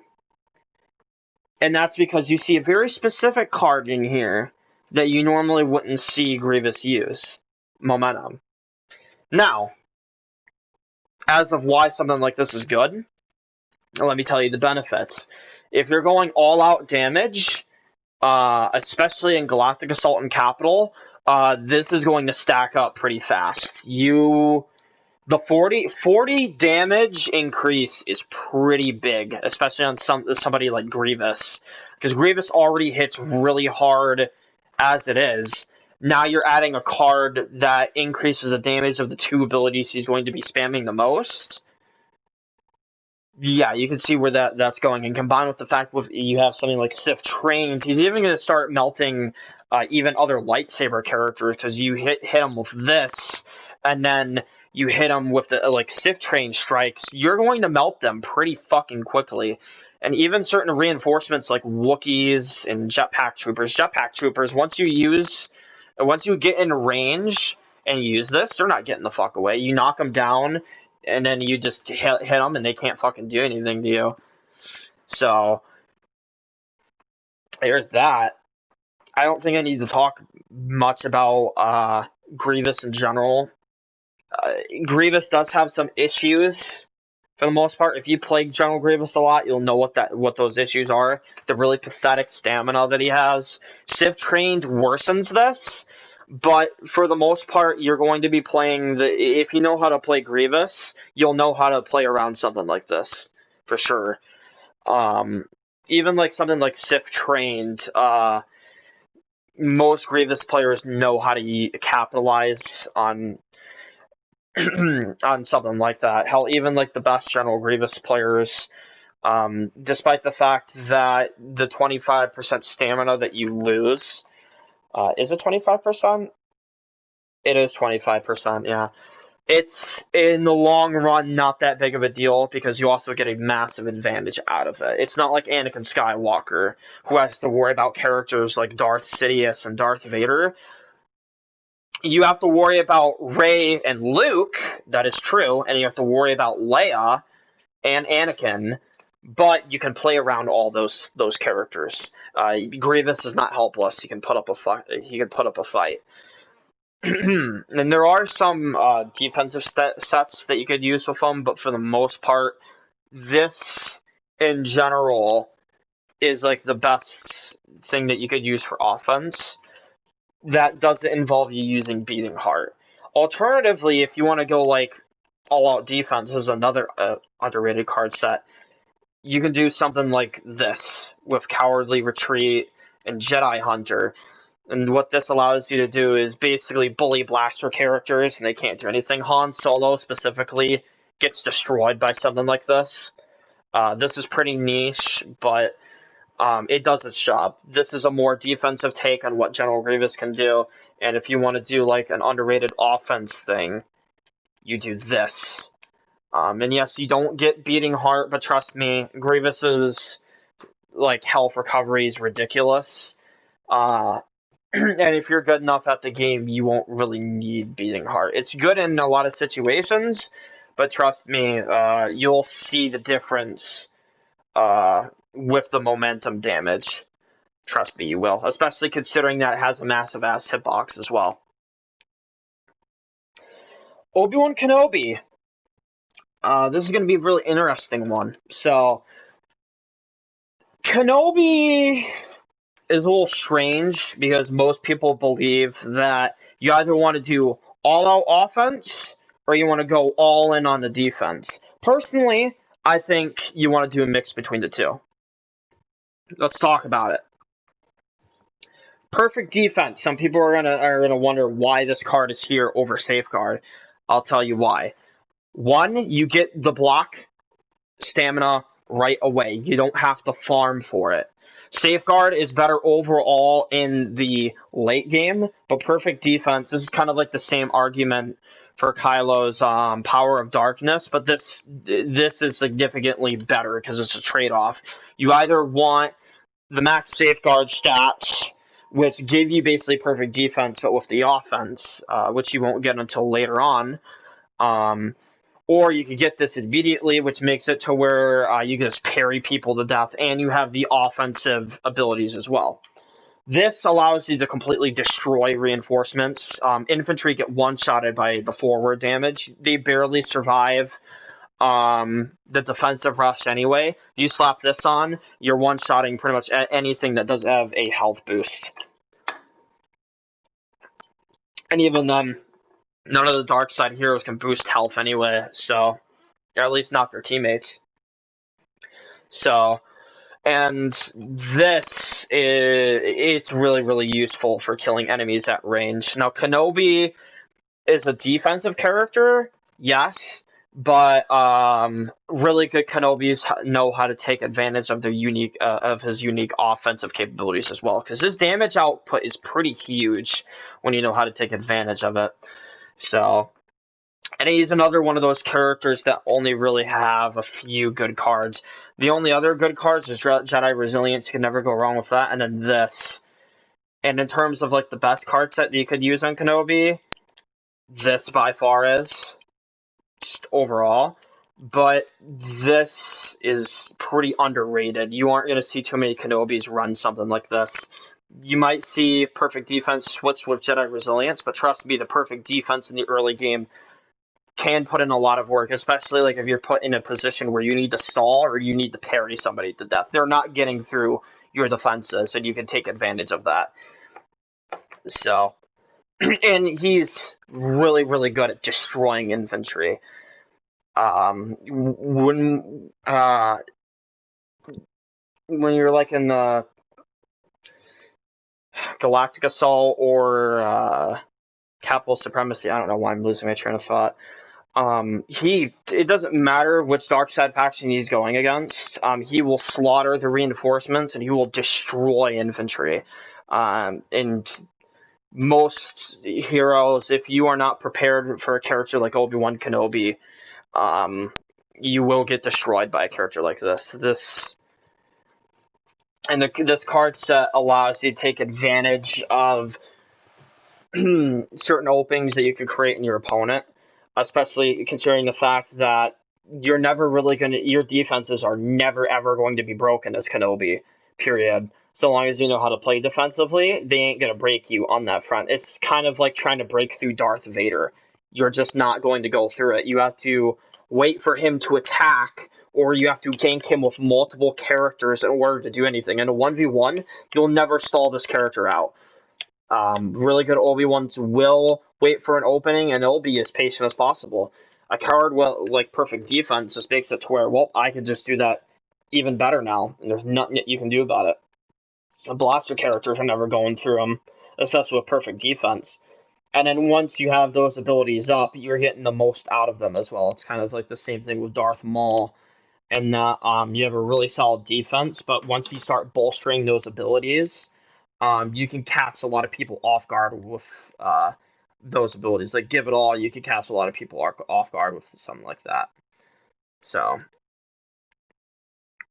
And that's because you see a very specific card in here that you normally wouldn't see Grievous use. Momentum. Now, as of why something like this is good, let me tell you the benefits. If you're going all-out damage, especially in Galactic Assault and Capital, this is going to stack up pretty fast. The 40 damage increase is pretty big, especially on somebody like Grievous, because Grievous already hits really hard as it is. Now you're adding a card that increases the damage of the two abilities he's going to be spamming the most. Yeah, you can see where that's going, and combined with the fact with you have something like Sif trained, he's even going to start melting even other lightsaber characters, because you hit him with this, and then you hit them with the like Sif train strikes, you're going to melt them pretty fucking quickly. And even certain reinforcements like Wookiees and Jetpack Troopers, once you get in range and use this, they're not getting the fuck away. You knock them down, and then you just hit them, and they can't fucking do anything to you. So, there's that. I don't think I need to talk much about Grievous in general. Grievous does have some issues, for the most part. If you play General Grievous a lot, you'll know what those issues are. The really pathetic stamina that he has. Sif Trained worsens this, but for the most part, you're going to be playing if you know how to play Grievous, you'll know how to play around something like this, for sure. Even like something like Sif Trained, most Grievous players know how to capitalize on on something like that. Hell, even like the best General Grievous players, despite the fact that the 25% stamina that you lose, is it 25%? It is 25%, yeah. It's, in the long run, not that big of a deal because you also get a massive advantage out of it. It's not like Anakin Skywalker, who has to worry about characters like Darth Sidious and Darth Vader. You have to worry about Rey and Luke, that is true, and you have to worry about Leia and Anakin, but you can play around all those characters. Grievous is not helpless. He can put up a fight. And there are some defensive sets that you could use with them, but for the most part, this in general is like the best thing that you could use for offense. That doesn't involve you using Beating Heart. Alternatively, if you want to go like all-out defense, is another underrated card set. You can do something like this with Cowardly Retreat and Jedi Hunter. And what this allows you to do is basically bully blaster characters, and they can't do anything. Han Solo, specifically, gets destroyed by something like this. This is pretty niche, but it does its job. This is a more defensive take on what General Grievous can do, and if you want to do, like, an underrated offense thing, you do this. And yes, you don't get Beating Heart, but trust me, Grievous's, like, health recovery is ridiculous. And if you're good enough at the game, you won't really need Beating Heart. It's good in a lot of situations, but trust me, you'll see the difference with the momentum damage. Trust me, you will. Especially considering that it has a massive ass hitbox as well. Obi-Wan Kenobi. This is going to be a really interesting one. So, Kenobi is a little strange because most people believe that you either want to do all-out offense or you want to go all in on the defense. Personally, I think you want to do a mix between the two. Let's talk about it. Perfect defense. Some people are gonna wonder why this card is here over Safeguard. I'll tell you why. One, you get the block stamina right away. You don't have to farm for it. Safeguard is better overall in the late game, but perfect defense, this is kind of like the same argument for Kylo's Power of Darkness, but this is significantly better because it's a trade-off. You either want the max Safeguard stats, which give you basically perfect defense, but with the offense, which you won't get until later on, or you could get this immediately, which makes it to where you can just parry people to death, and you have the offensive abilities as well. This allows you to completely destroy reinforcements. Infantry get one-shotted by the forward damage. They barely survive the defensive rush anyway. You slap this on, you're one-shotting pretty much anything that does have a health boost. And even then, none of the dark side heroes can boost health anyway, so, or at least not their teammates. So, and it's really, really useful for killing enemies at range. Now, Kenobi is a defensive character, yes, but really good Kenobis know how to take advantage of his unique offensive capabilities as well, because his damage output is pretty huge when you know how to take advantage of it. So, and he's another one of those characters that only really have a few good cards. The only other good cards is Jedi Resilience. You can never go wrong with that. And then this. And in terms of like the best card set that you could use on Kenobi, this by far is, just overall. But this is pretty underrated. You aren't going to see too many Kenobis run something like this. You might see perfect defense switch with Jedi Resilience, but trust me, the perfect defense in the early game can put in a lot of work, especially like if you're put in a position where you need to stall or you need to parry somebody to death. They're not getting through your defenses, and you can take advantage of that. So, and he's really, really good at destroying infantry. When you're like in the Galactic Assault or Capital Supremacy, I don't know why I'm losing my train of thought. It doesn't matter which dark side faction he's going against. He will slaughter the reinforcements and he will destroy infantry. And most heroes, if you are not prepared for a character like Obi-Wan Kenobi, you will get destroyed by a character like this. This card set allows you to take advantage of certain openings that you could create in your opponent, especially considering the fact that your defenses are never ever going to be broken as Kenobi, period. So long as you know how to play defensively, they ain't gonna break you on that front. It's kind of like trying to break through Darth Vader. You're just not going to go through it. You have to wait for him to attack, or you have to gank him with multiple characters in order to do anything. In a 1v1, you'll never stall this character out. Really good Obi-Wans will wait for an opening, and they'll be as patient as possible. A coward like perfect defense just makes it to where, well, I can just do that even better now, and there's nothing that you can do about it. The blaster characters are never going through them, especially with perfect defense. And then once you have those abilities up, you're getting the most out of them as well. It's kind of like the same thing with Darth Maul, and that you have a really solid defense, but once you start bolstering those abilities, you can catch a lot of people off guard with those abilities. Like Give It All, you can catch a lot of people off guard with something like that. So,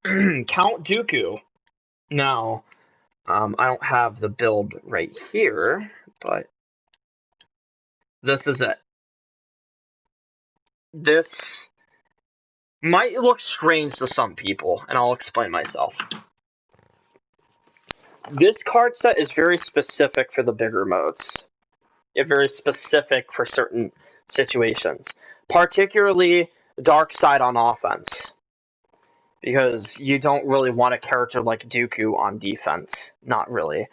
Count Dooku. Now, I don't have the build right here, but this is it. This might look strange to some people, and I'll explain myself. This card set is very specific for the bigger modes. It's very specific for certain situations, particularly dark side on offense, because you don't really want a character like Dooku on defense. Not really.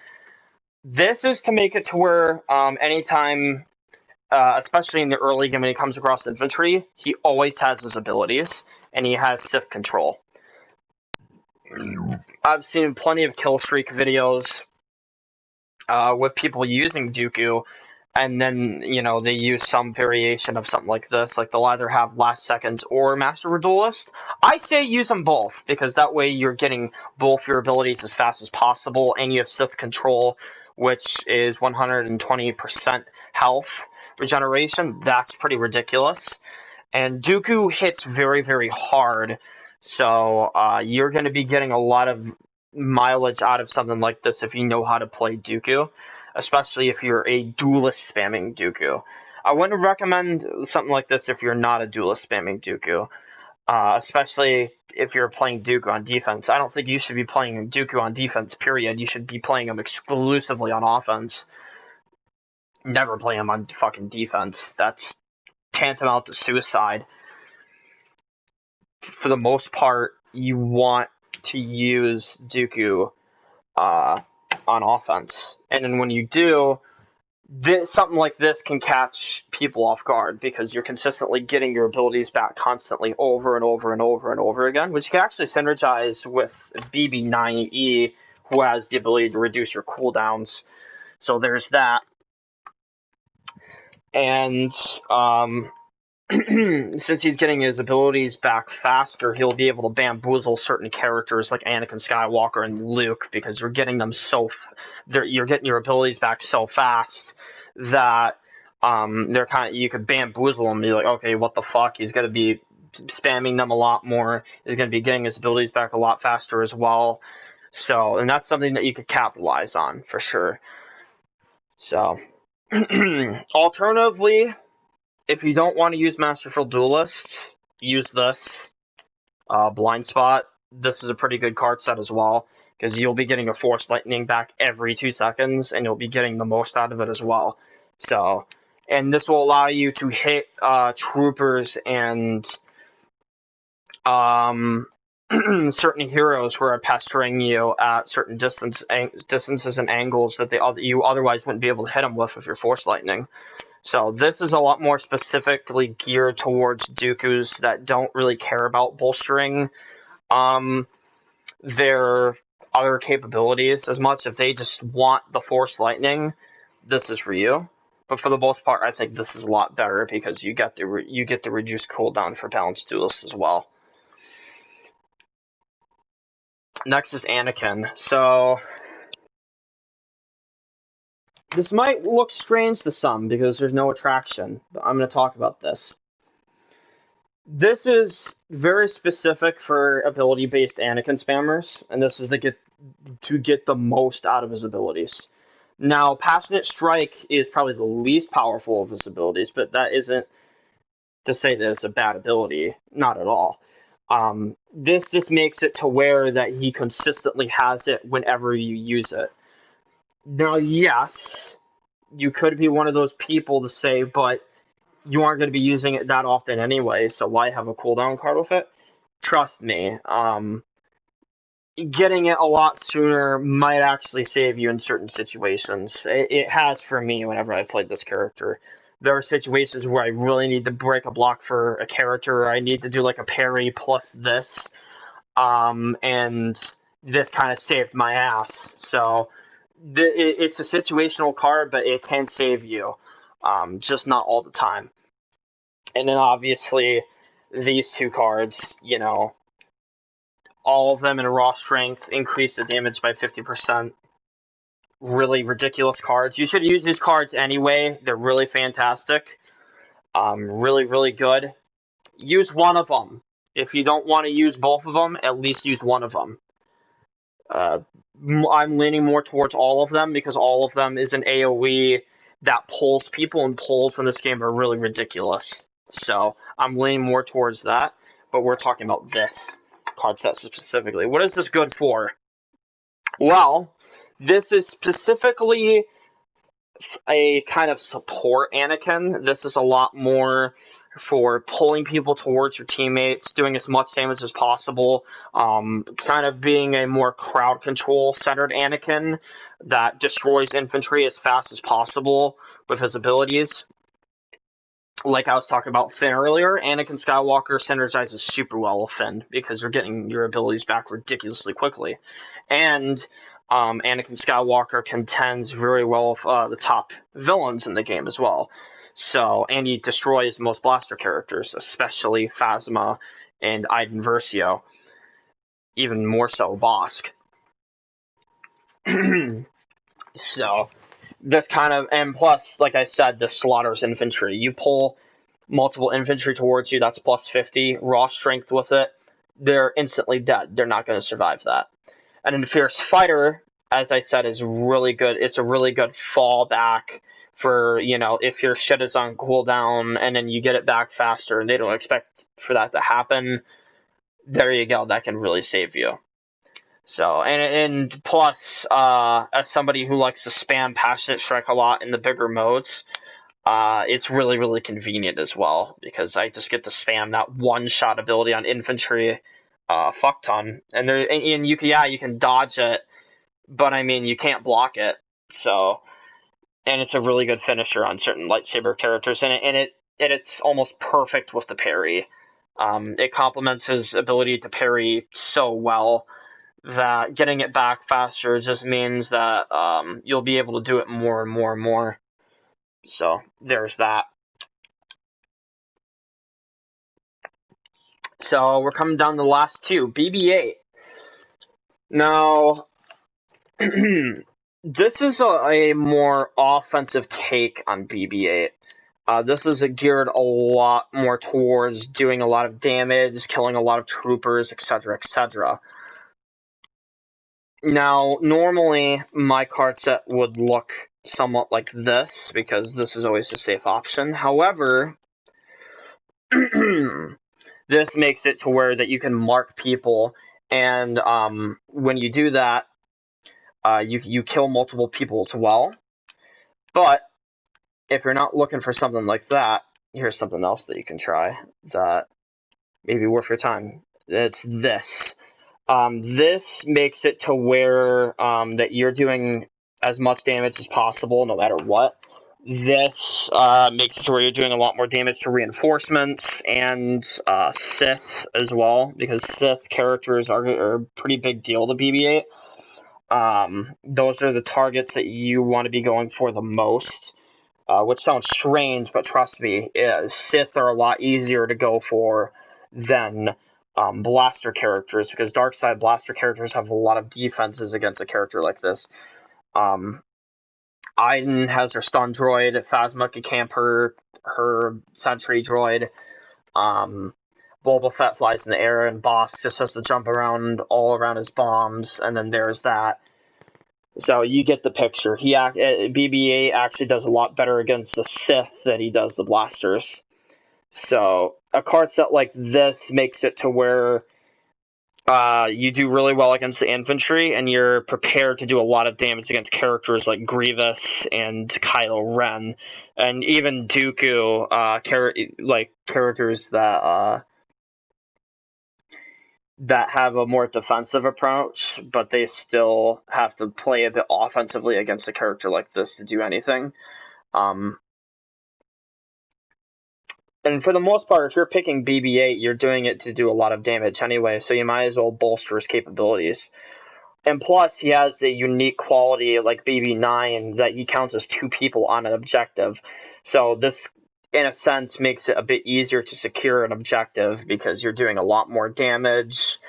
This is to make it to where anytime, especially in the early game when he comes across infantry, he always has his abilities, and he has Sith control. I've seen plenty of kill streak videos with people using Dooku, and then, they use some variation of something like this. Like, they'll either have Last Seconds or Master Duelist. I say use them both, because that way you're getting both your abilities as fast as possible, and you have Sith Control, which is 120% health regeneration. That's pretty ridiculous. And Dooku hits very, very hard, so you're going to be getting a lot of mileage out of something like this if you know how to play Dooku, especially if you're a duelist spamming Dooku. I wouldn't recommend something like this if you're not a duelist spamming Dooku, especially if you're playing Dooku on defense. I don't think you should be playing Dooku on defense, period. You should be playing him exclusively on offense. Never play him on fucking defense. That's tantamount to suicide. For the most part, you want to use Dooku on offense. And then when you do, something like this can catch people off guard because you're consistently getting your abilities back constantly over and over and over and over again, which can actually synergize with BB9E, who has the ability to reduce your cooldowns. So there's that. And since he's getting his abilities back faster, he'll be able to bamboozle certain characters like Anakin Skywalker and Luke, because you're getting them you're getting your abilities back so fast that you could bamboozle them and be like, okay, what the fuck? He's gonna be spamming them a lot more. He's gonna be getting his abilities back a lot faster as well. So, and that's something that you could capitalize on for sure. So, alternatively, if you don't want to use Masterful Duelist, use this. Blind Spot. This is a pretty good card set as well, because you'll be getting a Force Lightning back every 2 seconds, and you'll be getting the most out of it as well. So, and this will allow you to hit troopers and certain heroes who are pestering you at certain distances and angles that you otherwise wouldn't be able to hit them with your Force Lightning. So this is a lot more specifically geared towards Dookus that don't really care about bolstering their other capabilities as much. If they just want the Force Lightning, this is for you. But for the most part, I think this is a lot better because you get the reduced cooldown for balanced duelists as well. Next is Anakin. So this might look strange to some because there's no attraction, but I'm going to talk about this. This is very specific for ability-based Anakin spammers, and this is to get the most out of his abilities. Now, Passionate Strike is probably the least powerful of his abilities, but that isn't to say that it's a bad ability. Not at all. This just makes it to where that he consistently has it whenever you use it. Now, yes, you could be one of those people to say, but you aren't going to be using it that often anyway, so why have a cooldown card with it? Trust me, getting it a lot sooner might actually save you in certain situations. It has for me whenever I played this character. There are situations where I really need to break a block for a character, or I need to do like a parry plus this, and this kind of saved my ass. So it's a situational card, but it can save you, just not all the time. And then obviously these two cards, all of them in raw strength increase the damage by 50%. Really ridiculous cards. You should use these cards anyway. They're really fantastic. Really, really good. Use one of them. If you don't want to use both of them, at least use one of them. I'm leaning more towards all of them because all of them is an AoE that pulls people, and pulls in this game are really ridiculous. So I'm leaning more towards that, but we're talking about this card set specifically. What is this good for? Well, this is specifically a kind of support Anakin. This is a lot more for pulling people towards your teammates, doing as much damage as possible, kind of being a more crowd control centered Anakin that destroys infantry as fast as possible with his abilities. Like I was talking about Finn earlier, Anakin Skywalker synergizes super well with Finn because you're getting your abilities back ridiculously quickly. And Anakin Skywalker contends very well with the top villains in the game as well. So, and he destroys most blaster characters, especially Phasma and Iden Versio. Even more so, Bosk. So, this kind of, and plus, like I said, this slaughters infantry. You pull multiple infantry towards you, that's plus 50. Raw strength with it, they're instantly dead. They're not going to survive that. And then Fierce Fighter, as I said, is really good. It's a really good fallback for, if your shit is on cooldown and then you get it back faster and they don't expect for that to happen, there you go. That can really save you. So, and plus, as somebody who likes to spam Passionate Strike a lot in the bigger modes, it's really, really convenient as well, because I just get to spam that one-shot ability on infantry fuck ton. And you can dodge it, but I mean, you can't block it. So, and it's a really good finisher on certain lightsaber characters, and it's almost perfect with the parry. It complements his ability to parry so well that getting it back faster just means that you'll be able to do it more and more and more. So there's that. So we're coming down to the last two. BB-8. Now, this is a more offensive take on BB-8. This is geared a lot more towards doing a lot of damage, killing a lot of troopers, etc., etc. Now, normally, my card set would look somewhat like this, because this is always a safe option. However, this makes it to where that you can mark people, and when you do that, you kill multiple people as well. But if you're not looking for something like that, here's something else that you can try that may be worth your time. It's this. This makes it to where that you're doing as much damage as possible, no matter what. This makes it to where you're doing a lot more damage to reinforcements and Sith as well, because Sith characters are a pretty big deal to BB-8. Those are the targets that you want to be going for the most. which sounds strange, but trust me, Sith are a lot easier to go for than blaster characters, because dark side blaster characters have a lot of defenses against a character like this. Iden has her stun droid, Phasma can camp her sentry droid. Boba Fett flies in the air, and Boss just has to jump around all around his bombs, and then there's that. So you get the picture. BB-8 actually does a lot better against the Sith than he does the blasters. So a card set like this makes it to where you do really well against the infantry, and you're prepared to do a lot of damage against characters like Grievous and Kylo Ren, and even Dooku, characters that have a more defensive approach, but they still have to play a bit offensively against a character like this to do anything. And for the most part, if you're picking BB-8, you're doing it to do a lot of damage anyway, so you might as well bolster his capabilities. And plus, he has the unique quality like BB-9 that he counts as 2 people on an objective. So this, in a sense, makes it a bit easier to secure an objective because you're doing a lot more damage.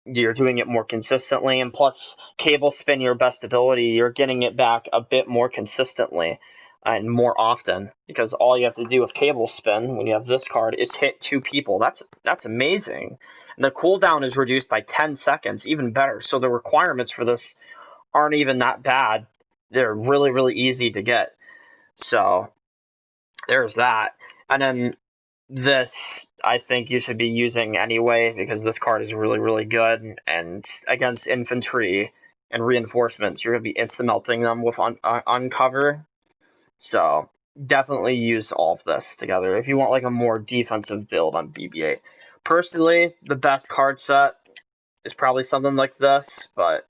You're doing it more consistently, and plus, cable spin your best ability, you're getting it back a bit more consistently and more often, because all you have to do with cable spin when you have this card is hit 2 people. That's amazing. And the cooldown is reduced by 10 seconds, even better. So the requirements for this aren't even that bad. They're really, really easy to get. So there's that. And then this, I think you should be using anyway, because this card is really, really good. And against infantry and reinforcements, you're going to be insta-melting them with Uncover. So definitely use all of this together if you want like a more defensive build on BB-8. Personally, the best card set is probably something like this, but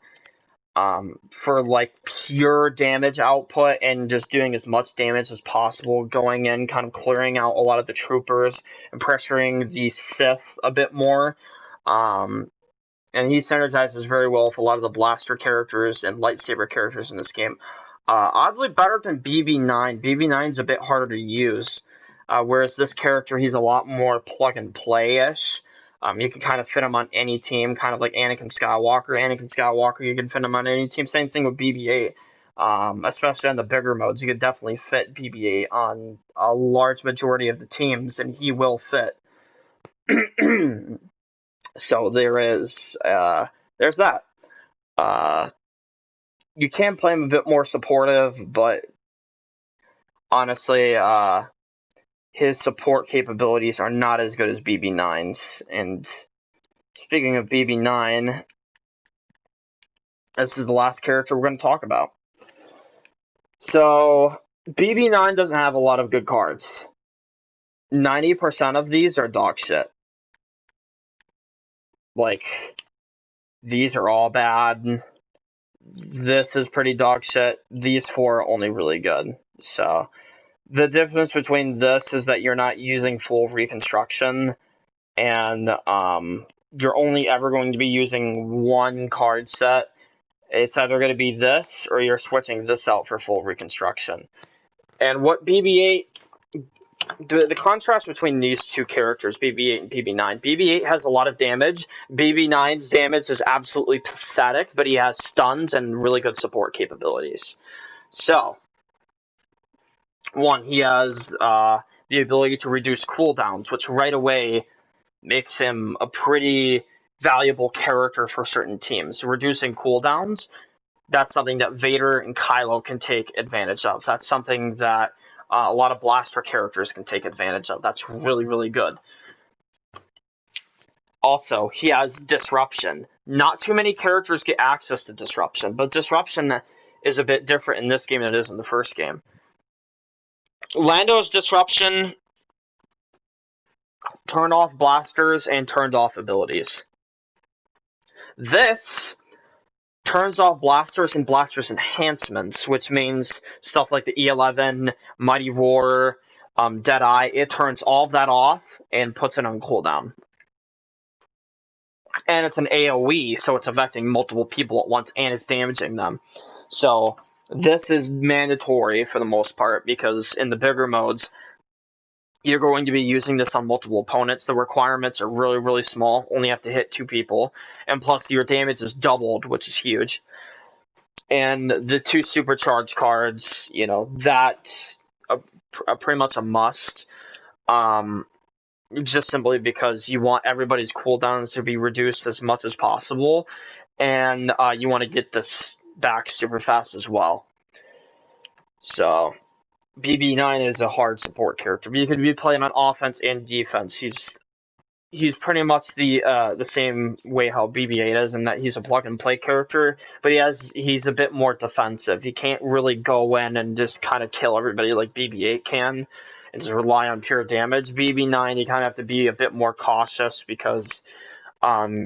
for like pure damage output and just doing as much damage as possible, going in, kind of clearing out a lot of the troopers and pressuring the Sith a bit more. And he synergizes very well with a lot of the blaster characters and lightsaber characters in this game. Oddly better than BB-9. BB-9's a bit harder to use, whereas this character, he's a lot more plug-and-play-ish. You can kind of fit him on any team, kind of like Anakin Skywalker. You can fit him on any team. Same thing with BB-8. Especially on the bigger modes, you could definitely fit BB-8 on a large majority of the teams, and he will fit. So there's that. You can play him a bit more supportive, but honestly, his support capabilities are not as good as BB-9's. And speaking of BB-9, this is the last character we're going to talk about. So, BB-9 doesn't have a lot of good cards. 90% of these are dog shit. Like, these are all bad. This is pretty dog shit. These 4 are only really good. So, the difference between this is that you're not using full reconstruction, and you're only ever going to be using one card set. It's either going to be this, or you're switching this out for full reconstruction. And what BB-8, the contrast between these two characters, BB-8 and BB-9, BB-8 has a lot of damage. BB-9's damage is absolutely pathetic, but he has stuns and really good support capabilities. So, one, he has the ability to reduce cooldowns, which right away makes him a pretty valuable character for certain teams. Reducing cooldowns, that's something that Vader and Kylo can take advantage of. That's something that a lot of blaster characters can take advantage of. That's really, really good. Also, he has Disruption. Not too many characters get access to Disruption, but Disruption is a bit different in this game than it is in the first game. Lando's Disruption turned off blasters and turned off abilities. This turns off blasters and blasters enhancements, which means stuff like the E11, Mighty Roar, Deadeye. It turns all of that off and puts it on cooldown. And it's an AoE, so it's affecting multiple people at once, and it's damaging them. So This is mandatory for the most part because in the bigger modes, you're going to be using this on multiple opponents. The requirements are really, really small. Only have to hit 2 people. And plus, your damage is doubled, which is huge. And the 2 supercharged cards, that's pretty much a must. Just simply because you want everybody's cooldowns to be reduced as much as possible. And you want to get this back super fast as well. So, BB9 is a hard support character. You could be playing on offense and defense. He's pretty much the same way how BB8 is, in that he's a plug and play character, but he's a bit more defensive. He can't really go in and just kind of kill everybody like BB8 can, and just rely on pure damage. BB9, you kind of have to be a bit more cautious because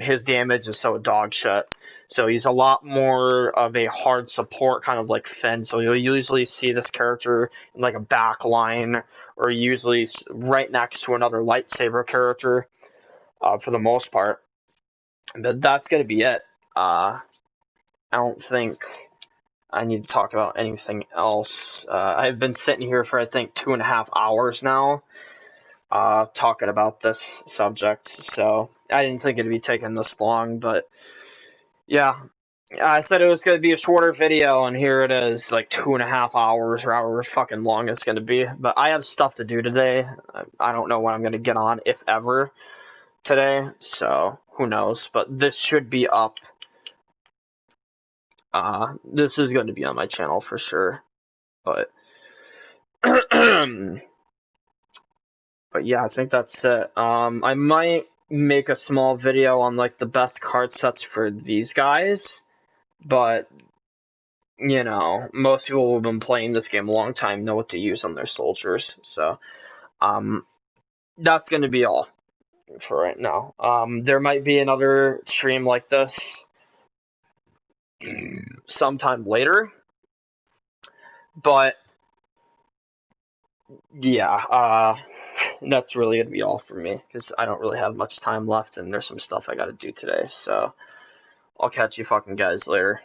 his damage is so dog shit. So he's a lot more of a hard support, kind of like Finn. So you'll usually see this character in like a back line, or usually right next to another lightsaber character, for the most part. But that's going to be it. I don't think I need to talk about anything else. I've been sitting here for, I think, 2.5 hours now, talking about this subject. So I didn't think it'd be taking this long, but yeah. I said it was going to be a shorter video, and here it is, like 2.5 hours, or however fucking long it's going to be. But I have stuff to do today. I don't know when I'm going to get on, if ever, today, so who knows. But this should be up. This is going to be on my channel for sure. But, but yeah, I think that's it. I might make a small video on, like, the best card sets for these guys, but most people who have been playing this game a long time know what to use on their soldiers. So, that's going to be all for right now. There might be another stream like this sometime later, but yeah, that's really going to be all for me because I don't really have much time left, and there's some stuff I got to do today. So, I'll catch you fucking guys later.